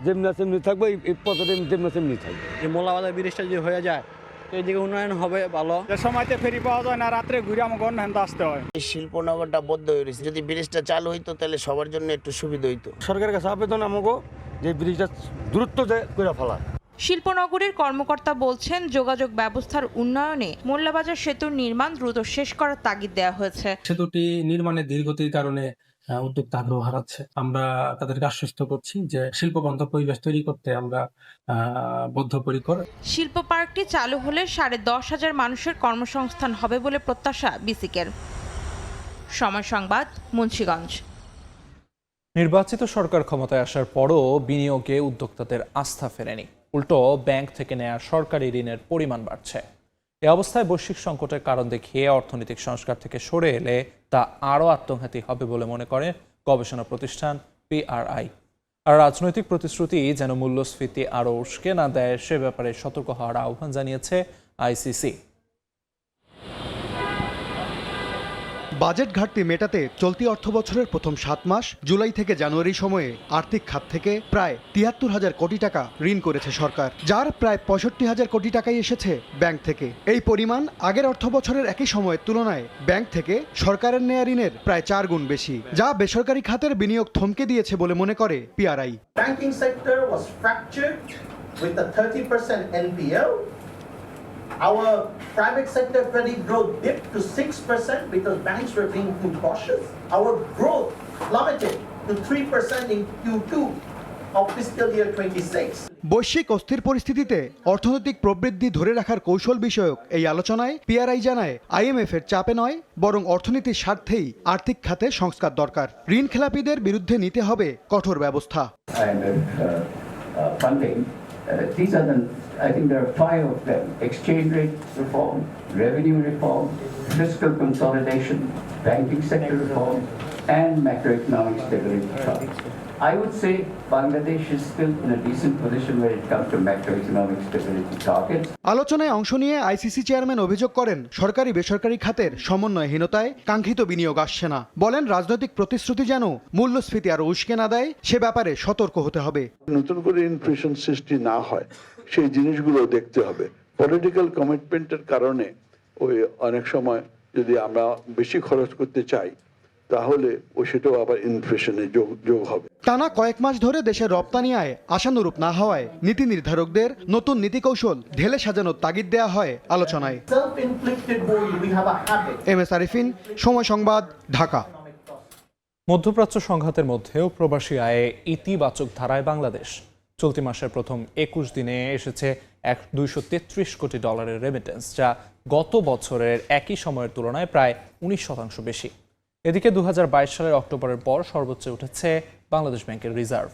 যেমনি থাকবে, এই পথে যেমনি থাকবে। এই মোল্লাবাজার ব্রিজটা যদি হয়ে যায় এইদিকে উন্নয়ন হবে ভালো। সময়তে ফেরি পাওয়া যায় না, রাত্রে ঘুরে আমাকে অন্য আসতে হয়। এই শিল্পনগরটা বদ্ধ হয়ে রয়েছে, যদি ব্রিজটা চালু হইতো তাহলে সবার জন্য একটু সুবিধা হইতো। সরকারের কাছে আবেদন আমাকে যে ব্রিজটা দ্রুত করে ফেলা। শিল্পনগরীর কর্মকর্তা বলছেন, যোগাযোগ ব্যবস্থার উন্নয়নে মোল্লাবাজার সেতুর নির্মাণ দ্রুত শেষ করার তাগিদ দেওয়া হয়েছে। সেতুটি নির্মাণের ধীরগতির কারণে উদ্যোক্তা আগ্রহ হারাচ্ছে। আমরা তাদেরকে আশ্বস্ত করছি যে শিল্পবান্ধব পরিবেশ তৈরি করতে আমরা বদ্ধপরিকর। শিল্প পার্কটি চালু হলে 10,500 মানুষের কর্মসংস্থান হবে বলে প্রত্যাশা বিসিকের। সময় সংবাদ, মুন্সিগঞ্জ। নির্বাচিত সরকার ক্ষমতায় আসার পরও বিনিয়োগে উদ্যোক্তাদের আস্থা ফেরেনি। উল্টো ব্যাংক থেকে নেওয়া সরকারি ঋণের পরিমাণ বাড়ছে। এ অবস্থায় বৈশ্বিক সংকটের কারণ দেখিয়ে অর্থনৈতিক সংস্কার থেকে সরে এলে তা আরও আত্মঘাতী হবে বলে মনে করে গবেষণা প্রতিষ্ঠান PRI। আর রাজনৈতিক প্রতিশ্রুতি যেন মূল্যস্ফীতি আরও উস্কে না দেয় সে ব্যাপারে সতর্ক হওয়ার আহ্বান জানিয়েছে ICC। বাজেট ঘাটতি মেটাতে চলতি অর্থবছরের প্রথম 7 মাস জুলাই থেকে জানুয়ারি সময়ে আর্থিক খাত থেকে প্রায় 73,000 কোটি টাকা ঋণ করেছে সরকার, যার প্রায় 65,000 কোটি টাকাই এসেছে ব্যাংক থেকে। এই পরিমাণ আগের অর্থবছরের একই সময়ের তুলনায় ব্যাংক থেকে সরকারের নেয়া ঋণের প্রায় 4 গুণ বেশি, যা বেসরকারি খাতের বিনিয়োগ থমকে দিয়েছে বলে মনে করে PRI। Banking sector was fractured with the 30% NPL. Our private sector credit growth dipped to 6% because banks were being too cautious. Our growth plummeted to 3% in Q2 of fiscal year 26. বৈশ্বিক অস্থির পরিস্থিতিতে অর্থনৈতিক প্রবৃদ্ধি ধরে রাখার কৌশল বিষয়ক এই আলোচনায় PRI জানায়, IMF এর চাপে নয় বরং অর্থনীতির স্বার্থেই আর্থিক খাতে সংস্কার দরকার। ঋণ খেলাপিদের বিরুদ্ধে নিতে হবে কঠোর ব্যবস্থা। These are I think there are 5 of them: exchange rate reform, revenue reform, fiscal consolidation, banking sector reform, and macroeconomic stability targets. I would say Bangladesh is still in a decent position when it comes to macroeconomic stability targets. আলোচনায় অংশ নিয়ে ICC chairman অভিযোগ করেন, সরকারি বেসরকারি খাতের সমন্বয়হীনতায় কাঙ্ক্ষিত বিনিয়োগ আসছে না। বলেন, রাজনৈতিক প্রতিশ্রুতি যেন মূল্যস্ফীতি আরো উস্কে না দেয় সে ব্যাপারে সতর্ক হতে হবে। নতুন করে ইনফ্লেশন সৃষ্টি না হয় সেই জিনিসগুলো দেখতে হবে। পলিটিক্যাল কমিটমেন্টের কারণে ওই অনেক সময় যদি আমরা বেশি খরচ করতে চাই তাহলে সেটাও আবার ইনফ্লেশনে যোগ হবে। টানা কয়েক মাস ধরে দেশের রপ্তানি আয় আশানুরূপ না হওয়ায় নীতি নির্ধারকদের নতুন নীতি কৌশল ঢেলে সাজানোর তাগিদ দেওয়া হয় আলোচনায়। MS আরিফিন, সময় সংবাদ, ঢাকা। মধ্যপ্রাচ্য সংঘাতের মধ্যেও প্রবাসী আয়ে ইতিবাচক ধারায় বাংলাদেশ। চলতি মাসের প্রথম 21 দিনে এসেছে 233 কোটি ডলারের রেমিটেন্স, যা গত বছরের একই সময়ের তুলনায় প্রায় 19% বেশি। এদিকে 2022 সালের অক্টোবরের পর সর্বোচ্চ উঠেছে বাংলাদেশ ব্যাংকের রিজার্ভ।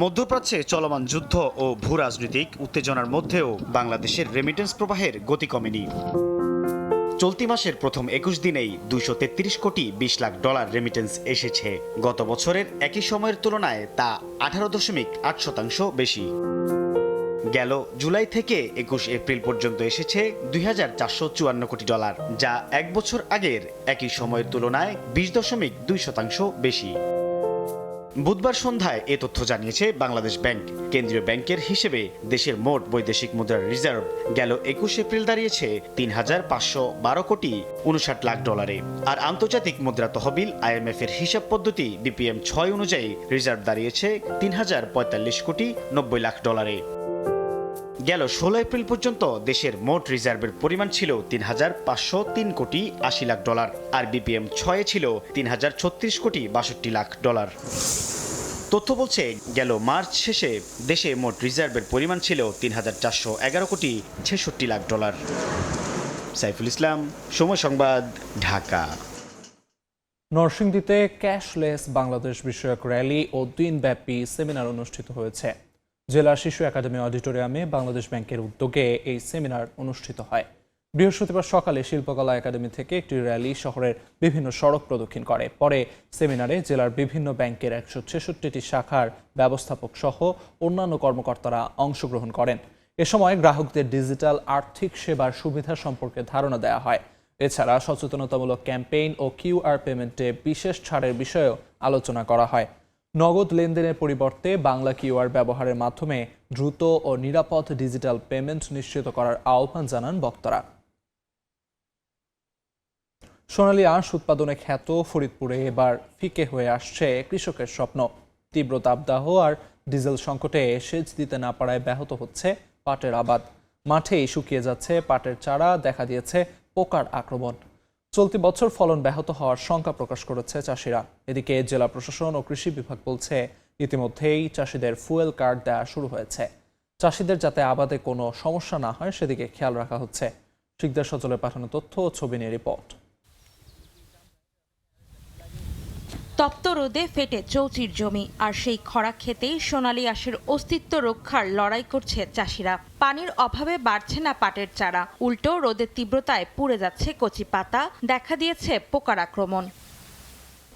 মধ্যপ্রাচ্যে চলমান যুদ্ধ ও ভূ রাজনৈতিক উত্তেজনার মধ্যেও বাংলাদেশের রেমিটেন্স প্রবাহের গতি কমেনি। চলতি মাসের প্রথম 21 দিনেই 233 কোটি 20 লাখ ডলার রেমিটেন্স এসেছে। গত বছরের একই সময়ের তুলনায় তা 18.8% বেশি। গেল জুলাই থেকে 21 এপ্রিল পর্যন্ত এসেছে 2454 কোটি ডলার, যা এক বছর আগের একই সময়ের তুলনায় 20.2% বেশি। বুধবার সন্ধ্যায় এ তথ্য জানিয়েছে বাংলাদেশ ব্যাংক। কেন্দ্রীয় ব্যাংকের হিসেবে দেশের মোট বৈদেশিক মুদ্রার রিজার্ভ গেল 21 এপ্রিল দাঁড়িয়েছে 3512 কোটি 59 লাখ ডলারে। আর আন্তর্জাতিক মুদ্রা তহবিল IMF এর হিসাব পদ্ধতি BPM 6 অনুযায়ী রিজার্ভ দাঁড়িয়েছে 3045 কোটি 90 লাখ ডলারে। গেল 16 এপ্রিল পর্যন্ত দেশের মোট রিজার্ভের পরিমাণ ছিল 3503 কোটি 80 লাখ ডলার, আর BPM 6 ছিল 3036 কোটি 62 লাখ ডলার। তথ্য বলছে গেল মার্চ শেষে দেশে মোট রিজার্ভের পরিমাণ ছিল 3411 কোটি 66 লাখ ডলার। সাইফুল ইসলাম, সময় সংবাদ, ঢাকা। নরসিংদীতে ক্যাশলেস বাংলাদেশ বিষয়ক র্যালি ও দিনব্যাপী সেমিনার অনুষ্ঠিত হয়েছে। জেলা শিশু একাডেমি অডিটোরিয়ামে বাংলাদেশ ব্যাংকের উদ্যোগে এই সেমিনার অনুষ্ঠিত হয়। বৃহস্পতিবার সকালে শিল্পকলা একাডেমি থেকে একটি র্যালি শহরের বিভিন্ন সড়ক প্রদক্ষিণ করে। পরে সেমিনারে জেলার বিভিন্ন ব্যাংকের 166টি শাখার ব্যবস্থাপক সহ অন্যান্য কর্মকর্তারা অংশগ্রহণ করেন। এ সময় গ্রাহকদের ডিজিটাল আর্থিক সেবার সুবিধা সম্পর্কে ধারণা দেওয়া হয়। এছাড়া সচেতনতামূলক ক্যাম্পেইন ও QR পেমেন্টে বিশেষ ছাড়ের বিষয়েও আলোচনা করা হয়। নগদ লেনদেনের পরিবর্তে বাংলা QR ব্যবহারের মাধ্যমে দ্রুত ও নিরাপদ ডিজিটাল পেমেন্ট নিশ্চিত করার আহ্বান জানান বক্তারা। সোনালী আঁশ উৎপাদনে খ্যাত ফরিদপুরে এবার ফিকে হয়ে আসছে কৃষকের স্বপ্ন। তীব্র তাপদাহ আর ডিজেল সংকটে সেচ দিতে না পারায় ব্যাহত হচ্ছে পাটের আবাদ। মাঠেই শুকিয়ে যাচ্ছে পাটের চারা, দেখা দিয়েছে পোকার আক্রমণ। চলতি বছর ফলন ব্যাহত হওয়ার শঙ্কা প্রকাশ করেছে চাষিরা। এদিকে জেলা প্রশাসন ও কৃষি বিভাগ বলছে ইতিমধ্যেই চাষিদের ফুয়েল কার্ড দেওয়া শুরু হয়েছে। চাষিদের যাতে আবাদে কোনো সমস্যা না হয় সেদিকে খেয়াল রাখা হচ্ছে। শিকদার সজলের পাঠানো তথ্য ও ছবি নিয়ে রিপোর্ট। তপ্ত রোদে ফেটে চৌচির জমি, আর সেই খরা খেতেই সোনালী আঁশের অস্তিত্ব রক্ষার লড়াই করছে চাষিরা। পানির অভাবে বাড়ছে না পাটের চারা, উল্টো রোদের তীব্রতায় পুড়ে যাচ্ছে কচি পাতা, দেখা দিয়েছে পোকার আক্রমণ।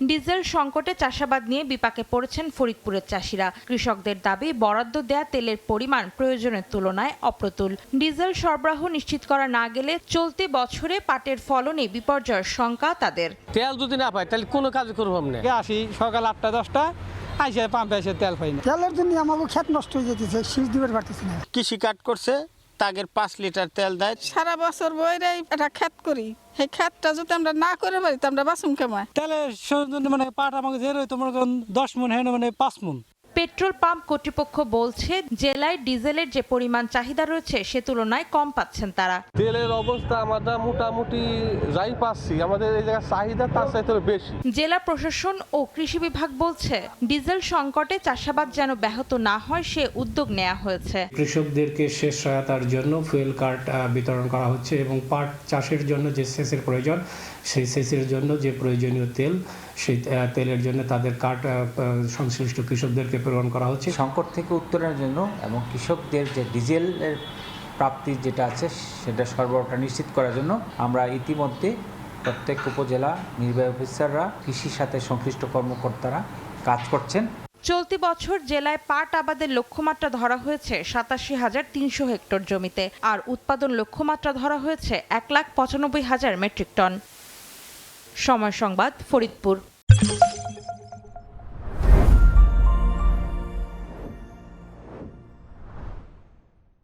ডিজেল সংকটে চাষাবাদ নিয়ে বিপাকে পড়েছেন ফরিদপুরের চাষিরা। কৃষকদের দাবি বরাদ্দ দেয়া তেলের পরিমাণ প্রয়োজনের তুলনায় অপ্রতুল। ডিজেল সরবরাহ নিশ্চিত করা না গেলে চলতি বছরে পাটের ফলনে বিপর্যয়ের শঙ্কা তাদের। তেল যদি না পাই তাহলে কোনো কাজ করবো না। আসি সকাল 8টা 10টা আইসে পাম্পে এসে তেল পাই না। তেলের জন্য আমাকে ক্ষেত নষ্ট হয়ে যেতেছে, শীষ দিবার পারতেছি না। কৃষি কাট করছে, তাগের 5 লিটার তেল দেয়। সারা বছর বইরাই একটা ক্ষেত করি, সেই ক্ষেতটা যদি আমরা না করে পারি তো আমরা বাসুম কেমায়। তেলের মানে পাট আমাকে যে রইতো মনে করেন 10 মণ, হ্যাঁ মানে 5 মণ। পেট্রোল পাম্প কর্তৃপক্ষ বলছে জেলায় ডিজেলের যে পরিমাণ চাহিদা রয়েছে সে তুলনায় কম পাচ্ছেন তারা। তেলের অবস্থা আমরা মোটামুটি যাই পাচ্ছি, আমাদের এই জায়গার চাহিদা তার চাইতে বেশি। জেলা প্রশাসন ও কৃষি বিভাগ বলছে ডিজেল সংকটে চাষাবাদ যেন ব্যাহত না হয় সে উদ্যোগ নেওয়া হয়েছে। কৃষকদেরকে সেচ সহায়তার জন্য ফুয়েল কার্ড বিতরণ করা হচ্ছে এবং পাট চাষের জন্য যে সেচের প্রয়োজন সেই সেচের জন্য যে প্রয়োজনীয় তেল, সেই তেলের জন্য তাদের কার্ড সংশ্লিষ্ট কৃষকদেরকে প্রেরণ করা হচ্ছে। সংকট থেকে উত্তরণের জন্য এবং কৃষকদের যে ডিজেলের প্রাপ্তি যেটা আছে সেটা সরবরাহটা নিশ্চিত করার জন্য আমরা ইতিমধ্যে প্রত্যেক উপজেলা নির্বাহী অফিসাররা, কৃষির সাথে সংশ্লিষ্ট কর্মকর্তারা কাজ করছেন। চলতি বছর জেলায় পাট আবাদের লক্ষ্যমাত্রা ধরা হয়েছে 87,300 হেক্টর জমিতে, আর উৎপাদন লক্ষ্যমাত্রা ধরা হয়েছে 1,95,000 মেট্রিক টন। সময় সংবাদ, ফরিদপুর।